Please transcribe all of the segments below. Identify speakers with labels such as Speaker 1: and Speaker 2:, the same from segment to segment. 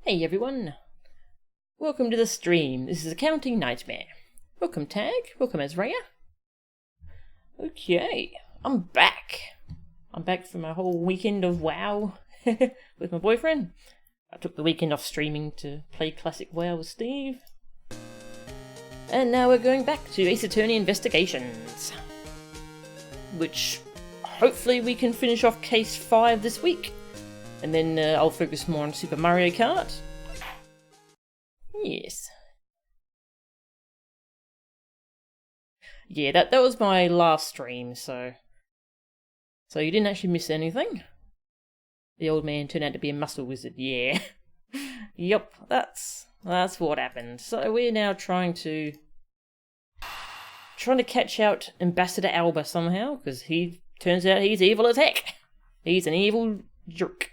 Speaker 1: Hey everyone, welcome to the stream. This is Accounting Nightmare. Welcome Tag, welcome Azraya. Okay, I'm back. I'm back from a whole weekend of WoW with my boyfriend. I took the weekend off streaming to play classic WoW with Steve. And now we're going back to Ace Attorney Investigations, which hopefully we can finish off Case 5 this week. And then I'll focus more on Super Mario Kart. Yes. Yeah, that was my last stream, so you didn't actually miss anything. The old man turned out to be a muscle wizard, yeah. Yup, that's what happened. So we're now trying to catch out Ambassador Alba somehow, because he turns out he's evil as heck. He's an evil jerk.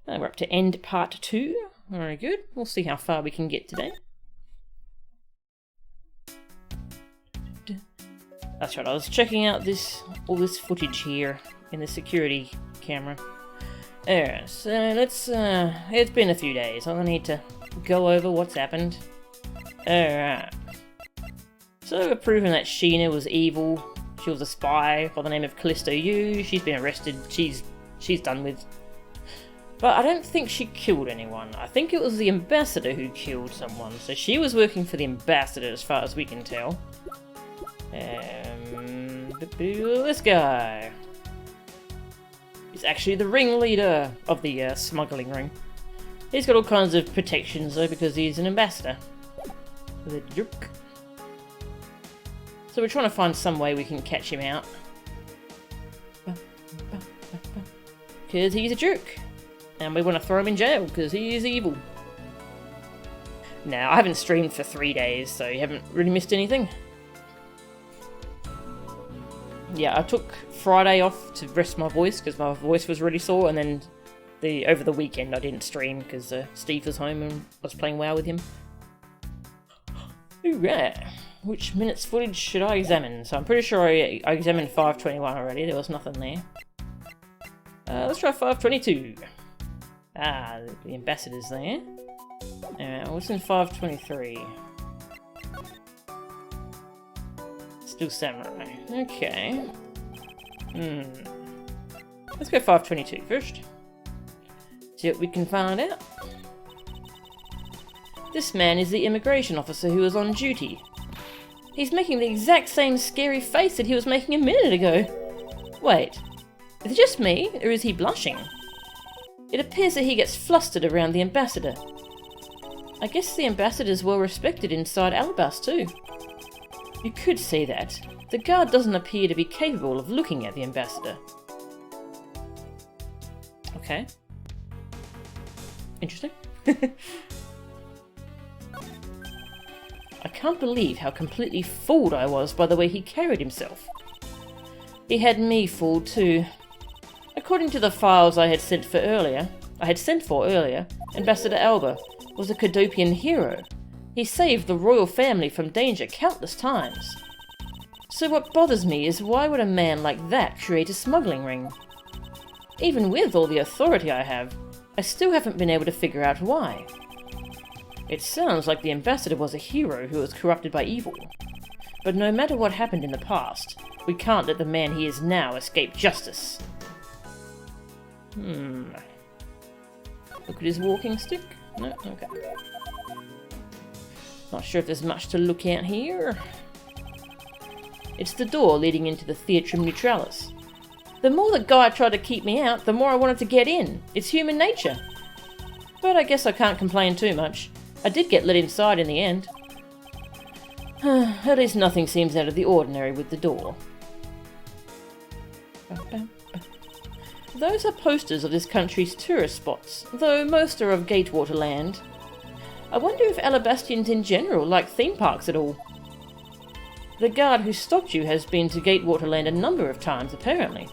Speaker 1: We're up to end part 2. Very good. We'll see how far we can get today. That's right, I was checking out all this footage here in the security camera. Alright, so let's it's been a few days. I need to go over what's happened. Alright. So we're proving that Sheena was evil. She was a spy by the name of Callisto Yu. She's been arrested. She's done with. But I don't think she killed anyone. I think it was the ambassador who killed someone. So she was working for the ambassador as far as we can tell. This guy. He's actually the ringleader of the smuggling ring. He's got all kinds of protections though because he's an ambassador. The jerk. So we're trying to find some way we can catch him out. Because he's a jerk. And we want to throw him in jail, because he is evil. Now, I haven't streamed for 3 days, so you haven't really missed anything. Yeah, I took Friday off to rest my voice, because my voice was really sore, and then over the weekend I didn't stream, because Steve was home and I was playing WoW with him. Alright, which minutes footage should I examine? So I'm pretty sure I examined 521 already, there was nothing there. Let's try 522. Ah, the ambassador's there. What's in 523? Still samurai. Okay. Let's go 522 first. See what we can find out. This man is the immigration officer who was on duty. He's making the exact same scary face that he was making a minute ago. Wait, is it just me, or is he blushing? It appears that he gets flustered around the ambassador. I guess the ambassador's well respected inside Alabas too. You could say that. The guard doesn't appear to be capable of looking at the ambassador. Okay. Interesting. I can't believe how completely fooled I was by the way he carried himself. He had me fooled too. According to the files I had sent for earlier, Ambassador Alba was a Cadopian hero. He saved the royal family from danger countless times. So what bothers me is why would a man like that create a smuggling ring? Even with all the authority I have, I still haven't been able to figure out why. It sounds like the ambassador was a hero who was corrupted by evil. But no matter what happened in the past, we can't let the man he is now escape justice. Look at his walking stick? No? Okay. Not sure if there's much to look at here. It's the door leading into the Theatrum Neutralis. The more the guy tried to keep me out, the more I wanted to get in. It's human nature. But I guess I can't complain too much. I did get let inside in the end. At least nothing seems out of the ordinary with the door. Those are posters of this country's tourist spots, though most are of Gatewater land. I wonder if Alabastians in general like theme parks at all. The guard who stopped you has been to Gatewater land a number of times, apparently.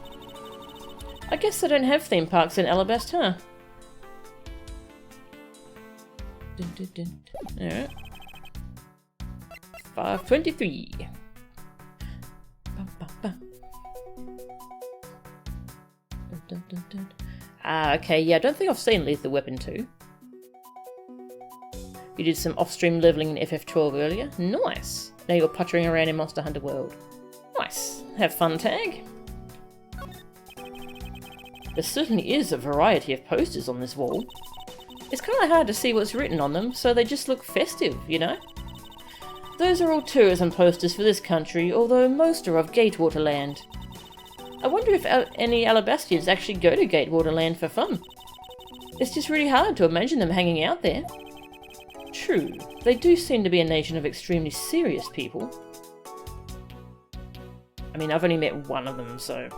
Speaker 1: I guess they don't have theme parks in Alabast, huh? Alright. 523. Ah, okay, yeah, I don't think I've seen Lethal Weapon 2. You did some off-stream leveling in FF12 earlier. Nice. Now you're puttering around in Monster Hunter World. Nice. Have fun, Tag. There certainly is a variety of posters on this wall. It's kind of hard to see what's written on them, so they just look festive, you know? Those are all tourism posters for this country, although most are of Gatewater Land. I wonder if any Alabastians actually go to Gatewater Land for fun. It's just really hard to imagine them hanging out there. True, they do seem to be a nation of extremely serious people. I mean, I've only met one of them, so...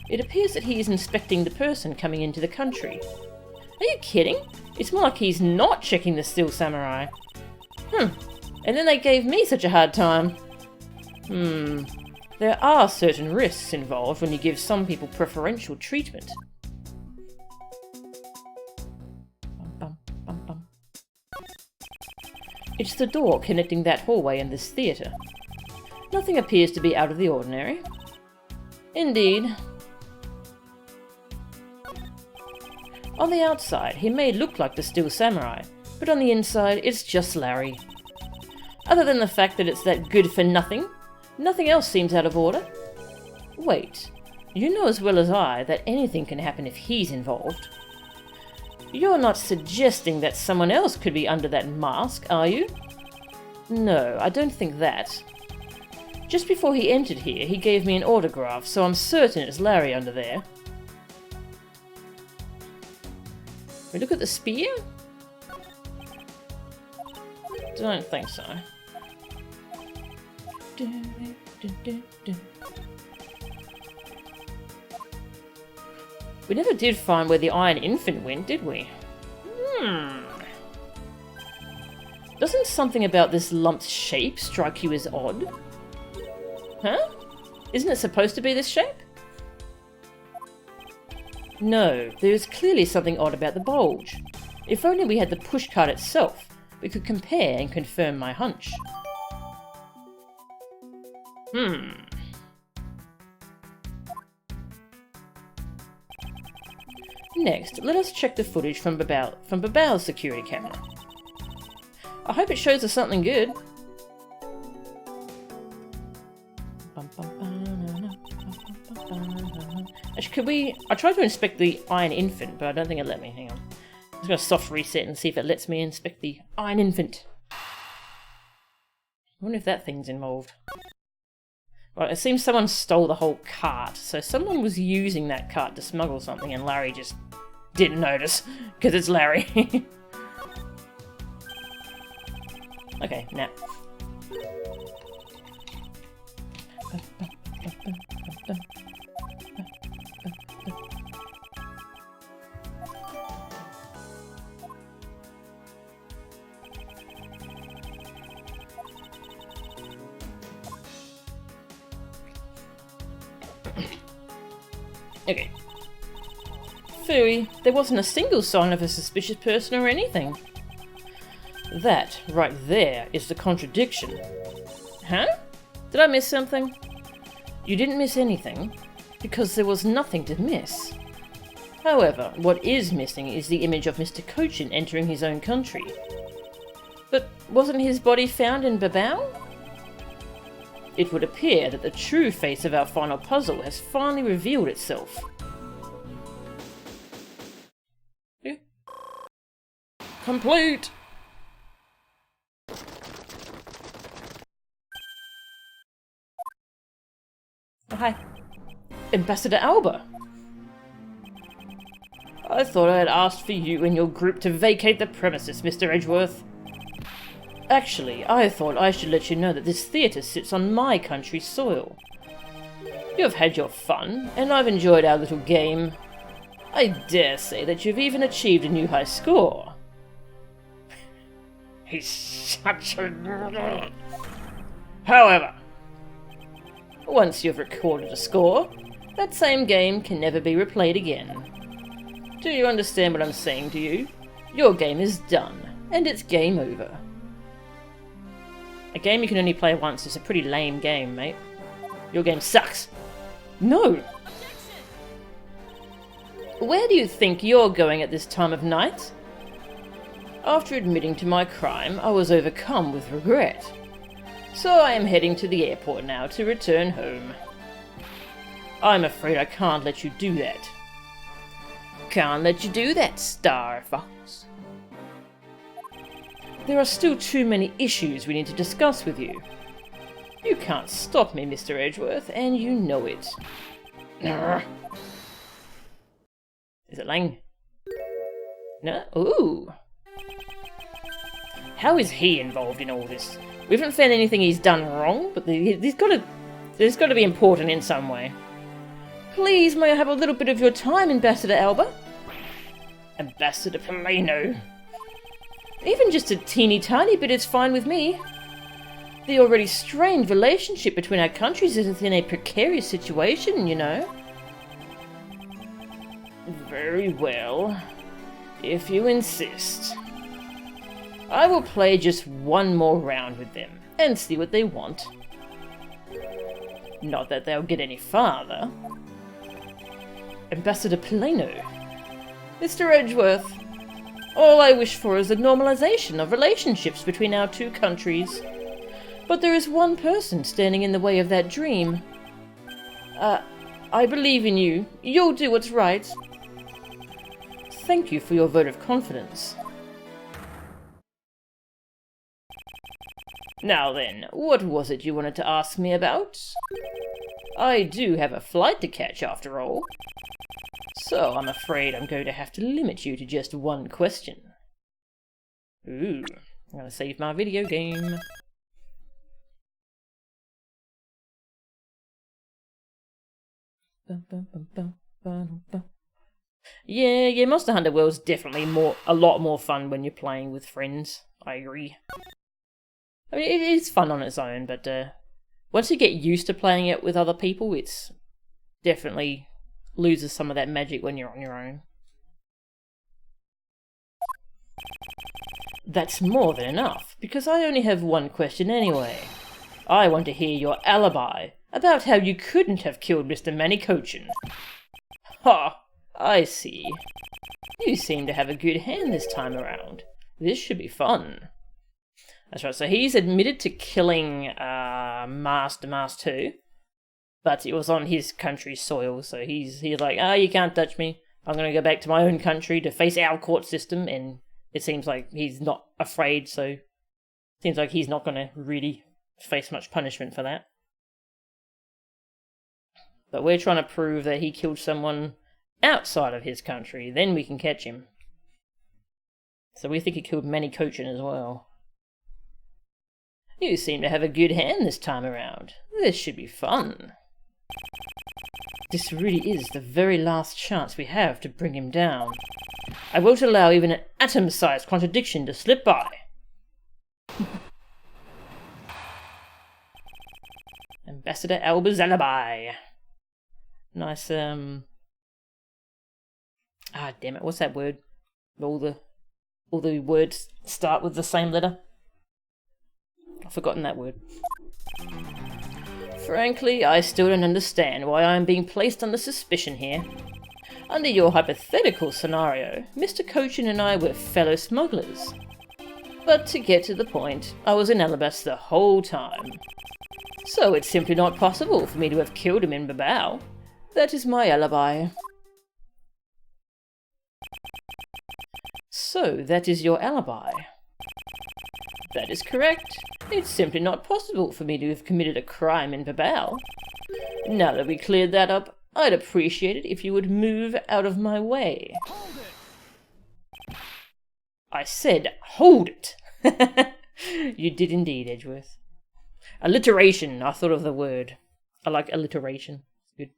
Speaker 1: It appears that he is inspecting the person coming into the country. Are you kidding? It's more like he's not checking the Steel Samurai. And then they gave me such a hard time. There are certain risks involved when you give some people preferential treatment. It's the door connecting that hallway and this theatre. Nothing appears to be out of the ordinary. Indeed. On the outside, he may look like the Steel Samurai, but on the inside, it's just Larry. Other than the fact that it's that good for nothing, nothing else seems out of order. Wait, you know as well as I that anything can happen if he's involved. You're not suggesting that someone else could be under that mask, are you? No, I don't think that. Just before he entered here, he gave me an autograph, so I'm certain it's Larry under there. We look at the spear? Don't think so. We never did find where the Iron Infant went, did we? Doesn't something about this lump's shape strike you as odd? Huh? Isn't it supposed to be this shape? No, there is clearly something odd about the bulge. If only we had the pushcart itself, we could compare and confirm my hunch. Next, let us check the footage from Babao's security camera. I hope it shows us something good. Actually, could we... I tried to inspect the Iron Infant, but I don't think it let me. Hang on. I'm just going to soft reset and see if it lets me inspect the Iron Infant. I wonder if that thing's involved. Right, it seems someone stole the whole cart, so someone was using that cart to smuggle something and Larry just didn't notice, because it's Larry. Okay, now. Okay. Fooey, there wasn't a single sign of a suspicious person or anything. That, right there, is the contradiction. Huh? Did I miss something? You didn't miss anything, because there was nothing to miss. However, what is missing is the image of Mr. Cochin entering his own country. But wasn't his body found in Babao? It would appear that the true face of our final puzzle has finally revealed itself. Complete! Oh, hi. Ambassador Alba! I thought I had asked for you and your group to vacate the premises, Mr. Edgeworth. Actually, I thought I should let you know that this theatre sits on my country's soil. You have had your fun, and I've enjoyed our little game. I dare say that you've even achieved a new high score. He's such a... However, once you've recorded a score, that same game can never be replayed again. Do you understand what I'm saying to you? Your game is done, and it's game over. A game you can only play once is a pretty lame game, mate. Your game sucks. No! Where do you think you're going at this time of night? After admitting to my crime, I was overcome with regret. So I am heading to the airport now to return home. I'm afraid I can't let you do that. Can't let you do that, Star Fox. There are still too many issues we need to discuss with you. You can't stop me, Mr. Edgeworth, and you know it. Is it Lang? No? Ooh. How is he involved in all this? We haven't found anything he's done wrong, but there's got to be important in some way. Please, may I have a little bit of your time, Ambassador Alba? Ambassador Polino. Even just a teeny tiny bit is fine with me. The already strained relationship between our countries is in a precarious situation, you know. Very well. If you insist. I will play just one more round with them, and see what they want. Not that they'll get any farther. Ambassador Polino. Mr. Edgeworth, all I wish for is a normalization of relationships between our two countries. But there is one person standing in the way of that dream. I believe in you. You'll do what's right. Thank you for your vote of confidence. Now then, what was it you wanted to ask me about? I do have a flight to catch after all. So I'm afraid I'm going to have to limit you to just one question. Ooh, I'm gonna save my video game. Yeah, Monster Hunter World's definitely a lot more fun when you're playing with friends. I agree. I mean, it is fun on its own, but once you get used to playing it with other people, it's definitely loses some of that magic when you're on your own. That's more than enough, because I only have one question anyway. I want to hear your alibi about how you couldn't have killed Mr. Manicochin. Ha! I see. You seem to have a good hand this time around. This should be fun. That's right, so he's admitted to killing Master 2, but it was on his country's soil, so he's like, you can't touch me. I'm going to go back to my own country to face our court system, and it seems like he's not afraid, so it seems like he's not going to really face much punishment for that. But we're trying to prove that he killed someone outside of his country, then we can catch him. So we think he killed Manicochin as well. You seem to have a good hand this time around. This should be fun. This really is the very last chance we have to bring him down. I won't allow even an atom-sized contradiction to slip by. Ambassador Alba's alibi. Nice, damn it, what's that word? All the words start with the same letter. I've forgotten that word. Frankly, I still don't understand why I am being placed under suspicion here. Under your hypothetical scenario, Mr. Cochin and I were fellow smugglers. But to get to the point, I was in Alabas the whole time. So it's simply not possible for me to have killed him in Babao. That is my alibi. So, that is your alibi? That is correct. It's simply not possible for me to have committed a crime in Babao. Now that we cleared that up, I'd appreciate it if you would move out of my way. Hold it! I said, hold it! You did indeed, Edgeworth. Alliteration, I thought of the word. I like alliteration. Good.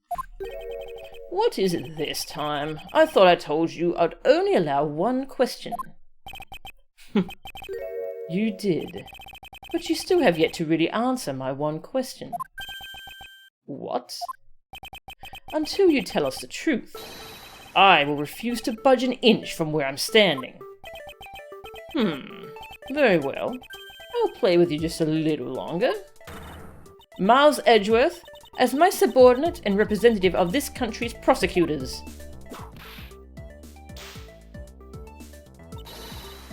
Speaker 1: What is it this time? I thought I told you I'd only allow one question. You did. But you still have yet to really answer my one question. What? Until you tell us the truth, I will refuse to budge an inch from where I'm standing. Very well. I'll play with you just a little longer. Miles Edgeworth, as my subordinate and representative of this country's prosecutors.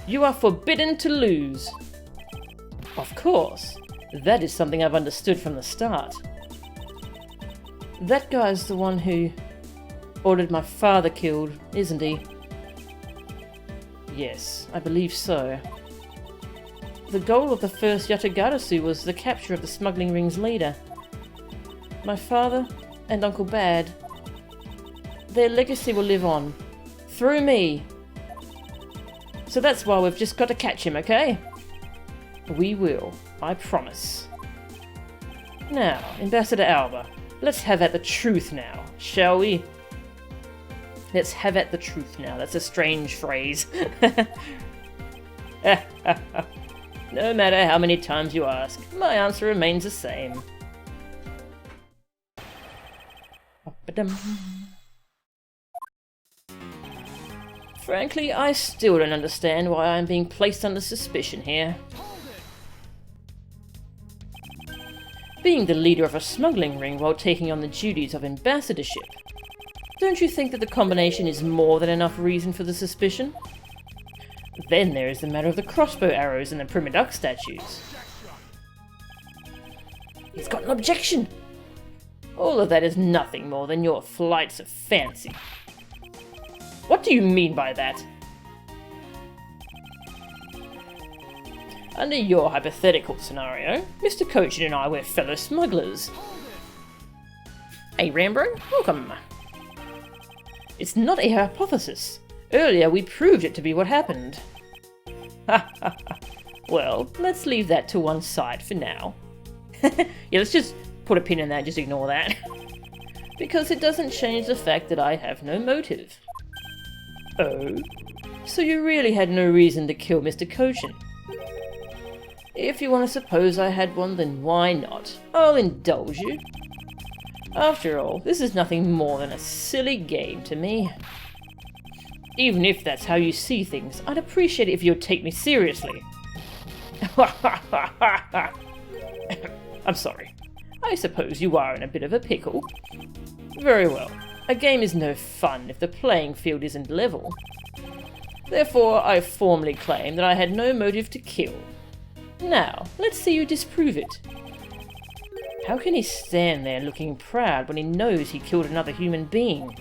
Speaker 1: You are forbidden to lose. Of course. That is something I've understood from the start. That guy's the one who ordered my father killed, isn't he? Yes, I believe so. The goal of the first Yatagarasu was the capture of the smuggling ring's leader. My father and Uncle Bad, their legacy will live on. Through me. So that's why we've just got to catch him, okay? We will, I promise. Now, Ambassador Alba, let's have at the truth now, shall we? Let's have at the truth now. That's a strange phrase. No matter how many times you ask, my answer remains the same. Frankly, I still don't understand why I'm being placed under suspicion here. Being the leader of a smuggling ring while taking on the duties of ambassadorship. Don't you think that the combination is more than enough reason for the suspicion? Then there is the matter of the crossbow arrows and the Primaduck statues. He's got an objection! All of that is nothing more than your flights of fancy. What do you mean by that? Under your hypothetical scenario, Mr. Cochin and I were fellow smugglers. Hey Rambro, welcome. It's not a hypothesis. Earlier we proved it to be what happened. Well, let's leave that to one side for now. Yeah, let's just put a pin in that, just ignore that. Because it doesn't change the fact that I have no motive. Oh? So you really had no reason to kill Mr. Cochin? If you want to suppose I had one, then why not? I'll indulge you. After all, this is nothing more than a silly game to me. Even if that's how you see things, I'd appreciate it if you'd take me seriously. I'm sorry. I suppose you are in a bit of a pickle. Very well. A game is no fun if the playing field isn't level. Therefore, I formally claim that I had no motive to kill. Now, let's see you disprove it. How can he stand there looking proud when he knows he killed another human being?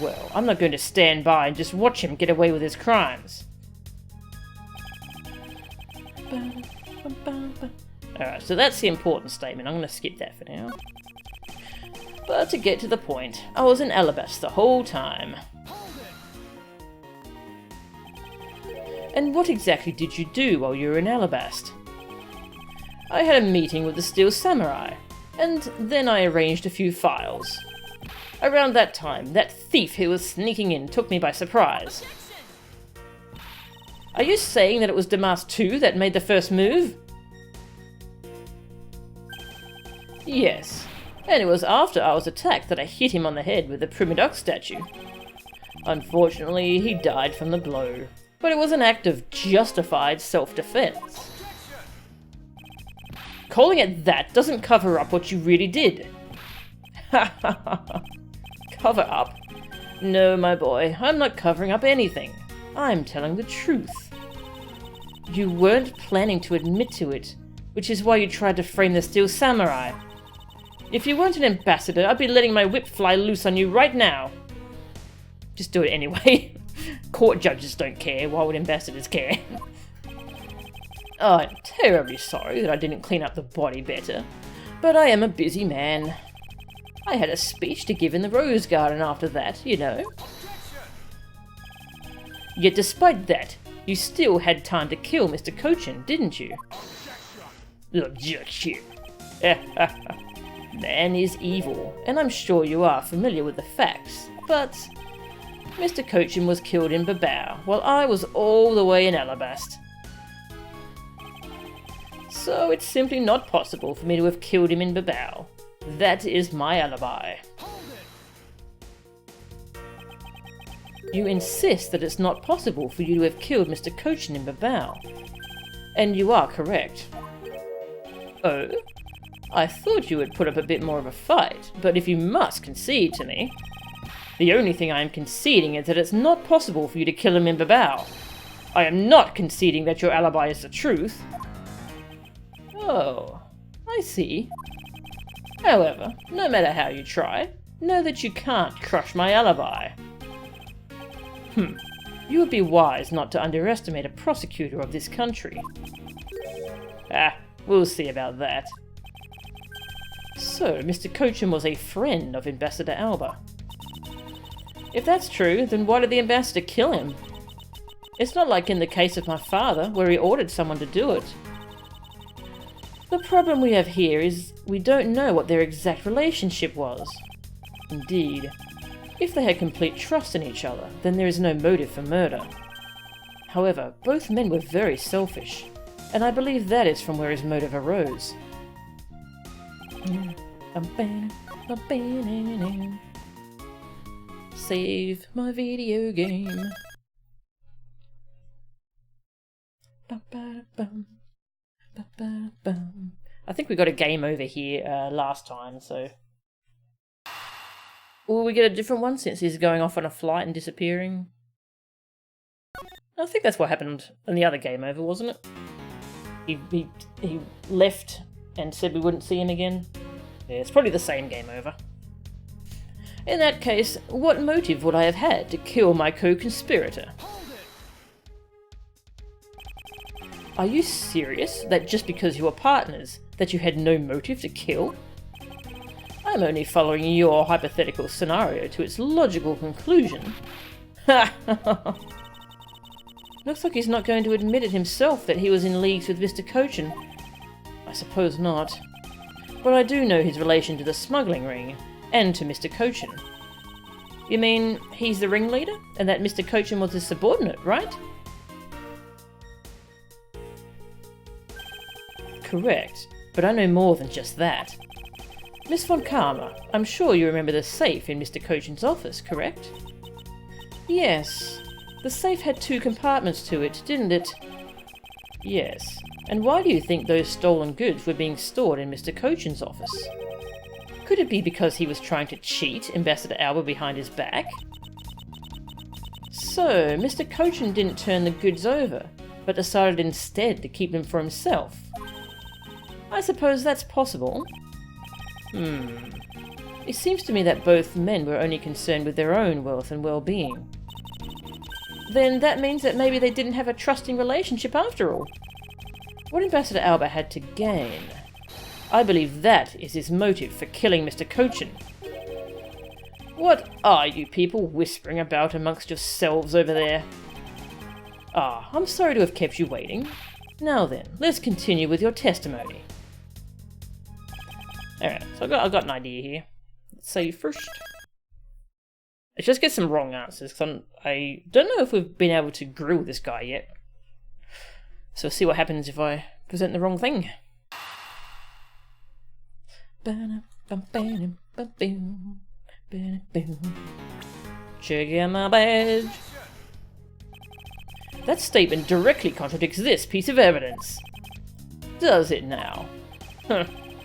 Speaker 1: Well, I'm not going to stand by and just watch him get away with his crimes. Alright, so that's the important statement. I'm going to skip that for now. But to get to the point, I was in Alabast the whole time. And what exactly did you do while you were in Alabast? I had a meeting with the Steel Samurai, and then I arranged a few files. Around that time, that thief who was sneaking in took me by surprise. Are you saying that it was Damas 2 that made the first move? Yes, and it was after I was attacked that I hit him on the head with the Primaduck statue. Unfortunately, he died from the blow, but it was an act of justified self-defense. Calling it that doesn't cover up what you really did. Ha ha ha. Cover up? No, my boy, I'm not covering up anything. I'm telling the truth. You weren't planning to admit to it, which is why you tried to frame the Steel Samurai. If you weren't an ambassador, I'd be letting my whip fly loose on you right now. Just do it anyway. Court judges don't care, why would ambassadors care? I'm terribly sorry that I didn't clean up the body better, but I am a busy man. I had a speech to give in the Rose Garden after that, you know. Yet despite that, you still had time to kill Mr. Cochin, didn't you? Objection. Man is evil, and I'm sure you are familiar with the facts, but Mr. Cochin was killed in Babao, while I was all the way in Alabast. So it's simply not possible for me to have killed him in Babao. That is my alibi. You insist that it's not possible for you to have killed Mr. Cochin in Babao. And you are correct. Oh? I thought you would put up a bit more of a fight, but if you must concede to me... The only thing I am conceding is that it's not possible for you to kill him in Babao. I am not conceding that your alibi is the truth. Oh, I see. However, no matter how you try, know that you can't crush my alibi. You would be wise not to underestimate a prosecutor of this country. We'll see about that. So, Mr. Cochin was a friend of Ambassador Alba. If that's true, then why did the ambassador kill him? It's not like in the case of my father, where he ordered someone to do it. The problem we have here is we don't know what their exact relationship was. Indeed, if they had complete trust in each other, then there is no motive for murder. However, both men were very selfish, and I believe that is from where his motive arose. Save my video game. I think we got a game over here last time, so... Will we get a different one since he's going off on a flight and disappearing? I think that's what happened in the other game over, wasn't it? He left and said we wouldn't see him again. Yeah, it's probably the same game over. In that case, what motive would I have had to kill my co-conspirator? Are you serious that just because you were partners, that you had no motive to kill? I'm only following your hypothetical scenario to its logical conclusion. Ha! Looks like he's not going to admit it himself that he was in leagues with Mr. Cochin. I suppose not. But I do know his relation to the smuggling ring, and to Mr. Cochin. You mean he's the ringleader, and that Mr. Cochin was his subordinate, right? Correct, but I know more than just that. Miss Von Karma, I'm sure you remember the safe in Mr. Cochin's office, correct? Yes. The safe had 2 compartments to it, didn't it? Yes. And why do you think those stolen goods were being stored in Mr. Cochin's office? Could it be because he was trying to cheat Ambassador Alba behind his back? So, Mr. Cochin didn't turn the goods over, but decided instead to keep them for himself. I suppose that's possible. It seems to me that both men were only concerned with their own wealth and well-being. Then that means that maybe they didn't have a trusting relationship after all. What Ambassador Alba had to gain? I believe that is his motive for killing Mr. Cochin. What are you people whispering about amongst yourselves over there? I'm sorry to have kept you waiting. Now then, let's continue with your testimony. Alright, so I've got an idea here. Let's say first. Let's just get some wrong answers, because I don't know if we've been able to grill this guy yet. So see what happens if I present the wrong thing. Check out my badge. That statement directly contradicts this piece of evidence. Does it now?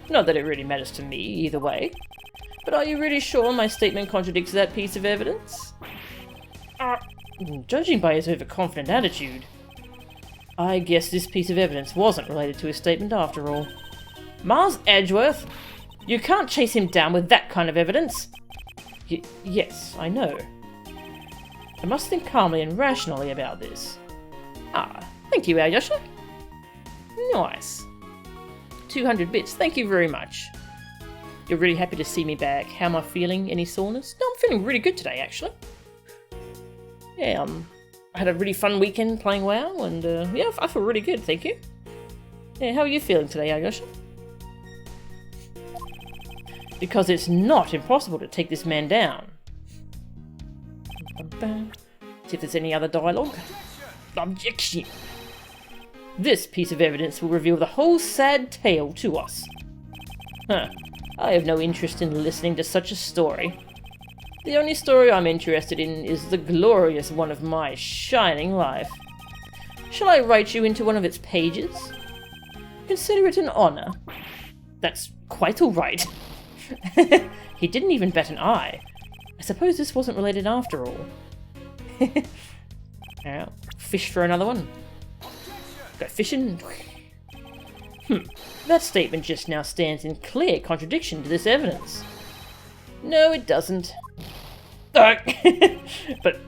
Speaker 1: Not that it really matters to me either way. But are you really sure my statement contradicts that piece of evidence? Judging by his overconfident attitude, I guess this piece of evidence wasn't related to his statement after all. Mars Edgeworth? You can't chase him down with that kind of evidence. Yes, I know. I must think calmly and rationally about this. Thank you, Alyosha. Nice. 200 bits, thank you very much. You're really happy to see me back. How am I feeling? Any soreness? No, I'm feeling really good today, actually. Yeah, I had a really fun weekend playing WoW, and yeah, I feel really good, thank you. Yeah, how are you feeling today, Alyosha? Because it's not impossible to take this man down. See if there's any other dialogue. Objection! This piece of evidence will reveal the whole sad tale to us. I have no interest in listening to such a story. The only story I'm interested in is the glorious one of my shining life. Shall I write you into one of its pages? Consider it an honor. That's quite all right. He didn't even bat an eye. I suppose this wasn't related after all. fish for another one. Go fishing. That statement just now stands in clear contradiction to this evidence. No, it doesn't. But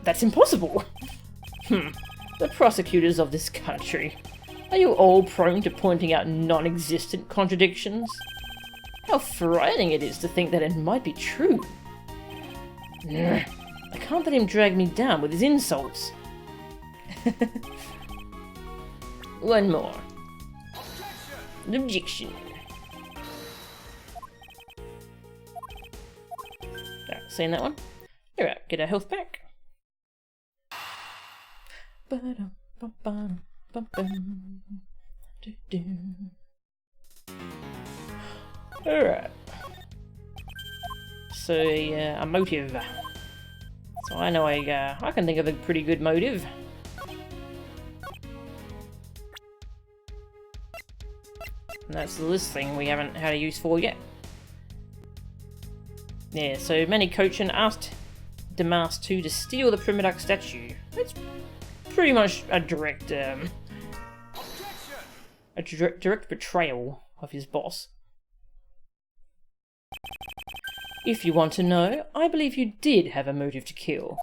Speaker 1: that's impossible. The prosecutors of this country, are you all prone to pointing out non-existent contradictions? How frightening it is to think that it might be true. I can't let him drag me down with his insults. One more. Objection. Alright, seen that one? Alright, get our health back. Alright. So, a motive. So I know I can think of a pretty good motive. And that's this thing we haven't had a use for yet. Yeah, so Manny Kochan asked Damas 2 to steal the Primoduck statue. It's pretty much a direct betrayal of his boss. If you want to know, I believe you did have a motive to kill.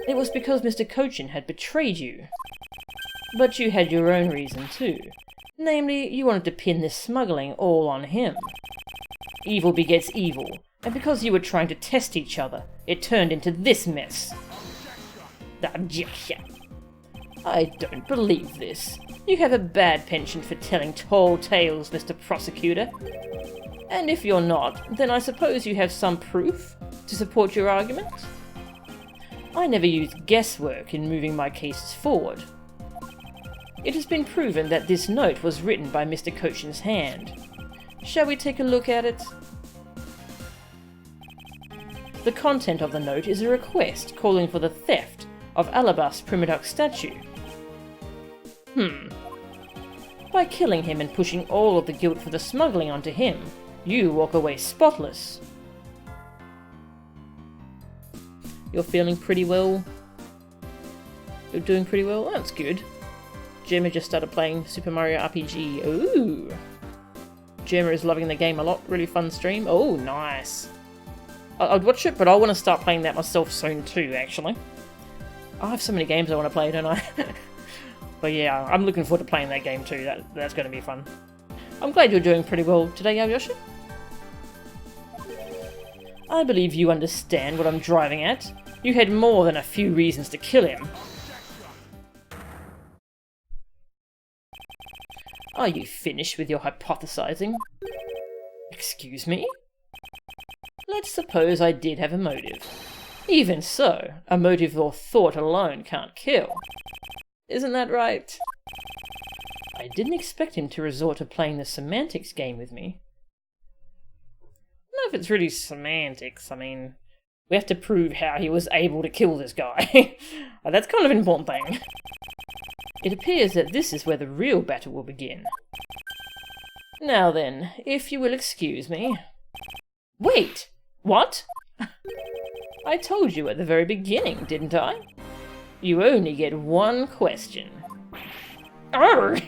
Speaker 1: It was because Mr. Kochan had betrayed you. But you had your own reason too. Namely, you wanted to pin this smuggling all on him. Evil begets evil, and because you were trying to test each other, it turned into this mess. Objection. I don't believe this. You have a bad penchant for telling tall tales, Mr. Prosecutor. And if you're not, then I suppose you have some proof to support your argument? I never use guesswork in moving my cases forward. It has been proven that this note was written by Mr. Kochan's hand. Shall we take a look at it? The content of the note is a request calling for the theft of Alabas Primoduck statue. By killing him and pushing all of the guilt for the smuggling onto him, you walk away spotless. You're feeling pretty well? You're doing pretty well? Oh, that's good. Gemma just started playing Super Mario RPG. Ooh! Gemma is loving the game a lot. Really fun stream. Oh, nice. I'd watch it, but I want to start playing that myself soon too, actually. I have so many games I want to play, don't I? But yeah, I'm looking forward to playing that game too. That's going to be fun. I'm glad you're doing pretty well today, Aoyosha. I believe you understand what I'm driving at. You had more than a few reasons to kill him. Are you finished with your hypothesizing? Excuse me? Let's suppose I did have a motive. Even so, a motive or thought alone can't kill. Isn't that right? I didn't expect him to resort to playing the semantics game with me. I don't know if it's really semantics. I mean, we have to prove how he was able to kill this guy. That's kind of an important thing. It appears that this is where the real battle will begin. Now then, if you will excuse me... Wait! What? I told you at the very beginning, didn't I? You only get one question. Arrgh!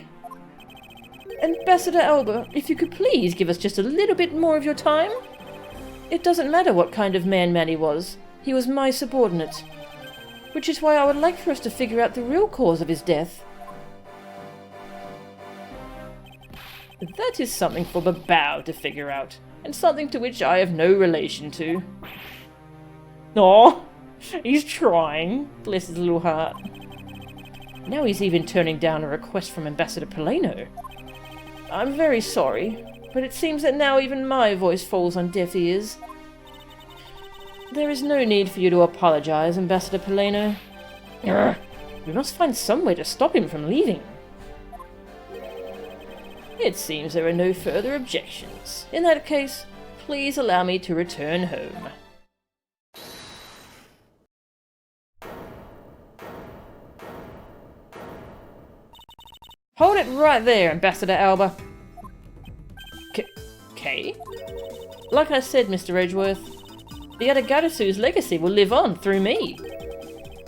Speaker 1: Ambassador Alba, if you could please give us just a little bit more of your time? It doesn't matter what kind of man Manny was. He was my subordinate. Which is why I would like for us to figure out the real cause of his death. That is something for Babao to figure out, and something to which I have no relation to. Aw, he's trying. Bless his little heart. Now he's even turning down a request from Ambassador Polano. I'm very sorry, but it seems that now even my voice falls on deaf ears. There is no need for you to apologize, Ambassador Polano. We must find some way to stop him from leaving. It seems there are no further objections. In that case, please allow me to return home. Hold it right there, Ambassador Alba. Kay? Like I said, Mr. Edgeworth, the Adatagasu's legacy will live on through me.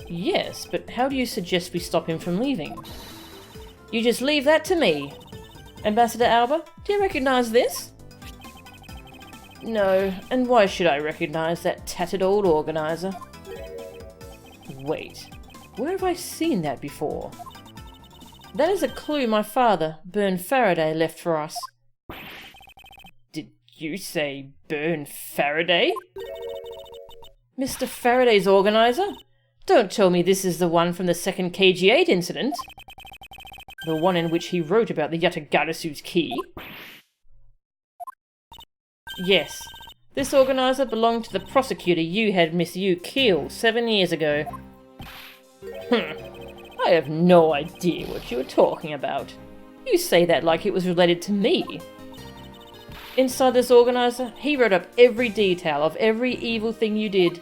Speaker 1: Yes, but how do you suggest we stop him from leaving? You just leave that to me. Ambassador Alba, do you recognize this? No, and why should I recognize that tattered old organizer? Wait, where have I seen that before? That is a clue my father, Byrne Faraday, left for us. Did you say Byrne Faraday? Mr. Faraday's organizer? Don't tell me this is the one from the second KG-8 incident. The one in which he wrote about the Yatagarasu's key. Yes, this organizer belonged to the prosecutor you had Miss Yu killed 7 years ago. I have no idea what you are talking about. You say that like it was related to me. Inside this organizer, he wrote up every detail of every evil thing you did.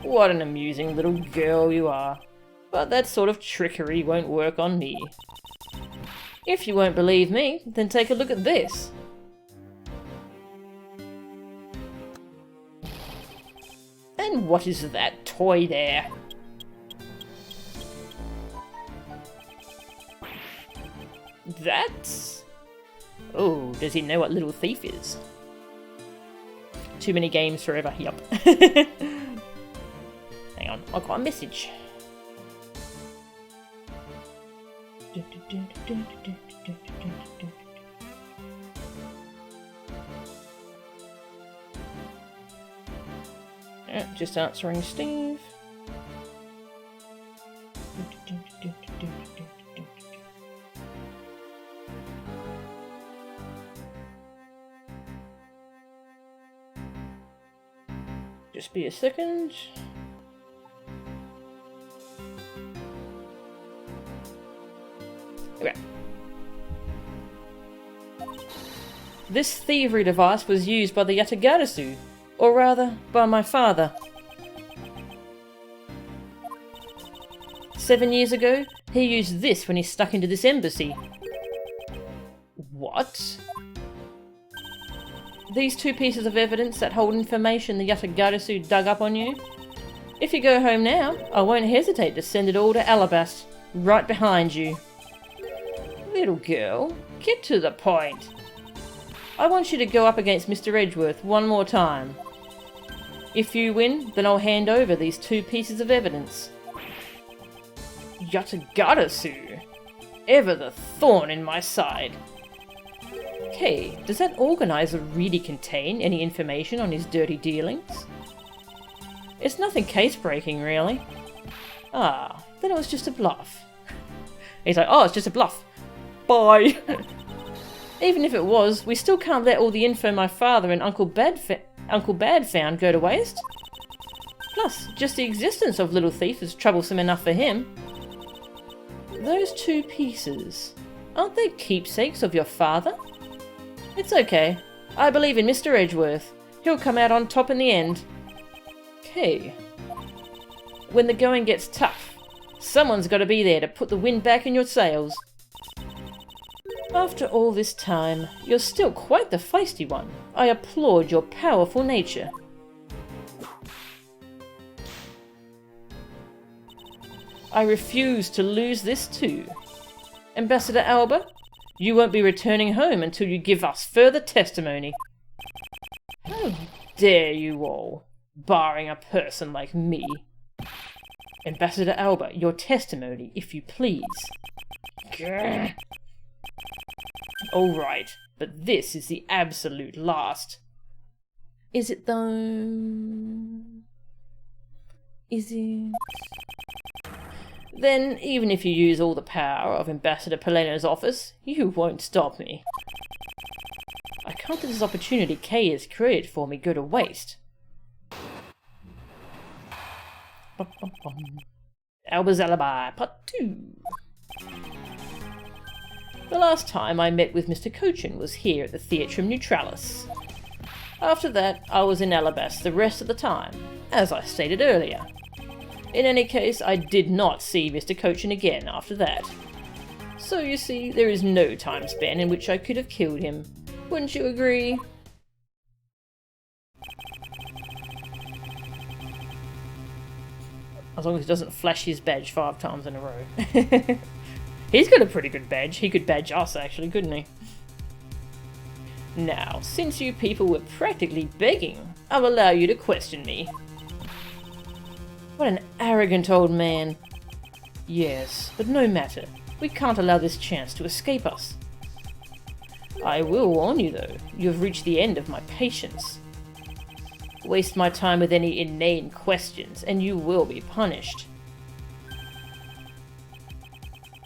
Speaker 1: What an amusing little girl you are. But that sort of trickery won't work on me. If you won't believe me, then take a look at this. And what is that toy there? That's... Oh, does he know what Little Thief is? Too many games forever, yup. Hang on, I've got a message. Just answering Steve. Just be a second. Okay. This thievery device was used by the Yatagarasu, or rather, by my father. 7 years ago, he used this when he stuck into this embassy. What? These two pieces of evidence that hold information the Yatagarasu dug up on you? If you go home now, I won't hesitate to send it all to Alabast, right behind you. Little girl, get to the point. I want you to go up against Mr. Edgeworth one more time. If you win, then I'll hand over these two pieces of evidence. Yatagarasu! Ever the thorn in my side. Okay, does that organizer really contain any information on his dirty dealings? It's nothing case-breaking, really. Ah, then it was just a bluff. He's like, oh, it's just a bluff. Bye! Even if it was, we still can't let all the info my father and Uncle Bad found go to waste. Plus, just the existence of Little Thief is troublesome enough for him. Those two pieces, aren't they keepsakes of your father? It's okay. I believe in Mr. Edgeworth. He'll come out on top in the end. Okay. When the going gets tough, someone's got to be there to put the wind back in your sails. After all this time, you're still quite the feisty one. I applaud your powerful nature. I refuse to lose this too. Ambassador Alba, you won't be returning home until you give us further testimony. How dare you all, barring a person like me. Ambassador Alba, your testimony, if you please. Grr. All right, but this is the absolute last. Is it though? Is it? Then, even if you use all the power of Ambassador Paleno's office, you won't stop me. I can't let this opportunity Kay has created for me go to waste. Alba's Alibi, Part 2. The last time I met with Mr. Cochin was here at the Theatrum Neutralis. After that, I was in Alabast the rest of the time, as I stated earlier. In any case, I did not see Mr. Cochin again after that. So you see, there is no time span in which I could have killed him. Wouldn't you agree? As long as he doesn't flash his badge 5 times in a row. He's got a pretty good badge. He could badge us, actually, couldn't he? Now, since you people were practically begging, I'll allow you to question me. What an arrogant old man. Yes, but no matter. We can't allow this chance to escape us. I will warn you, though. You have reached the end of my patience. Waste my time with any inane questions, and you will be punished.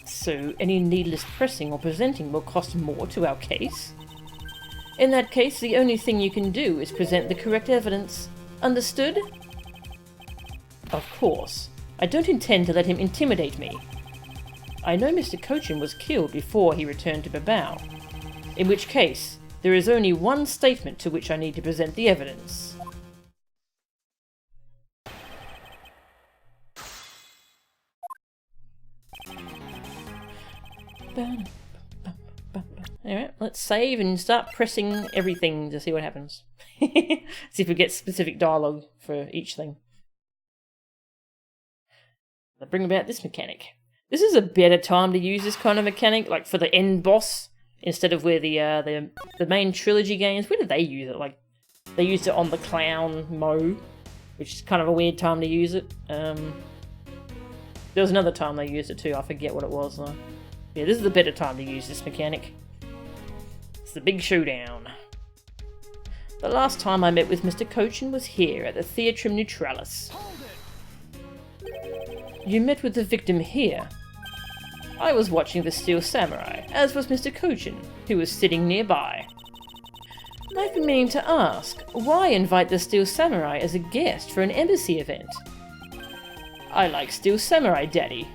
Speaker 1: So, any needless pressing or presenting will cost more to our case? In that case, the only thing you can do is present the correct evidence. Understood? Of course. I don't intend to let him intimidate me. I know Mr. Cochin was killed before he returned to Babao. In which case, there is only one statement to which I need to present the evidence. Alright, let's save and start pressing everything to see what happens. See if we get specific dialogue for each thing. I'll bring about this mechanic. This is a better time to use this kind of mechanic, like for the end boss, instead of where the main trilogy games. Where did they use it? Like, they used it on the clown mode, which is kind of a weird time to use it. There was another time they used it too. I forget what it was though. Yeah, this is a better time to use this mechanic. It's the big showdown. The last time I met with Mr. Cochin was here at the Theatrum Neutralis. You met with the victim here. I was watching the Steel Samurai, as was Mr. Cochin, who was sitting nearby. I've been meaning to ask, why invite the Steel Samurai as a guest for an embassy event? I like Steel Samurai, Daddy.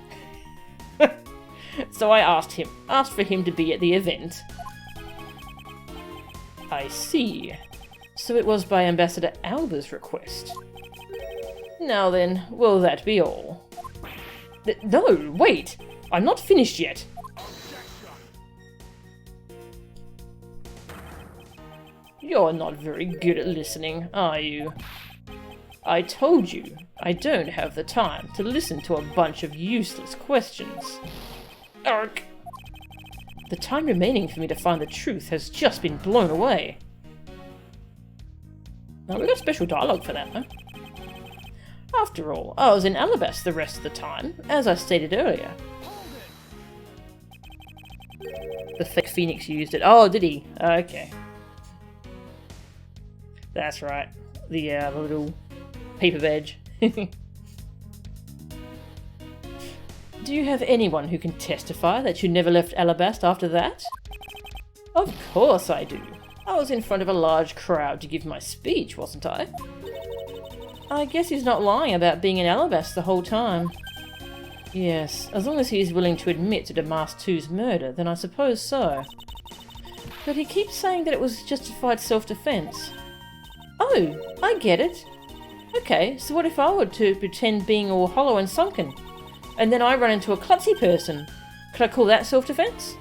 Speaker 1: So I asked for him to be at the event. I see. So it was by Ambassador Alba's request. Now then, will that be all? No, wait! I'm not finished yet! You're not very good at listening, are you? I told you, I don't have the time to listen to a bunch of useless questions. Ark! The time remaining for me to find the truth has just been blown away. Now we got special dialogue for that, though. After all, I was in Alabast the rest of the time, as I stated earlier. The fake Phoenix used it. Oh, did he? Okay. That's right. The little paper badge. Do you have anyone who can testify that you never left Alabast after that? Of course I do. I was in front of a large crowd to give my speech, wasn't I? I guess he's not lying about being in Alabast the whole time. Yes, as long as he is willing to admit to Damas 2's murder, then I suppose so. But he keeps saying that it was justified self-defense. Oh, I get it. Okay, so what if I were to pretend being all hollow and sunken? And then I run into a klutzy person. Could I call that self-defense?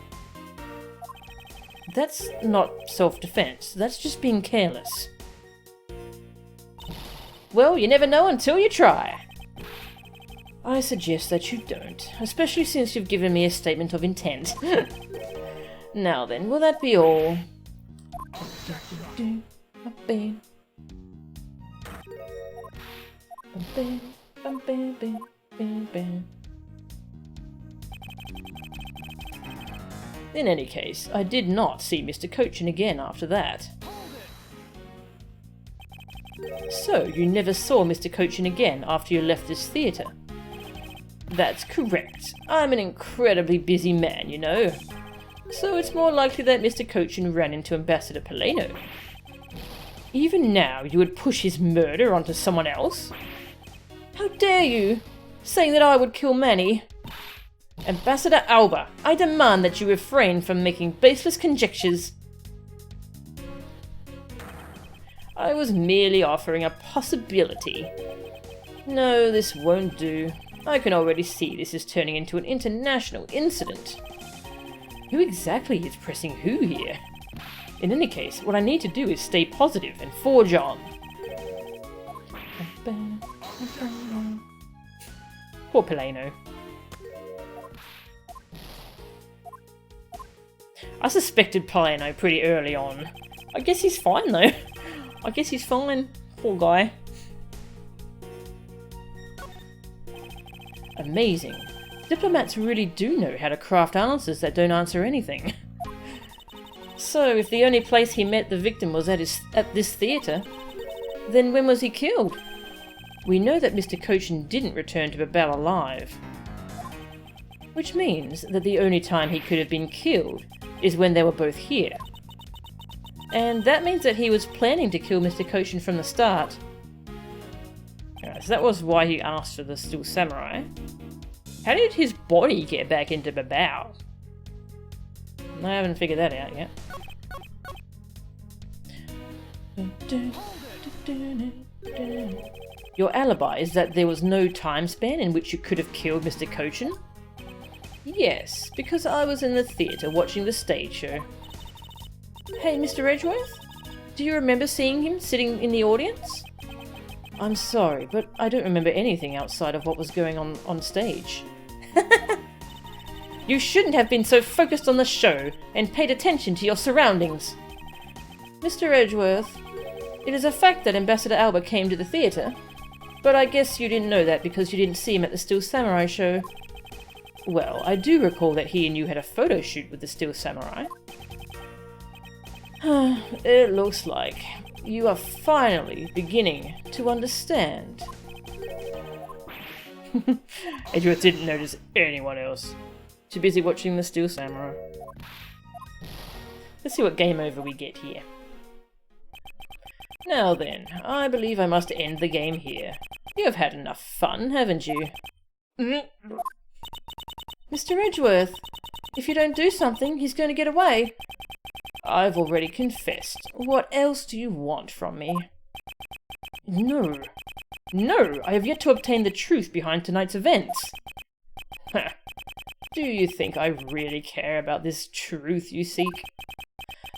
Speaker 1: That's not self-defense. That's just being careless. Well, you never know until you try. I suggest that you don't, especially since you've given me a statement of intent. Now then, will that be all? In any case, I did not see Mr. Cochin again after that. So, you never saw Mr. Cochin again after you left this theatre? That's correct. I'm an incredibly busy man, you know. So it's more likely that Mr. Cochin ran into Ambassador Paleno. Even now, you would push his murder onto someone else? How dare you! Saying that I would kill Manny! Ambassador Alba, I demand that you refrain from making baseless conjectures. I was merely offering a possibility. No, this won't do. I can already see this is turning into an international incident. Who exactly is pressing who here? In any case, what I need to do is stay positive and forge on. Poor Polano. I suspected Polano pretty early on. I guess he's fine though. I guess he's fine. Poor guy. Amazing. Diplomats really do know how to craft answers that don't answer anything. So, if the only place he met the victim was at this theatre, then when was he killed? We know that Mr. Cochin didn't return to Babel alive. Which means that the only time he could have been killed is when they were both here. And that means that he was planning to kill Mr. Cochin from the start. So that was why he asked for the Steel Samurai. How did his body get back into Babao? I haven't figured that out yet. Your alibi is that there was no time span in which you could have killed Mr. Cochin? Yes, because I was in the theatre watching the stage show. Hey, Mr. Edgeworth? Do you remember seeing him sitting in the audience? I'm sorry, but I don't remember anything outside of what was going on stage. You shouldn't have been so focused on the show and paid attention to your surroundings. Mr. Edgeworth, it is a fact that Ambassador Alba came to the theatre, but I guess you didn't know that because you didn't see him at the Steel Samurai show. Well, I do recall that he and you had a photo shoot with the Steel Samurai. It looks like you are finally beginning to understand. Edgeworth didn't notice anyone else. Too busy watching the Steel Samurai. Let's see what game over we get here. Now then, I believe I must end the game here. You have had enough fun, haven't you? Mr. Edgeworth, if you don't do something, he's going to get away. I've already confessed. What else do you want from me? No. No, I have yet to obtain the truth behind tonight's events. Do you think I really care about this truth you seek?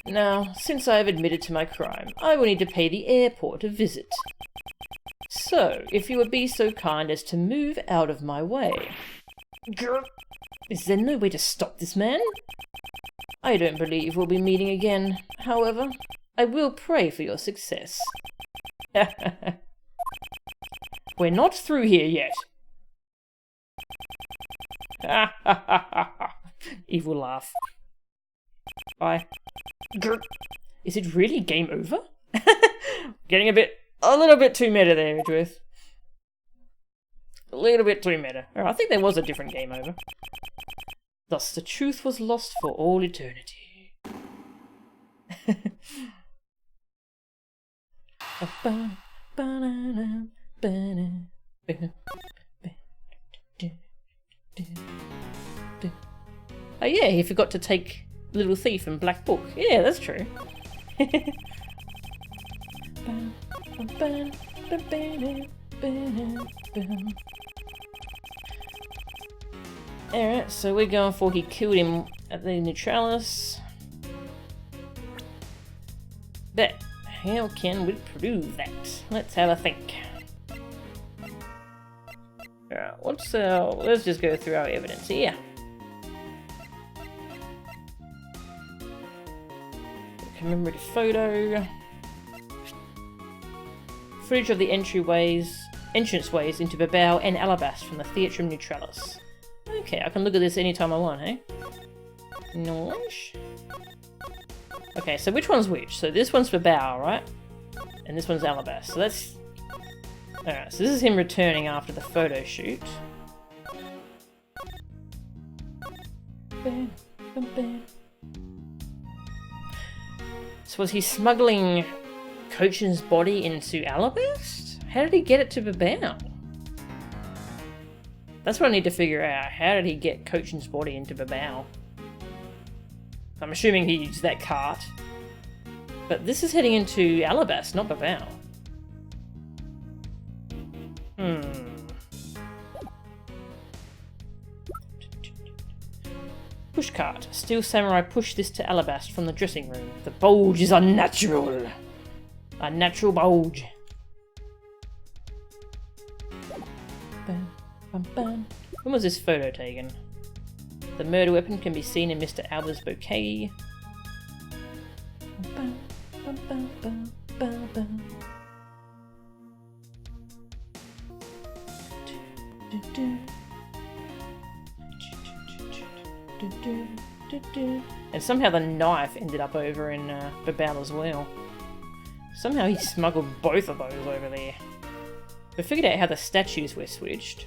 Speaker 1: Now, since I have admitted to my crime, I will need to pay the airport a visit. So, if you would be so kind as to move out of my way. Is there no way to stop this man? I don't believe we'll be meeting again. However, I will pray for your success. We're not through here yet. Evil laugh. Bye. Is it really game over? Getting a little bit too meta there, Edgeworth. A little bit too meta. I think there was a different game over. Thus the truth was lost for all eternity. Oh yeah, he forgot to take Little Thief and Black Book. Yeah, that's true. Alright, so we're going for he killed him at the Neutralis. But how can we prove that? Let's have a think. Alright, let's just go through our evidence here. Commemorative photo. Footage of the entranceways into Babao and Alabast from the Theatrum Neutralis. Okay, I can look at this anytime I want, hey? Nice. Okay, so which one's which? So this one's Babao, right? And this one's Alabast. So that's... Alright, so this is him returning after the photo shoot. So was he smuggling Cochin's body into Alabast? How did he get it to Babao? That's what I need to figure out. How did he get Cochin's body into Babao? I'm assuming he used that cart. But this is heading into Alabast, not Babao. Pushcart. Steel Samurai pushed this to Alabast from the dressing room. The bulge is unnatural. Unnatural bulge. When was this photo taken? The murder weapon can be seen in Mr. Alba's bouquet. And somehow the knife ended up over in Babel as well. Somehow he smuggled both of those over there. We figured out how the statues were switched.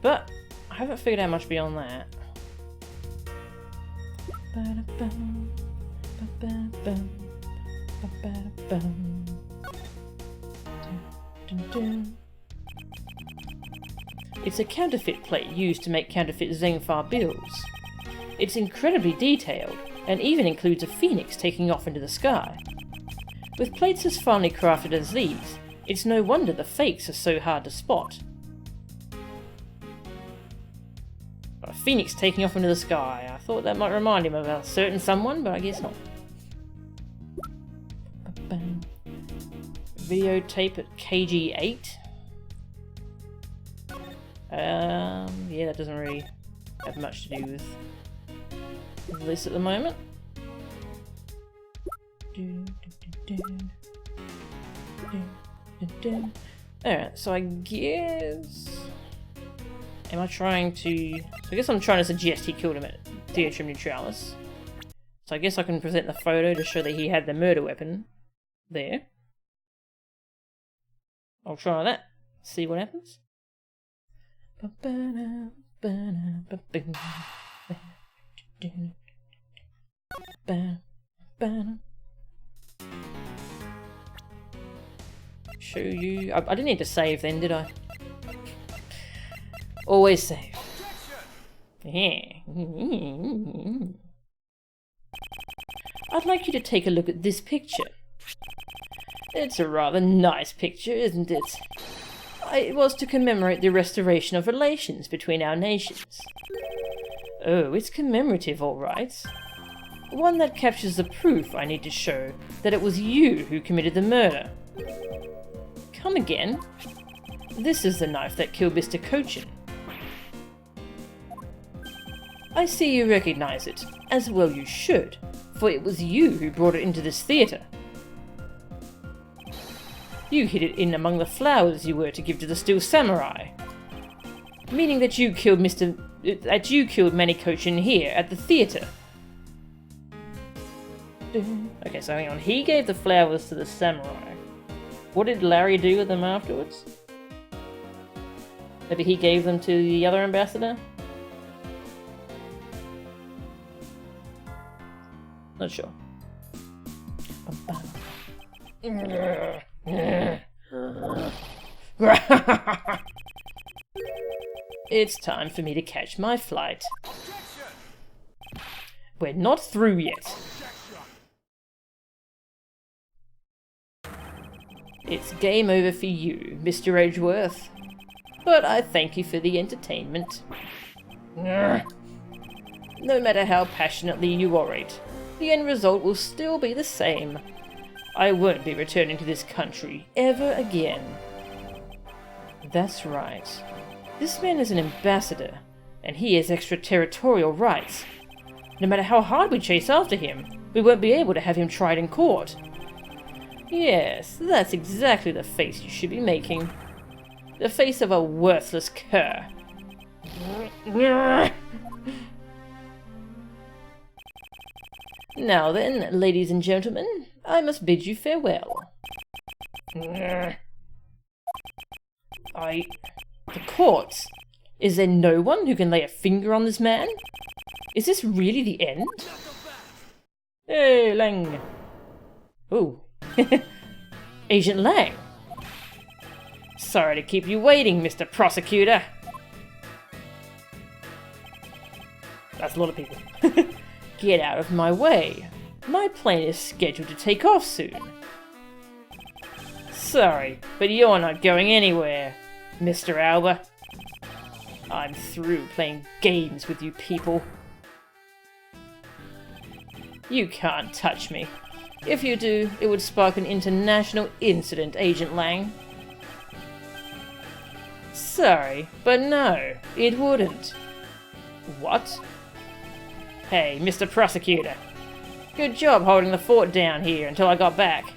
Speaker 1: But I haven't figured out much beyond that. It's a counterfeit plate used to make counterfeit Zengfar bills. It's incredibly detailed, and even includes a phoenix taking off into the sky. With plates as finely crafted as these, it's no wonder the fakes are so hard to spot. A phoenix taking off into the sky. I thought that might remind him of a certain someone, but I guess not. Videotape at KG8. Yeah, that doesn't really have much to do with this at the moment. Alright, so I guess... Am I trying to... So I guess I'm trying to suggest he killed him at Theatrum Neutralis. So I guess I can present the photo to show that he had the murder weapon there. I'll try that. See what happens. Show you... I didn't need to save then, did I? Always save. Yeah. I'd like you to take a look at this picture. It's a rather nice picture, isn't it? It was to commemorate the restoration of relations between our nations. Oh, it's commemorative, all right. One that captures the proof I need to show that it was you who committed the murder. Come again? This is the knife that killed Mr. Cochin. I see you recognize it, as well you should, for it was you who brought it into this theatre. You hid it in among the flowers you were to give to the Steel Samurai, meaning that you killed Manny Cochin here at the theatre. Okay, so hang on. He gave the flowers to the samurai. What did Larry do with them afterwards? Maybe he gave them to the other ambassador? Not sure. It's time for me to catch my flight. We're not through yet. It's game over for you, Mr. Edgeworth. But I thank you for the entertainment. No matter how passionately you orate, the end result will still be the same. I won't be returning to this country ever again. That's right. This man is an ambassador, and he has extraterritorial rights. No matter how hard we chase after him, we won't be able to have him tried in court. Yes, that's exactly the face you should be making. The face of a worthless cur. Now then, ladies and gentlemen, I must bid you farewell. The courts? Is there no one who can lay a finger on this man? Is this really the end? Hey, Lang. Ooh. Agent Lang. Sorry to keep you waiting, Mr. Prosecutor. That's a lot of people. Get out of my way. My plane is scheduled to take off soon. Sorry, but you're not going anywhere, Mr. Alba. I'm through playing games with you people. You can't touch me. If you do, it would spark an international incident, Agent Lang. sorry, but no, it wouldn't. What? Hey, Mr. Prosecutor. Good job holding the fort down here until I got back.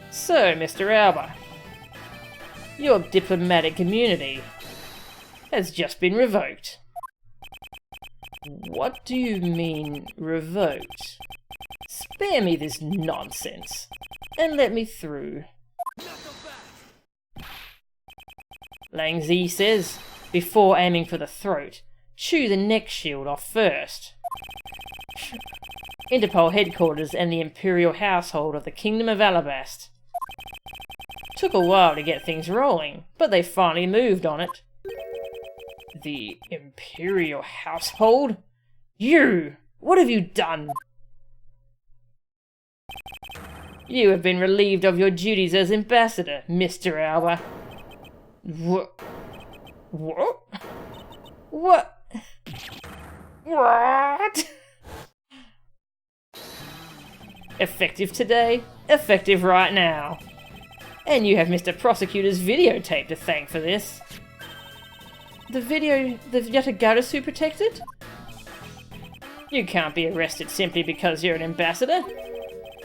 Speaker 1: So, Mr. Alba, your diplomatic immunity has just been revoked. What do you mean, revoked? Spare me this nonsense, and let me through. Lang Zi says, before aiming for the throat, chew the neck shield off first. Interpol headquarters and the Imperial household of the Kingdom of Alabast. Took a while to get things rolling, but they finally moved on it. The Imperial household? You! What have you done? You have been relieved of your duties as ambassador, Mr. Alba. What? What? What? Effective today, effective right now. And you have Mr. Prosecutor's videotape to thank for this. The Yatagarasu protected? You can't be arrested simply because you're an ambassador.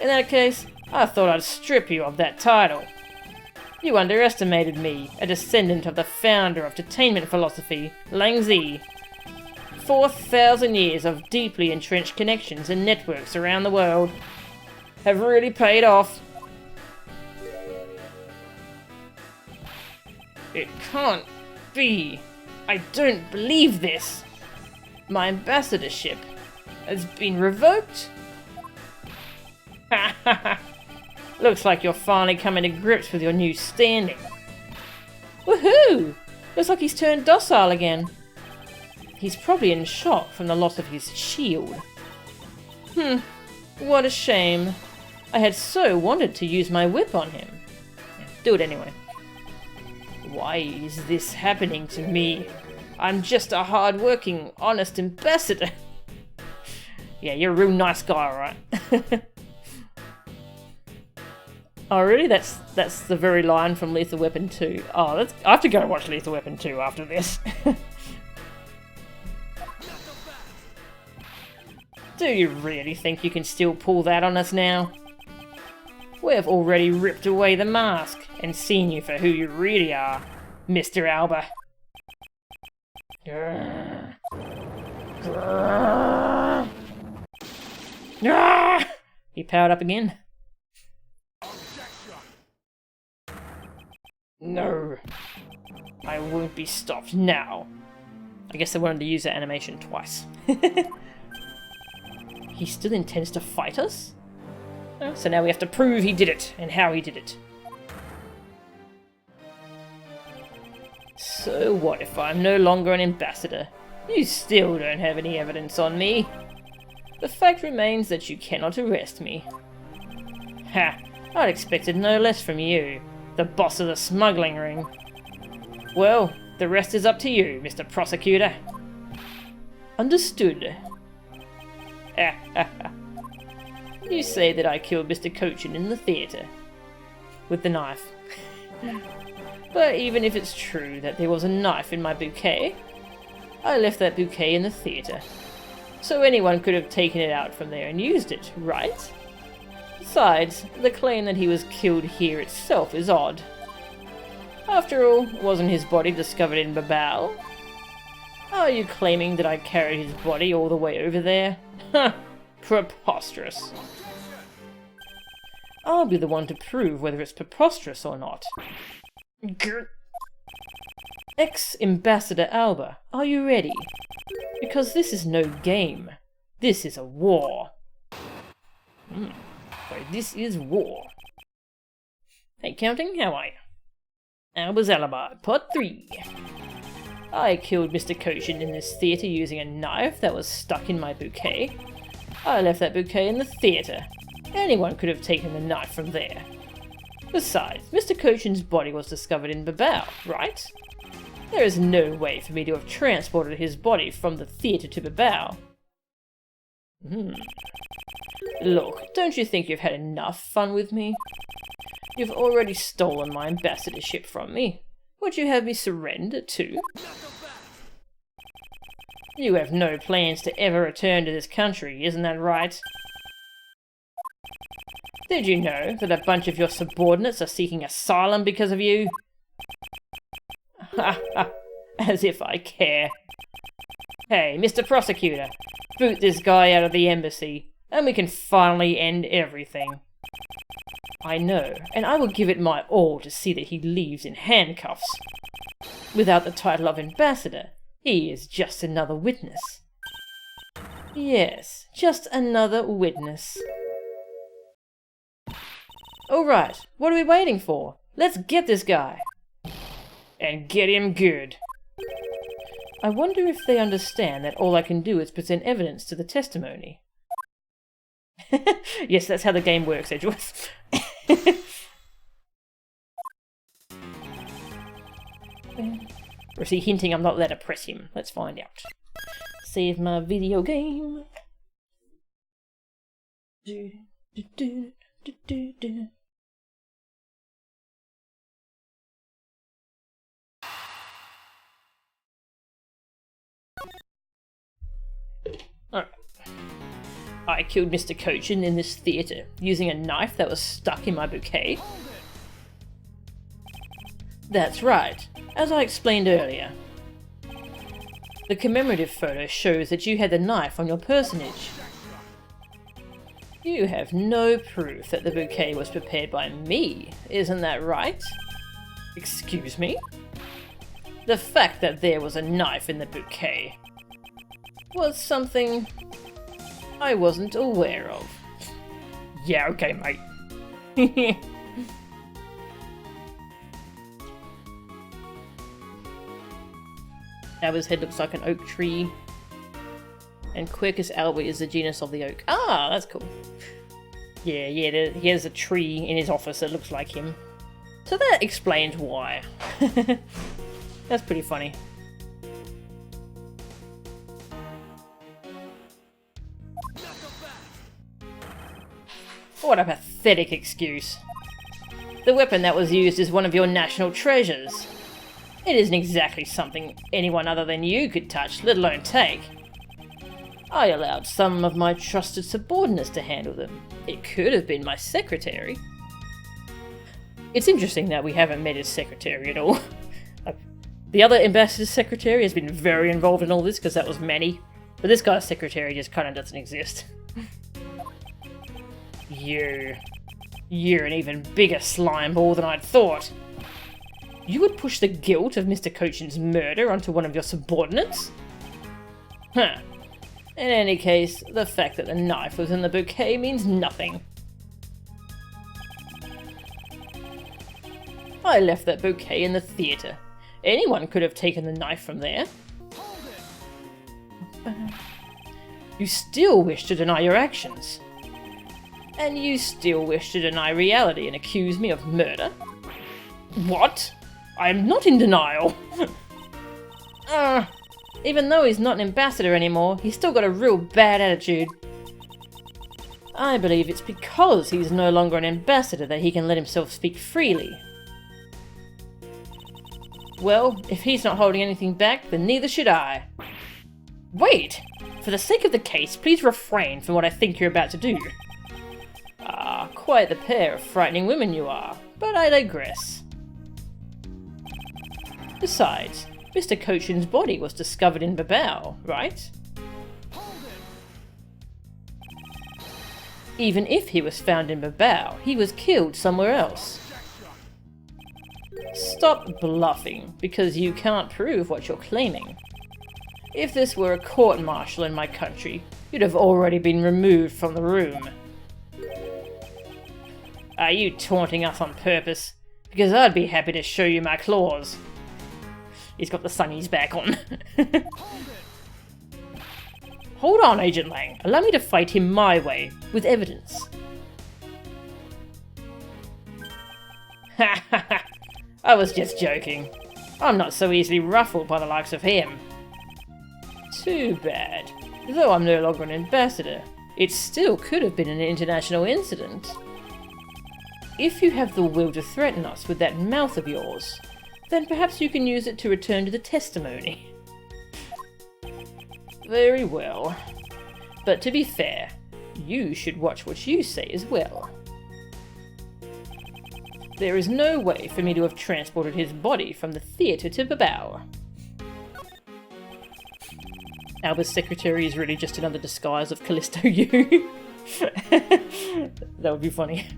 Speaker 1: In that case, I thought I'd strip you of that title. You underestimated me, a descendant of the founder of detainment philosophy, Lang Zi. 4,000 years of deeply entrenched connections and networks around the world have really paid off. It can't be. I don't believe this. My ambassadorship has been revoked? Ha ha ha. Looks like you're finally coming to grips with your new standing. Woohoo! Looks like he's turned docile again. He's probably in shock from the loss of his shield. What a shame. I had so wanted to use my whip on him. Do it anyway. Why is this happening to me? I'm just a hard-working, honest ambassador. Yeah, you're a real nice guy, right? Oh, really? That's the very line from Lethal Weapon 2. Oh, I have to go watch Lethal Weapon 2 after this. Do you really think you can still pull that on us now? We've already ripped away the mask and seen you for who you really are, Mr. Alba. He powered up again. No, I won't be stopped now. I guess they wanted to use that animation twice. He still intends to fight us? Oh, so now we have to prove he did it, and how he did it. So what if I'm no longer an ambassador? You still don't have any evidence on me. The fact remains that you cannot arrest me. Ha! I'd expected no less from you, the boss of the smuggling ring. Well, the rest is up to you, Mr. Prosecutor. Understood. You say that I killed Mr. Cochin in the theatre. With the knife. But even if it's true that there was a knife in my bouquet, I left that bouquet in the theatre. So anyone could have taken it out from there and used it, right? Besides, the claim that he was killed here itself is odd. After all, wasn't his body discovered in Babel? Are you claiming that I carried his body all the way over there? Ha! Preposterous. I'll be the one to prove whether it's preposterous or not. Grr. Ex-Ambassador Alba, are you ready? Because this is no game. This is a war. Sorry, this is war. Hey, counting, how are you? Alba's Alibi, Part 3. I killed Mr. Cochin in this theatre using a knife that was stuck in my bouquet. I left that bouquet in the theatre. Anyone could have taken the knife from there. Besides, Mr. Cochin's body was discovered in Babel, right? There is no way for me to have transported his body from the theatre to Babel. Look, don't you think you've had enough fun with me? You've already stolen my ambassadorship from me. Would you have me surrender too? You have no plans to ever return to this country, isn't that right? Did you know that a bunch of your subordinates are seeking asylum because of you? Ha ha, as if I care. Hey, Mr. Prosecutor, boot this guy out of the embassy, and we can finally end everything. I know, and I will give it my all to see that he leaves in handcuffs. Without the title of ambassador, he is just another witness. Yes, just another witness. Alright, what are we waiting for? Let's get this guy. And get him good. I wonder if they understand that all I can do is present evidence to the testimony. Yes, that's how the game works, Edgeworth. Or is he hinting I'm not allowed to press him? Let's find out. Save my video game. Alright. I killed Mr. Kochin in this theatre using a knife that was stuck in my bouquet. That's right, as I explained earlier. The commemorative photo shows that you had the knife on your personage. You have no proof that the bouquet was prepared by me, isn't that right? Excuse me? The fact that there was a knife in the bouquet was something I wasn't aware of. Yeah, okay, mate. Alba's head looks like an oak tree. And Quercus alba is the genus of the oak. Ah, that's cool. Yeah, he has a tree in his office that looks like him. So that explains why. That's pretty funny. What a pathetic excuse. The weapon that was used is one of your national treasures. It isn't exactly something anyone other than you could touch, let alone take. I allowed some of my trusted subordinates to handle them. It could have been my secretary. It's interesting that we haven't met his secretary at all. The other ambassador's secretary has been very involved in all this because that was Manny. But this guy's secretary just kind of doesn't exist. You're an even bigger slime ball than I'd thought. You would push the guilt of Mr. Kochin's murder onto one of your subordinates? Huh. In any case, the fact that the knife was in the bouquet means nothing. I left that bouquet in the theatre. Anyone could have taken the knife from there. You still wish to deny your actions. And you still wish to deny reality and accuse me of murder? What? I am not in denial! Even though he's not an ambassador anymore, he's still got a real bad attitude. I believe it's because he's no longer an ambassador that he can let himself speak freely. Well, if he's not holding anything back, then neither should I. Wait! For the sake of the case, please refrain from what I think you're about to do. Ah, quite the pair of frightening women you are, but I digress. Besides, Mr. Kochin's body was discovered in Babao, right? Even if he was found in Babao, he was killed somewhere else. Stop bluffing, because you can't prove what you're claiming. If this were a court-martial in my country, you'd have already been removed from the room. Are you taunting us on purpose? Because I'd be happy to show you my claws. He's got the sunnies back on. Hold on, Agent Lang. Allow me to fight him my way, with evidence. Ha ha ha! I was just joking. I'm not so easily ruffled by the likes of him. Too bad. Though I'm no longer an ambassador, it still could have been an international incident. if you have the will to threaten us with that mouth of yours, then perhaps you can use it to return to the testimony. Very well. But to be fair, you should watch what you say as well. There is no way for me to have transported his body from the theatre to Babao. Alba's secretary is really just another disguise of Callisto Yu. That would be funny.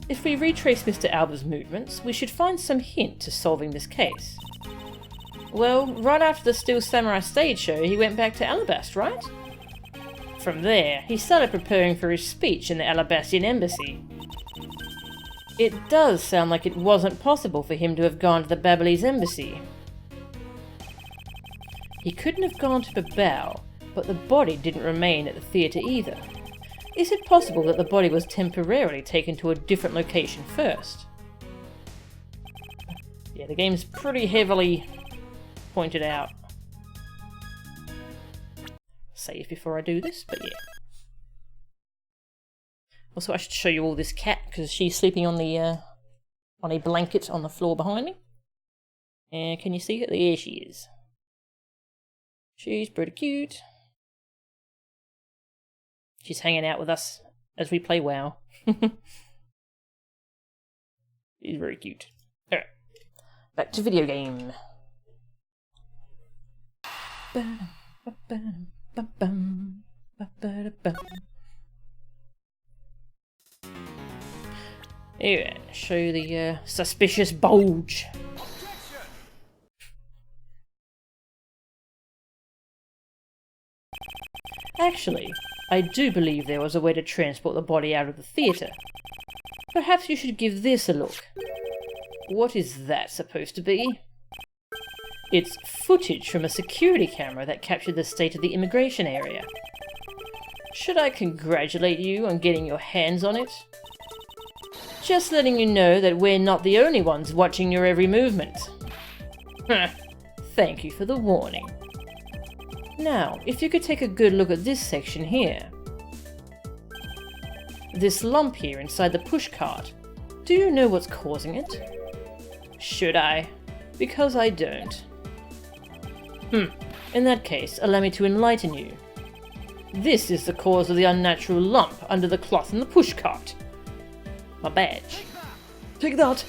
Speaker 1: If we retrace Mr. Alba's movements, we should find some hint to solving this case. Well, right after the Steel Samurai stage show, he went back to Alabast, right? From there, he started preparing for his speech in the Alabastian embassy. It does sound like it wasn't possible for him to have gone to the Babalese embassy. He couldn't have gone to Babao, but the body didn't remain at the theatre either. Is it possible that the body was temporarily taken to a different location first? Yeah, the game's pretty heavily pointed out. Save before I do this, but yeah. Also, I should show you all this cat, because she's sleeping on the on a blanket on the floor behind me. And can you see her? There she is. She's pretty cute. She's hanging out with us as we play WoW. She's very cute. Alright, back to video game. Here, show you the suspicious bulge. Actually, I do believe there was a way to transport the body out of the theatre. Perhaps you should give this a look. What is that supposed to be? It's footage from a security camera that captured the state of the immigration area. Should I congratulate you on getting your hands on it? Just letting you know that we're not the only ones watching your every movement. Thank you for the warning. Now, if you could take a good look at this section here. This lump here inside the pushcart. Do you know what's causing it? Should I? Because I don't. In that case, allow me to enlighten you. This is the cause of the unnatural lump under the cloth in the pushcart. My badge. Take that!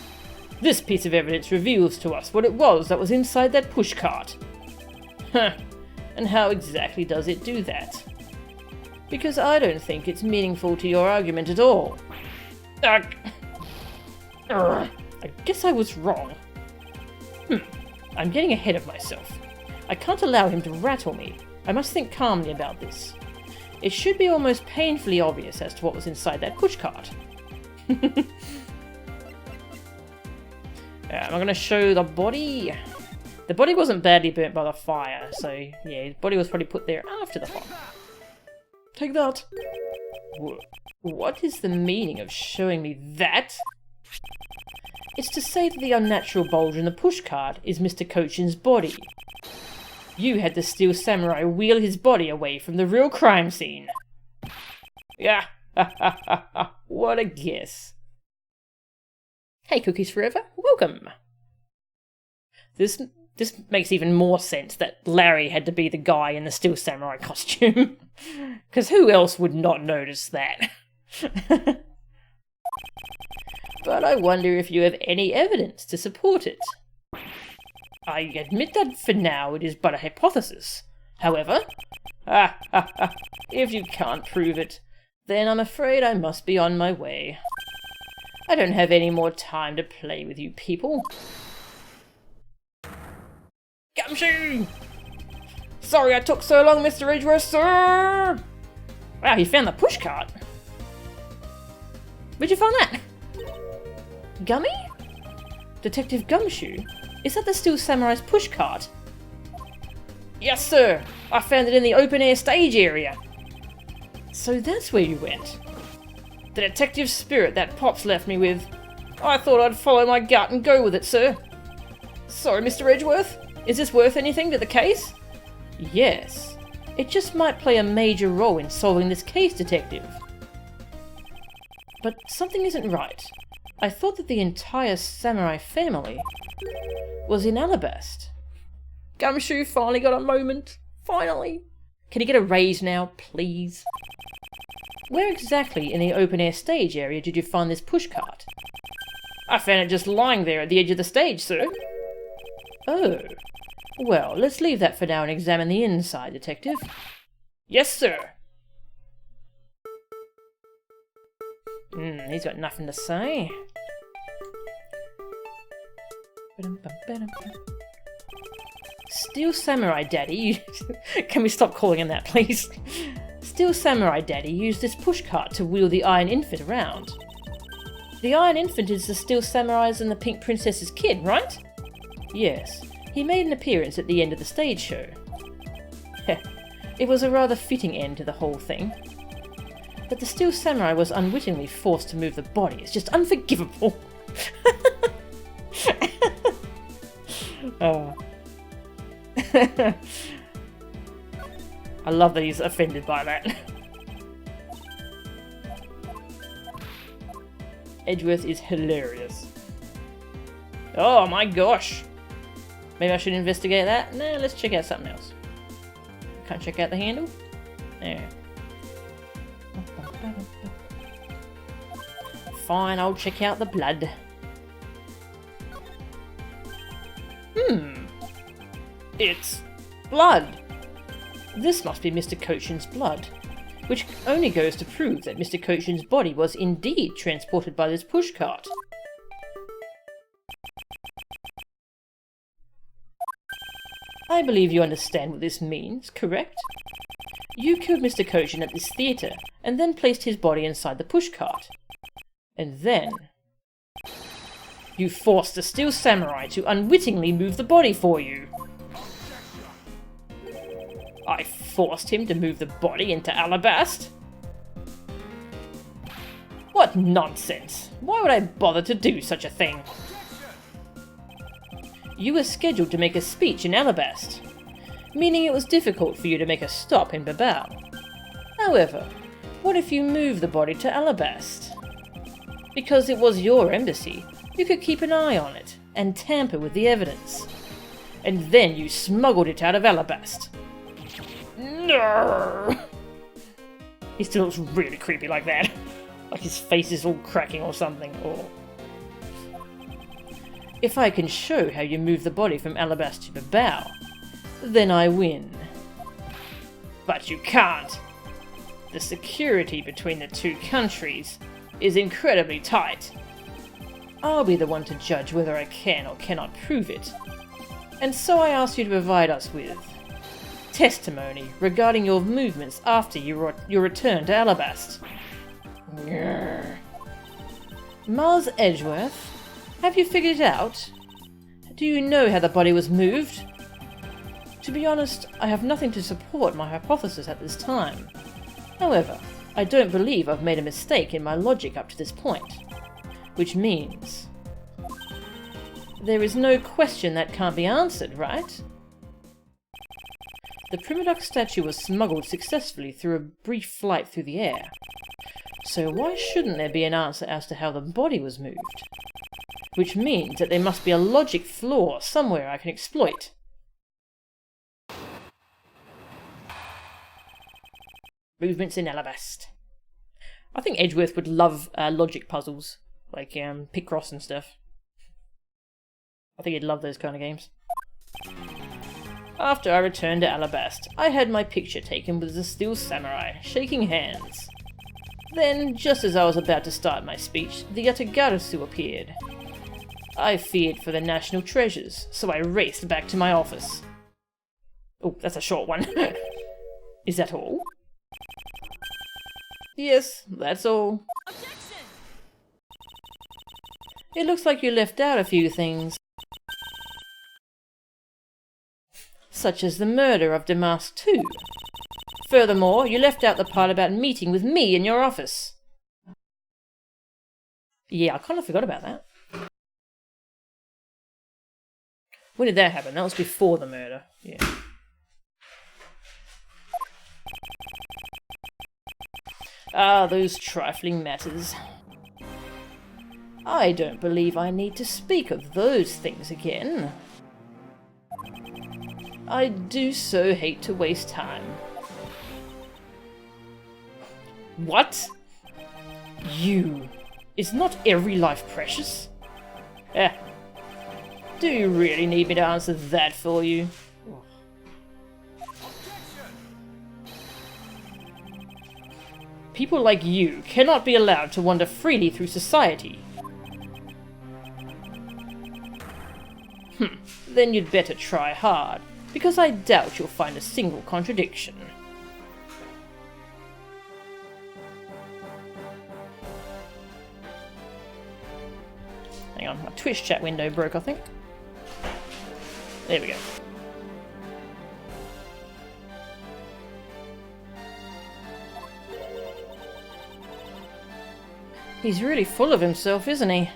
Speaker 1: This piece of evidence reveals to us what it was that was inside that pushcart. And how exactly does it do that? Because I don't think it's meaningful to your argument at all. I guess I was wrong. I'm getting ahead of myself. I can't allow him to rattle me. I must think calmly about this. It should be almost painfully obvious as to what was inside that pushcart. I'm going to show the body. The body wasn't badly burnt by the fire, so yeah, his body was probably put there after the fire. Take that! What is the meaning of showing me that? It's to say that the unnatural bulge in the pushcart is Mr. Kochin's body. You had the Steel Samurai wheel his body away from the real crime scene. Yeah, what a guess. Hey Cookies Forever, welcome! This makes even more sense that Larry had to be the guy in the Steel Samurai costume. Because who else would not notice that? But I wonder if you have any evidence to support it. I admit that for now it is but a hypothesis. However, if you can't prove it, then I'm afraid I must be on my way. I don't have any more time to play with you people. Gumshoe! Sorry I took so long, Mr. Edgeworth, sir! Wow, he found the pushcart. Where'd you find that? Gummy? Detective Gumshoe? Is that the Steel Samurai's pushcart? Yes, sir. I found it in the open-air stage area. So that's where you went. The detective spirit that Pops left me with. I thought I'd follow my gut and go with it, sir. Sorry, Mr. Edgeworth. Is this worth anything to the case? Yes. It just might play a major role in solving this case, Detective. but something isn't right. I thought that the entire samurai family was in Alabast. Gumshoe finally got a moment. Finally. Can he get a raise now, please? Where exactly in the open-air stage area did you find this pushcart? I found it just lying there at the edge of the stage, sir. Oh. Well, let's leave that for now and examine the inside, Detective. Yes, sir. He's got nothing to say. Steel Samurai Daddy... Can we stop calling him that, please? Steel Samurai Daddy used this pushcart to wheel the Iron Infant around. The Iron Infant is the Steel Samurai's and the Pink Princess's kid, right? Yes, he made an appearance at the end of the stage show. It was a rather fitting end to the whole thing. But the Steel Samurai was unwittingly forced to move the body. It's just unforgivable. Oh. I love that he's offended by that. Edgeworth is hilarious. Oh my gosh! Maybe I should investigate that? No, let's check out something else. Can't check out the handle? Yeah. Fine, I'll check out the blood. It's blood! This must be Mr. Cochin's blood, which only goes to prove that Mr. Cochin's body was indeed transported by this pushcart. I believe you understand what this means, correct? You killed Mr. Cochin at this theatre, and then placed his body inside the pushcart. And then... you forced the Steel Samurai to unwittingly move the body for you. I forced him to move the body into Alabast? What nonsense! Why would I bother to do such a thing? You were scheduled to make a speech in Alabast, meaning it was difficult for you to make a stop in Babao. However, what if you moved the body to Alabast? Because it was your embassy, you could keep an eye on it and tamper with the evidence. And then you smuggled it out of Alabast. No! He still looks really creepy like that. Like his face is all cracking or something. Oh. If I can show how you move the body from Alabast to Babao, then I win. But you can't. The security between the two countries is incredibly tight. I'll be the one to judge whether I can or cannot prove it. And so I ask you to provide us with testimony regarding your movements after your return to Alabast. Mars Edgeworth, have you figured it out? Do you know how the body was moved? To be honest, I have nothing to support my hypothesis at this time. However, I don't believe I've made a mistake in my logic up to this point. Which means... there is no question that can't be answered, right? The Primadox statue was smuggled successfully through a brief flight through the air. So why shouldn't there be an answer as to how the body was moved? Which means that there must be a logic flaw somewhere I can exploit. Movements in Alabast. I think Edgeworth would love logic puzzles, like Picross and stuff. I think he'd love those kind of games. After I returned to Alabast, I had my picture taken with the Steel Samurai, shaking hands. Then, just as I was about to start my speech, the Yatagarasu appeared. I feared for the national treasures, so I raced back to my office. Oh, that's a short one. Is that all? Yes, that's all. Objection! It looks like you left out a few things. Such as the murder of Damask II. Furthermore, you left out the part about meeting with me in your office. Yeah, I kind of forgot about that. When did that happen? That was before the murder. Yeah. Ah, those trifling matters. I don't believe I need to speak of those things again. I do so hate to waste time. What? You. Is not every life precious? Do you really need me to answer that for you? People like you cannot be allowed to wander freely through society. Then you'd better try hard, because I doubt you'll find a single contradiction. Hang on, my Twitch chat window broke, I think. There we go. He's really full of himself, isn't he?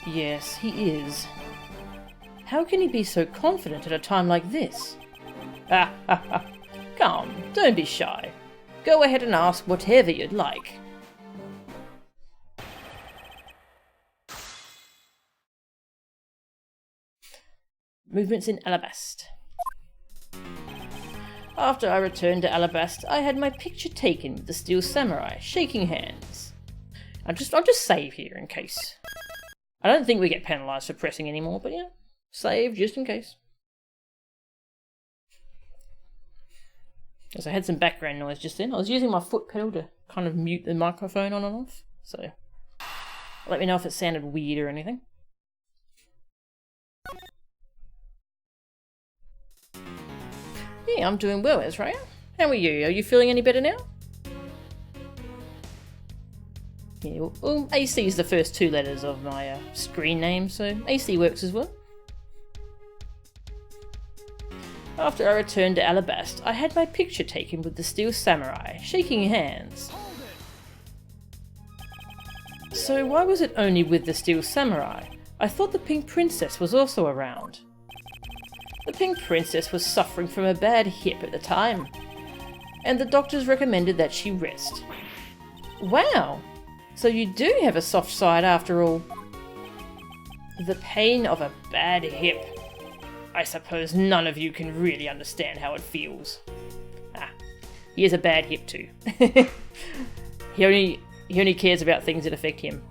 Speaker 1: Yes, he is. How can he be so confident at a time like this? Come, don't be shy. Go ahead and ask whatever you'd like. Movements in Alabast. After I returned to Alabast, I had my picture taken with the Steel Samurai, shaking hands. I'll just save here in case. I don't think we get penalised for pressing anymore, but yeah, save just in case. Because I had some background noise just then. I was using my foot pedal to kind of mute the microphone on and off, so let me know if it sounded weird or anything. Yeah, I'm doing well, Ezra. How are you? Are you feeling any better now? Yeah, well, AC is the first two letters of my screen name, so AC works as well. After I returned to Alabast, I had my picture taken with the Steel Samurai, shaking hands. So why was it only with the Steel Samurai? I thought the Pink Princess was also around. The Pink Princess was suffering from a bad hip at the time, and the doctors recommended that she rest. Wow! So you do have a soft side after all. The pain of a bad hip. I suppose none of you can really understand how it feels. He has a bad hip too. He only cares about things that affect him.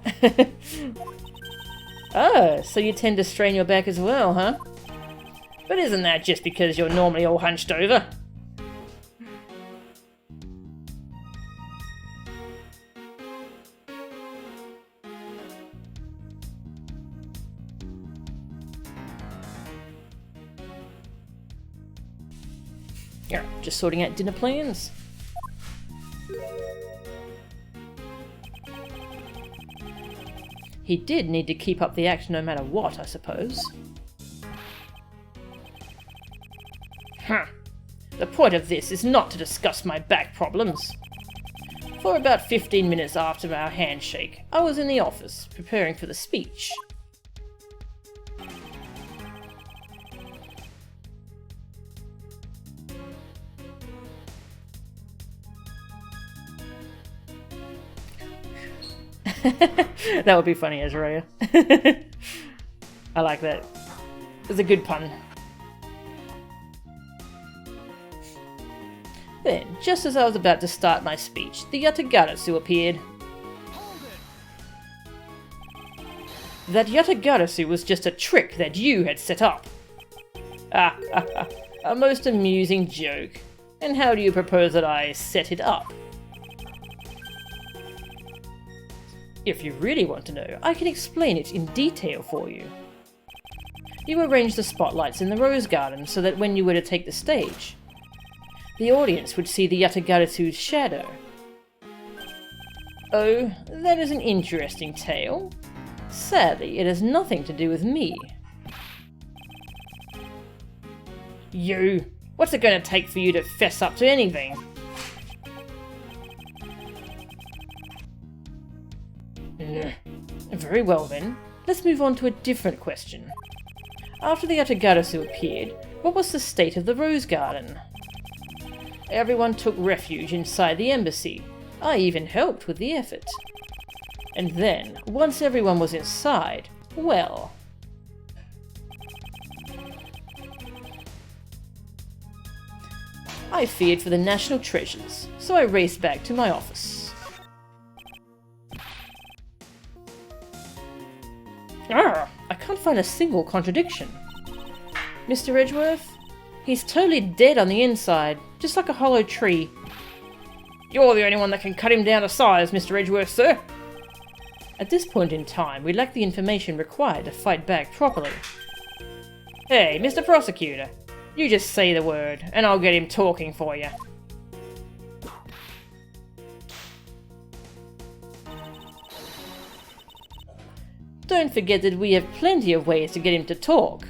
Speaker 1: Oh, so you tend to strain your back as well, huh? But isn't that just because you're normally all hunched over? Yeah, just sorting out dinner plans. He did need to keep up the act no matter what, I suppose. The point of this is not to discuss my back problems. For about 15 minutes after our handshake, I was in the office, preparing for the speech. That would be funny, Ezra. I like that. It's a good pun. Then, just as I was about to start my speech, the Yatagarasu appeared. That Yatagarasu was just a trick that you had set up. A most amusing joke. And how do you propose that I set it up? If you really want to know, I can explain it in detail for you. You arranged the spotlights in the rose garden so that when you were to take the stage, the audience would see the Yatagarasu's shadow. Oh, that is an interesting tale. Sadly, it has nothing to do with me. You! What's it going to take for you to fess up to anything? Very well then, let's move on to a different question. After the Yatagarasu appeared, what was the state of the rose garden? Everyone took refuge inside the embassy. I even helped with the effort. And then, once everyone was inside, well... I feared for the national treasures, so I raced back to my office. I can't find a single contradiction. Mr. Edgeworth? He's totally dead on the inside, just like a hollow tree. You're the only one that can cut him down to size, Mr. Edgeworth, sir. At this point in time, we lack the information required to fight back properly. Hey, Mr. Prosecutor, you just say the word, and I'll get him talking for you. Don't forget that we have plenty of ways to get him to talk.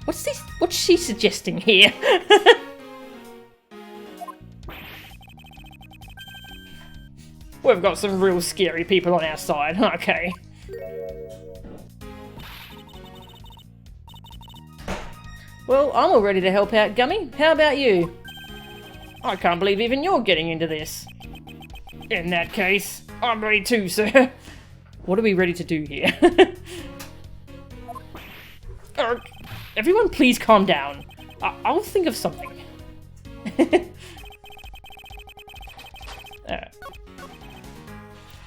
Speaker 1: What's she suggesting here? We've got some real scary people on our side, okay. Well, I'm all ready to help out, Gummy. How about you? I can't believe even you're getting into this. In that case, I'm ready too, sir. What are we ready to do here? Everyone please calm down. I'll think of something.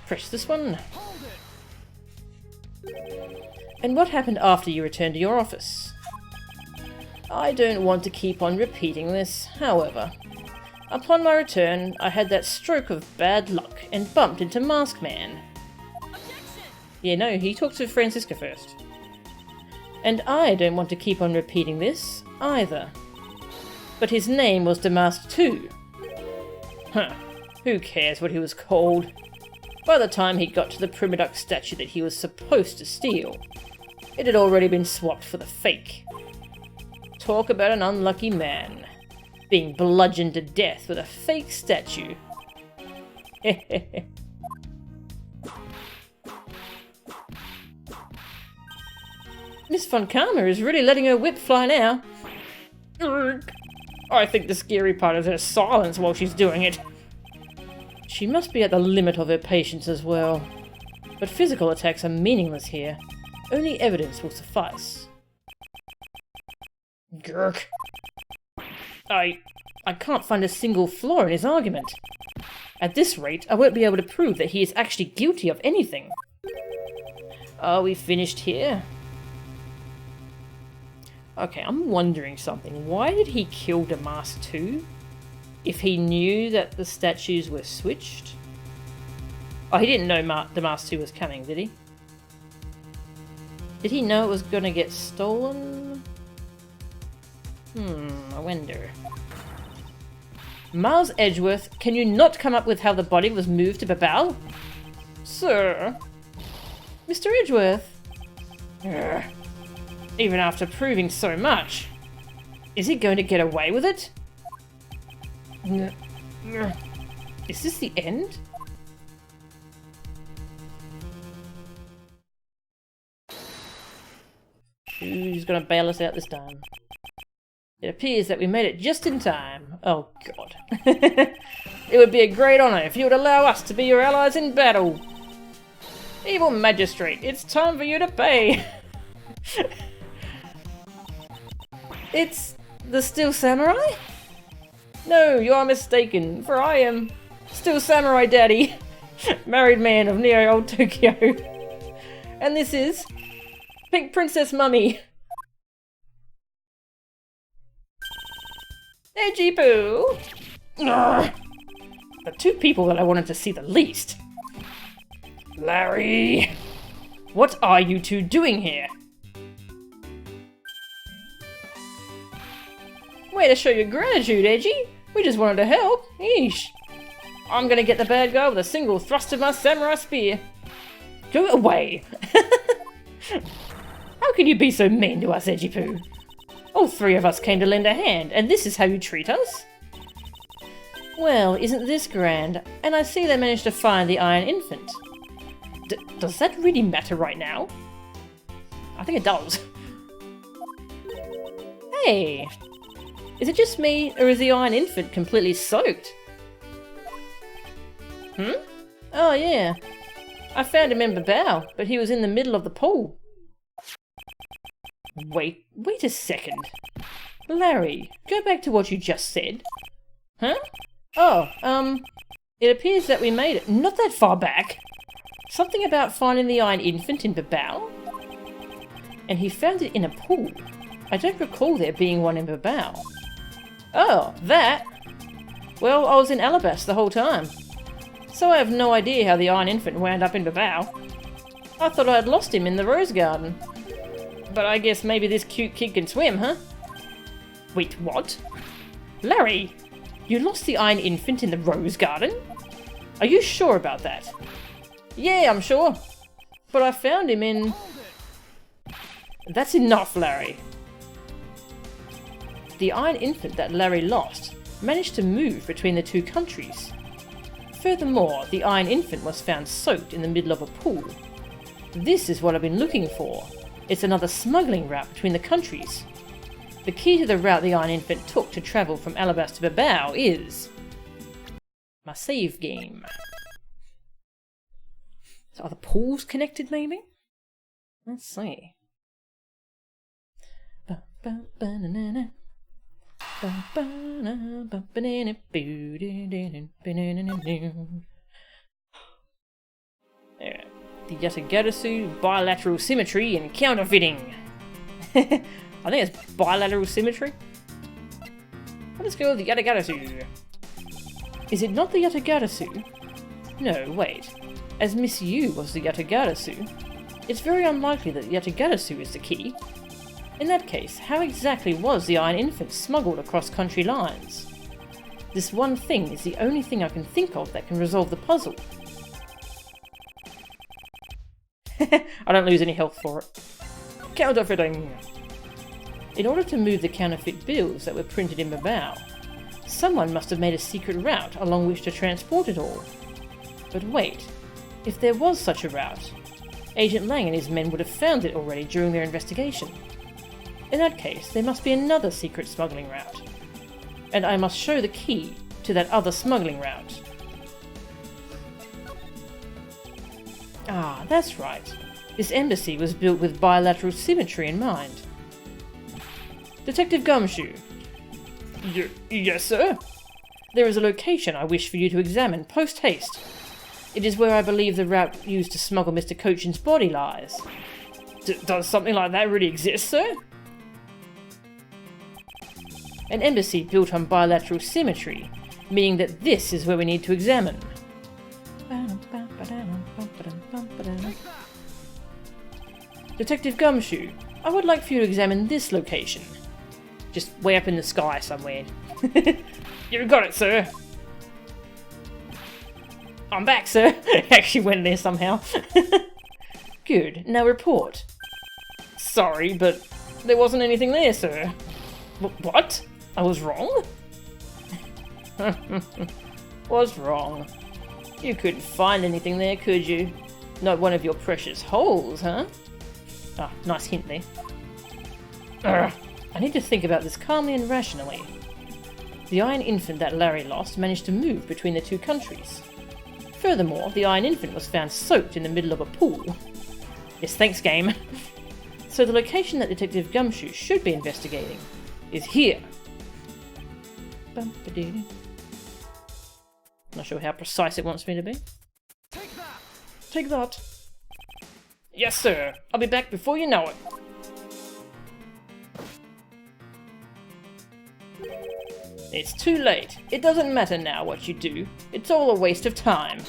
Speaker 1: Press this one. And what happened after you returned to your office? I don't want to keep on repeating this, however. Upon my return, I had that stroke of bad luck and bumped into Masked Man. Yeah, no, he talked to Franziska first. And I don't want to keep on repeating this, either. But his name was Damask too. Huh, who cares what he was called? By the time he got to the Primaduck statue that he was supposed to steal, it had already been swapped for the fake. Talk about an unlucky man. Being bludgeoned to death with a fake statue. Miss Von Karma is really letting her whip fly now. I think the scary part is her silence while she's doing it. She must be at the limit of her patience as well. But physical attacks are meaningless here. Only evidence will suffice. Gurk. I can't find a single flaw in his argument. At this rate, I won't be able to prove that he is actually guilty of anything. Are we finished here? Okay, I'm wondering something. Why did he kill Damask too? If he knew that the statues were switched? Oh, he didn't know Damask 2 was coming, did he? Did he know it was gonna get stolen? I wonder. Miles Edgeworth, can you not come up with how the body was moved to Babel? Sir? Mr. Edgeworth? Urgh. Even after proving so much. Is he going to get away with it? Is this the end? Who's gonna bail us out this time? It appears that we made it just in time. Oh god. It would be a great honor if you would allow us to be your allies in battle. Evil Magistrate, it's time for you to pay. It's the Steel Samurai? No, you are mistaken, for I am Steel Samurai Daddy, married man of near old Tokyo. And this is Pink Princess Mummy. Edgy Poo! The two people that I wanted to see the least. Larry! What are you two doing here? Way to show your gratitude, Edgy. We just wanted to help. Eesh. I'm gonna get the bad guy with a single thrust of my samurai spear. Go away! How can you be so mean to us, Edgy Poo? All three of us came to lend a hand, and this is how you treat us? Well, isn't this grand? And I see they managed to find the Iron Infant. Does that really matter right now? I think it does. Hey! Is it just me, or is the Iron Infant completely soaked? Oh yeah. I found him in Babao, but he was in the middle of the pool. Wait a second. Larry, go back to what you just said. Huh? Oh, it appears that we made it not that far back. Something about finding the Iron Infant in Babao? And he found it in a pool. I don't recall there being one in Babao. Oh, that? Well, I was in Alabast the whole time. So I have no idea how the Iron Infant wound up in Babao. I thought I had lost him in the Rose Garden. But I guess maybe this cute kid can swim, huh? Wait, what? Larry, you lost the Iron Infant in the Rose Garden? Are you sure about that? Yeah, I'm sure. But I found him in... That's enough, Larry. The Iron Infant that Larry lost managed to move between the two countries. Furthermore, the Iron Infant was found soaked in the middle of a pool. This is what I've been looking for. It's another smuggling route between the countries. The key to the route the Iron Infant took to travel from Alabast to Babao is... my save game. So are the pools connected, maybe? Let's see. There. The Yatagarasu, bilateral symmetry, and counterfeiting. I think it's bilateral symmetry. Let's go with the Yatagarasu. Is it not the Yatagarasu? No, wait. As Miss Yu was the Yatagarasu, it's very unlikely that Yatagarasu is the key. In that case, how exactly was the Iron Infant smuggled across country lines? This one thing is the only thing I can think of that can resolve the puzzle. I don't lose any health for it. Counterfeiting! In order to move the counterfeit bills that were printed in Babao, someone must have made a secret route along which to transport it all. But wait, if there was such a route, Agent Lang and his men would have found it already during their investigation. In that case, there must be another secret smuggling route. And I must show the key to that other smuggling route. Ah, that's right. This embassy was built with bilateral symmetry in mind. Detective Gumshoe. Yes, sir? There is a location I wish for you to examine post-haste. It is where I believe the route used to smuggle Mr. Cochin's body lies. Does something like that really exist, sir? An embassy built on bilateral symmetry, meaning that this is where we need to examine. Detective Gumshoe, I would like for you to examine this location. Just way up in the sky somewhere. You got it, sir. I'm back, sir. Actually went there somehow. Good, now report. Sorry, but there wasn't anything there, sir. What? I was wrong? Was wrong. You couldn't find anything there, could you? Not one of your precious holes, huh? Ah, nice hint there. I need to think about this calmly and rationally. The Iron Infant that Larry lost managed to move between the two countries. Furthermore, the Iron Infant was found soaked in the middle of a pool. Yes, thanks, game. So the location that Detective Gumshoe should be investigating is here. Not sure how precise it wants me to be. Take that! Take that! Yes, sir. I'll be back before you know it. It's too late. It doesn't matter now what you do. It's all a waste of time.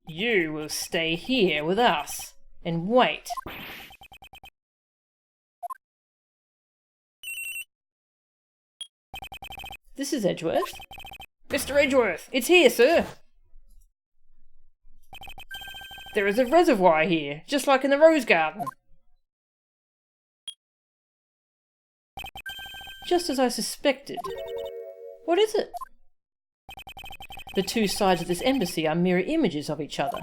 Speaker 1: You will stay here with us and wait. This is Edgeworth. Mr. Edgeworth, it's here, sir. There is a reservoir here, just like in the Rose Garden. Just as I suspected. What is it? The two sides of this embassy are mirror images of each other,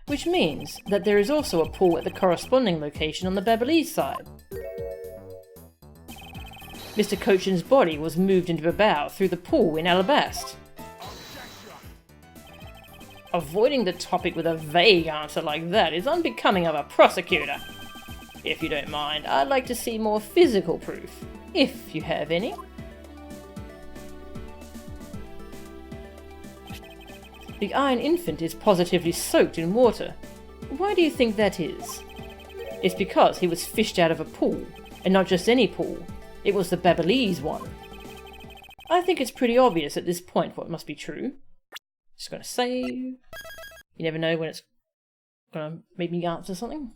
Speaker 1: which means that there is also a pool at the corresponding location on the Babalese side. Mr. Cochin's body was moved into Babao through the pool in Alabast. Avoiding the topic with a vague answer like that is unbecoming of a prosecutor. If you don't mind, I'd like to see more physical proof, if you have any. The Iron Infant is positively soaked in water. Why do you think that is? It's because he was fished out of a pool, and not just any pool. It was the Babyliss one. I think it's pretty obvious at this point what must be true. Just gonna save. You never know when it's gonna make me answer something.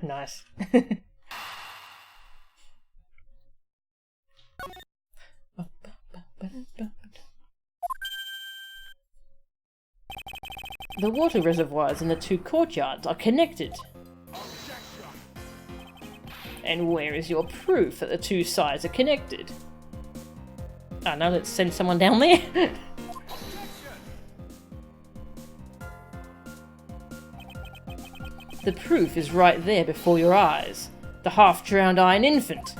Speaker 1: Nice. The water reservoirs in the two courtyards are connected. And where is your proof that the two sides are connected? Ah, now let's send someone down there. The proof is right there before your eyes. The half-drowned Iron Infant.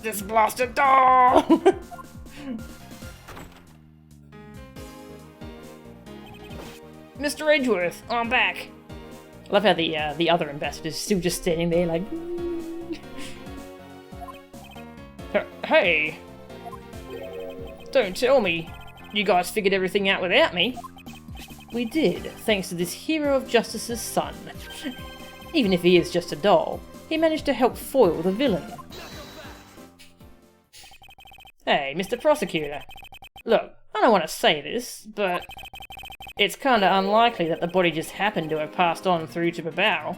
Speaker 1: This blasted door! Mr. Edgeworth, I'm back. I love how the other ambassador's still just standing there like... Hey! Don't tell me you guys figured everything out without me. We did, thanks to this hero of justice's son. Even if he is just a doll, he managed to help foil the villain. Hey, Mr. Prosecutor. Look, I don't want to say this, but it's kinda unlikely that the body just happened to have passed on through to Babao.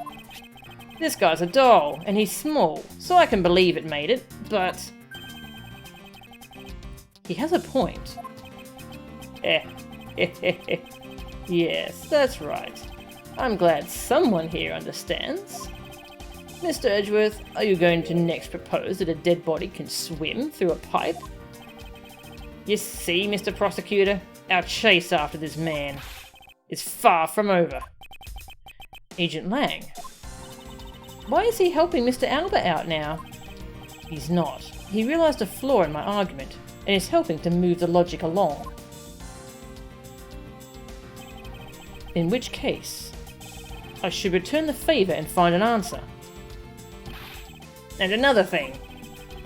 Speaker 1: This guy's a doll, and he's small, so I can believe it made it, but... he has a point. Yes, that's right. I'm glad someone here understands. Mr. Edgeworth, are you going to next propose that a dead body can swim through a pipe? You see, Mr. Prosecutor, our chase after this man is far from over. Agent Lang. Why is he helping Mr. Alba out now? He's not. He realised a flaw in my argument, and is helping to move the logic along. In which case, I should return the favour and find an answer. And another thing,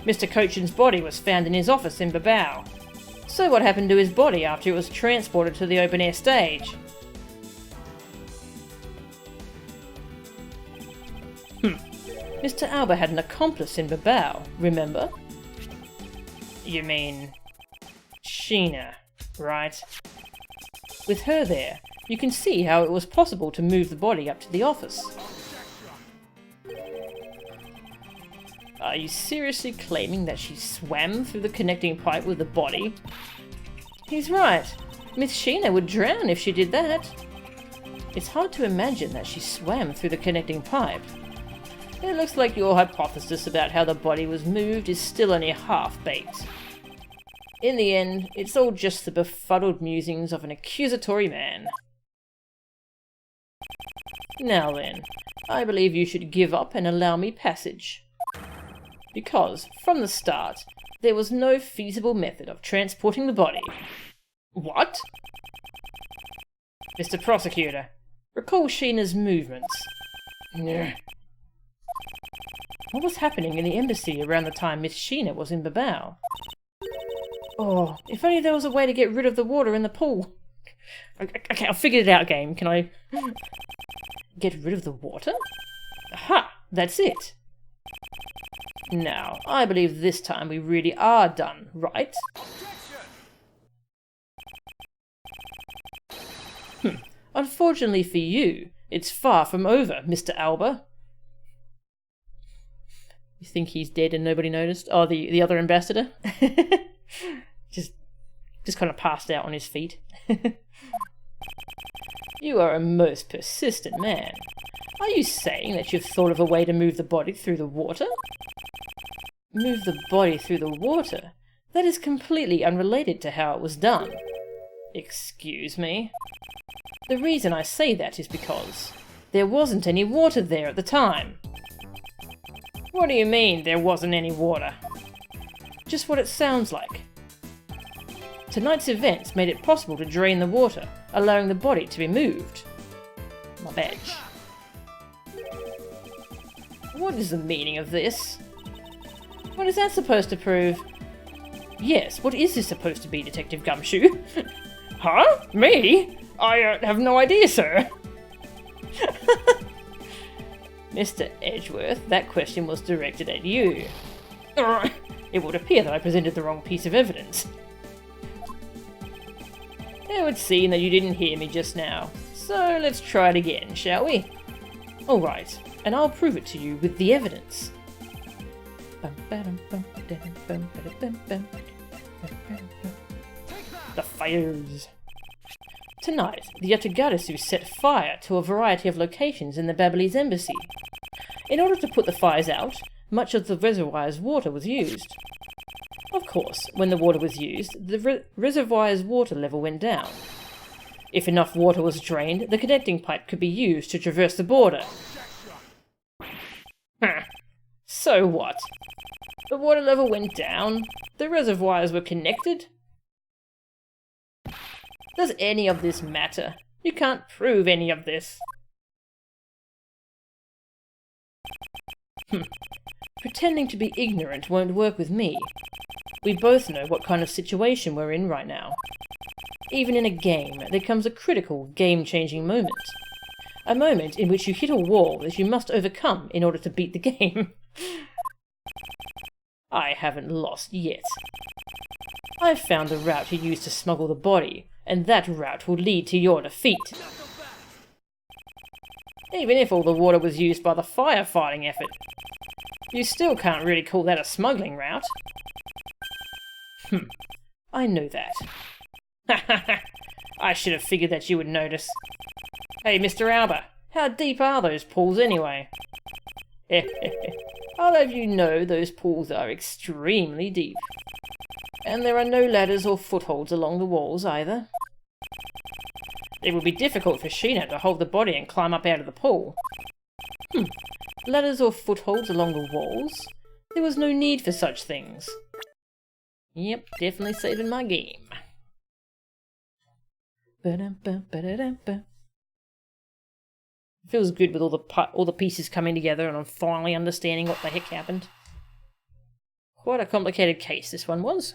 Speaker 1: Mr. Cochin's body was found in his office in Babao. So what happened to his body after it was transported to the open-air stage? Mr. Alba had an accomplice in Babao, remember? You mean... Sheena, right? With her there, you can see how it was possible to move the body up to the office. Are you seriously claiming that she swam through the connecting pipe with the body? He's right. Miss Sheena would drown if she did that. It's hard to imagine that she swam through the connecting pipe. It looks like your hypothesis about how the body was moved is still only half-baked. In the end, it's all just the befuddled musings of an accusatory man. Now then, I believe you should give up and allow me passage. Because, from the start, there was no feasible method of transporting the body. What? Mr. Prosecutor, recall Sheena's movements. What was happening in the embassy around the time Miss Sheena was in Babao? Oh, if only there was a way to get rid of the water in the pool. Okay, I figured it out, game. Can I... get rid of the water? Aha! That's it! Now, I believe this time we really are done, right? Unfortunately for you, it's far from over, Mr. Alba. You think he's dead and nobody noticed? Oh, the other ambassador? just kind of passed out on his feet. You are a most persistent man. Are you saying that you've thought of a way to move the body through the water? Move the body through the water? That is completely unrelated to how it was done. Excuse me? The reason I say that is because There wasn't any water there at the time. What do you mean, there wasn't any water? Just what it sounds like. Tonight's events made it possible to drain the water, allowing the body to be moved. My badge. What is the meaning of this? What is that supposed to prove? Yes, what is this supposed to be, Detective Gumshoe? Huh? Me? I have no idea, sir. Mr. Edgeworth, that question was directed at you. It would appear that I presented the wrong piece of evidence. It would seem that you didn't hear me just now, so let's try it again, shall we? Alright, and I'll prove it to you with the evidence. The fires. Tonight, the Yatagarasu set fire to a variety of locations in the Babylonis embassy. In order to put the fires out, much of the reservoir's water was used. Of course, when the water was used, the reservoir's water level went down. If enough water was drained, the connecting pipe could be used to traverse the border. So what? The water level went down, the reservoirs were connected. Does any of this matter? You can't prove any of this. Pretending to be ignorant won't work with me. We both know what kind of situation we're in right now. Even in a game, there comes a critical, game-changing moment. A moment in which you hit a wall that you must overcome in order to beat the game. I haven't lost yet. I've found the route you used to smuggle the body, and that route will lead to your defeat. Even if all the water was used by the firefighting effort, you still can't really call that a smuggling route. I know that. I should have figured that you would notice. Hey, Mr. Alba, how deep are those pools anyway? I'll have you know those pools are extremely deep. And there are no ladders or footholds along the walls either. It would be difficult for Sheena to hold the body and climb up out of the pool. Ladders or footholds along the walls? There was no need for such things. Yep, definitely saving my game. Feels good with all the pieces coming together and I'm finally understanding what the heck happened. Quite a complicated case this one was.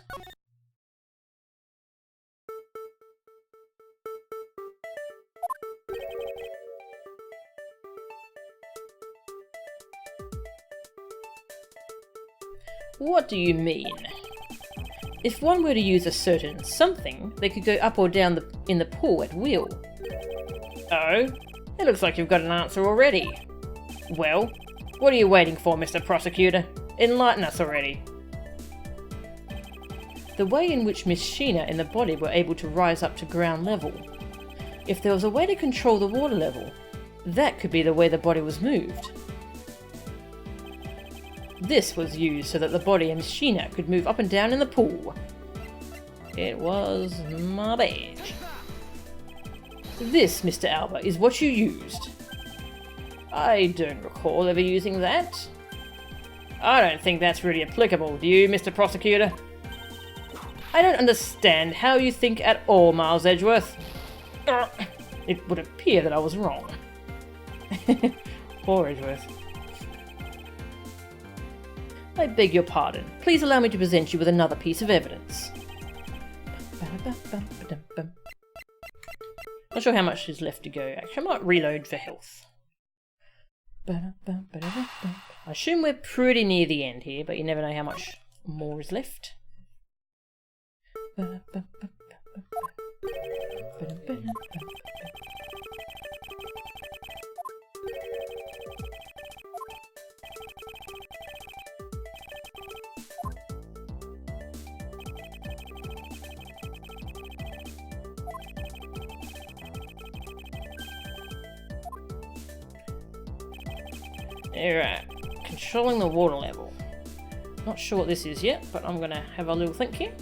Speaker 1: What do you mean? If one were to use a certain something, they could go up or down in the pool at will. Oh? It looks like you've got an answer already. Well, what are you waiting for, Mr. Prosecutor? Enlighten us already. The way in which Miss Sheena and the body were able to rise up to ground level. If there was a way to control the water level, that could be the way the body was moved. This was used so that the body and Sheena could move up and down in the pool. It was my badge. This, Mr. Alba, is what you used. I don't recall ever using that. I don't think that's really applicable, do you, Mr. Prosecutor? I don't understand how you think at all, Miles Edgeworth. It would appear that I was wrong. Poor Edgeworth. I beg your pardon. Please allow me to present you with another piece of evidence. Not sure how much is left to go. Actually, I might reload for health. I assume we're pretty near the end here, but you never know how much more is left. Alright, controlling the water level. Not sure what this is yet, but I'm gonna have a little think here.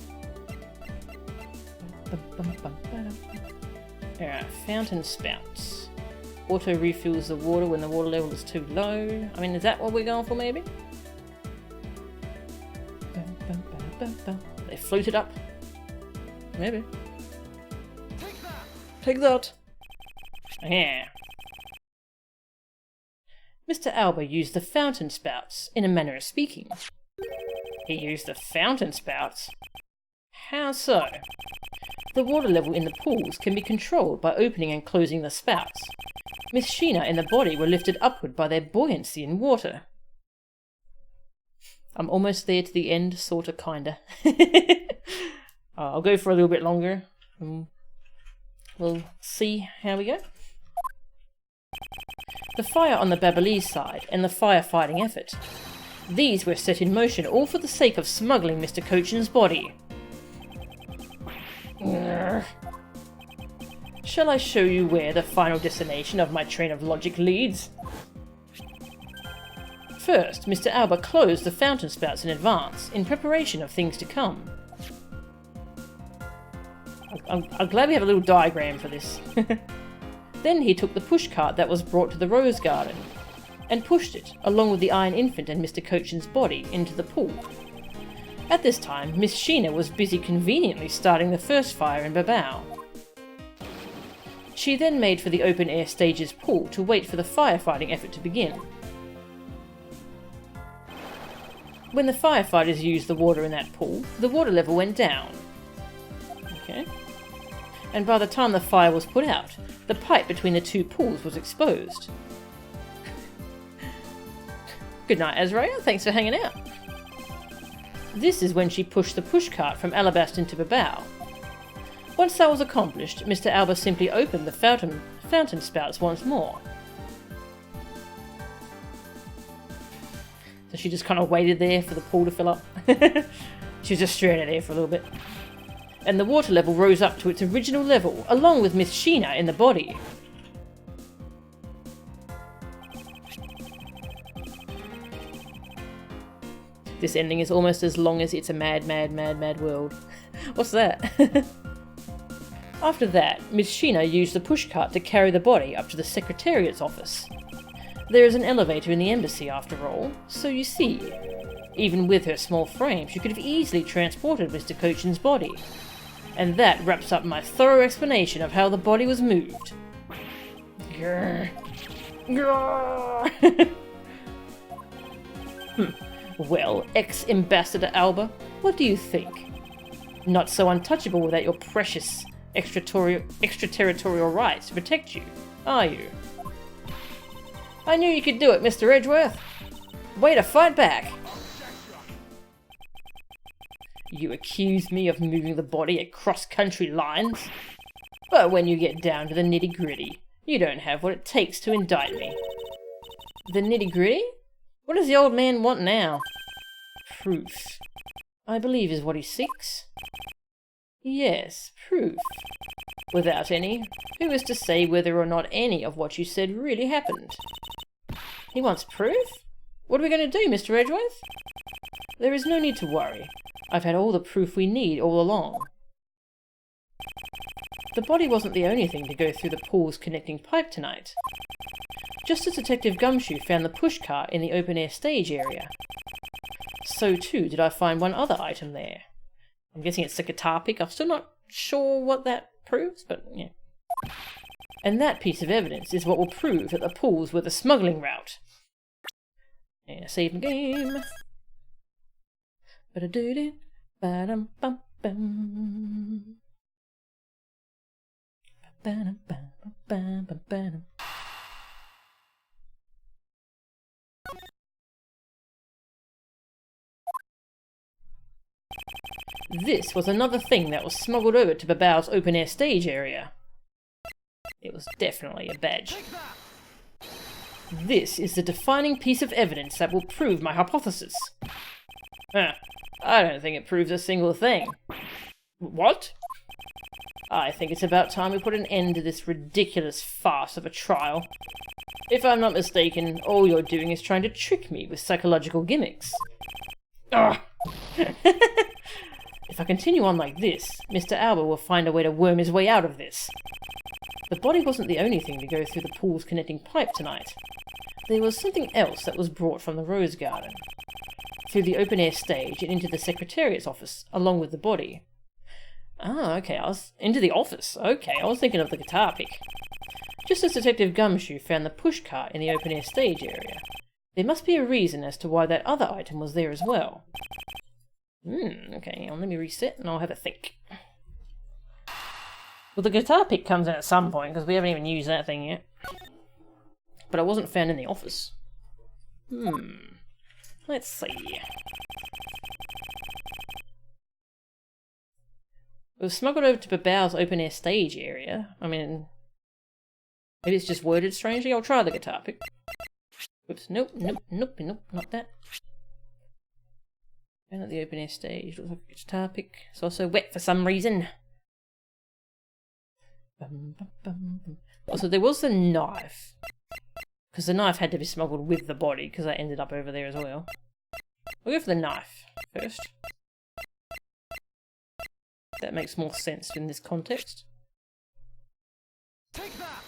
Speaker 1: Alright, fountain spouts. Auto refills the water when the water level is too low. I mean, is that what we're going for, maybe? They float it up. Maybe. Take that! Yeah. Mr. Alba used the fountain spouts, in a manner of speaking. He used the fountain spouts? How so? The water level in the pools can be controlled by opening and closing the spouts. Miss Sheena and the body were lifted upward by their buoyancy in water. I'm almost there to the end, sorta, kinda. I'll go for a little bit longer. We'll see how we go. The fire on the Babyliss side and the firefighting effort. These were set in motion all for the sake of smuggling Mr. Cochin's body. Shall I show you where the final destination of my train of logic leads? First, Mr. Alba closed the fountain spouts in advance, in preparation of things to come. I'm glad we have a little diagram for this. Then he took the pushcart that was brought to the rose garden, and pushed it, along with the Iron Infant and Mr. Cochin's body, into the pool. At this time, Miss Sheena was busy conveniently starting the first fire in Babao. She then made for the open-air stage's pool to wait for the firefighting effort to begin. When the firefighters used the water in that pool, the water level went down. Okay. And by the time the fire was put out, the pipe between the two pools was exposed. Good night, Azrael. Thanks for hanging out. This is when she pushed the pushcart from Alabaston to Babao. Once that was accomplished, Mr. Alba simply opened the fountain spouts once more. So she just kind of waited there for the pool to fill up. She was just stranded there for a little bit. And the water level rose up to its original level, along with Miss Sheena in the body. This ending is almost as long as It's a Mad, Mad, Mad, Mad World. What's that? After that, Miss Sheena used the pushcart to carry the body up to the Secretariat's office. There is an elevator in the embassy after all, so you see, even with her small frame, she could have easily transported Mr. Cochin's body. And that wraps up my thorough explanation of how the body was moved. Grrr. Grrr. Well, ex-Ambassador Alba, what do you think? Not so untouchable without your precious extraterritorial rights to protect you, are you? I knew you could do it, Mr. Edgeworth. Way to fight back! You accuse me of moving the body at cross-country lines? But when you get down to the nitty-gritty, you don't have what it takes to indict me. The nitty-gritty? What does the old man want now? Proof, I believe is what he seeks. Yes, proof. Without any, who is to say whether or not any of what you said really happened? He wants proof? What are we going to do, Mr. Edgeworth? There is no need to worry. I've had all the proof we need all along. The body wasn't the only thing to go through the pool's connecting pipe tonight. Just as Detective Gumshoe found the pushcart in the open-air stage area, so too did I find one other item there. I'm guessing it's the guitar pick. I'm still not sure what that proves, but yeah. And that piece of evidence is what will prove that the pools were the smuggling route. Yeah, save the game. Ba-da-doo-doo, ba-dum-bum-bum. Ba-dum-bum-bum-bum-bum. This was another thing that was smuggled over to Babao's open-air stage area. It was definitely a badge. This is the defining piece of evidence that will prove my hypothesis. I don't think it proves a single thing. What? I think it's about time we put an end to this ridiculous farce of a trial. If I'm not mistaken, all you're doing is trying to trick me with psychological gimmicks. Ugh. If I continue on like this, Mr. Alba will find a way to worm his way out of this. the body wasn't the only thing to go through the pool's connecting pipe tonight. There was something else that was brought from the Rose Garden, through the open-air stage and into the Secretariat's office, along with the body. Ah, okay, into the office. Okay, I was thinking of the guitar pick. Just as Detective Gumshoe found the pushcart in the open-air stage area, there must be a reason as to why that other item was there as well. Okay, let me reset and I'll have a think. Well, the guitar pick comes in at some point, because we haven't even used that thing yet. But it wasn't found in the office. Let's see. It was smuggled over to Babau's open-air stage area. I mean, maybe it's just worded strangely. I'll try the guitar pick. Oops, nope, not that. And at the open-air stage, looks like a guitar pick. It's also wet for some reason. Also, there was the knife. Because the knife had to be smuggled with the body, because that ended up over there as well. We'll go for the knife first. That makes more sense in this context.
Speaker 2: Take that.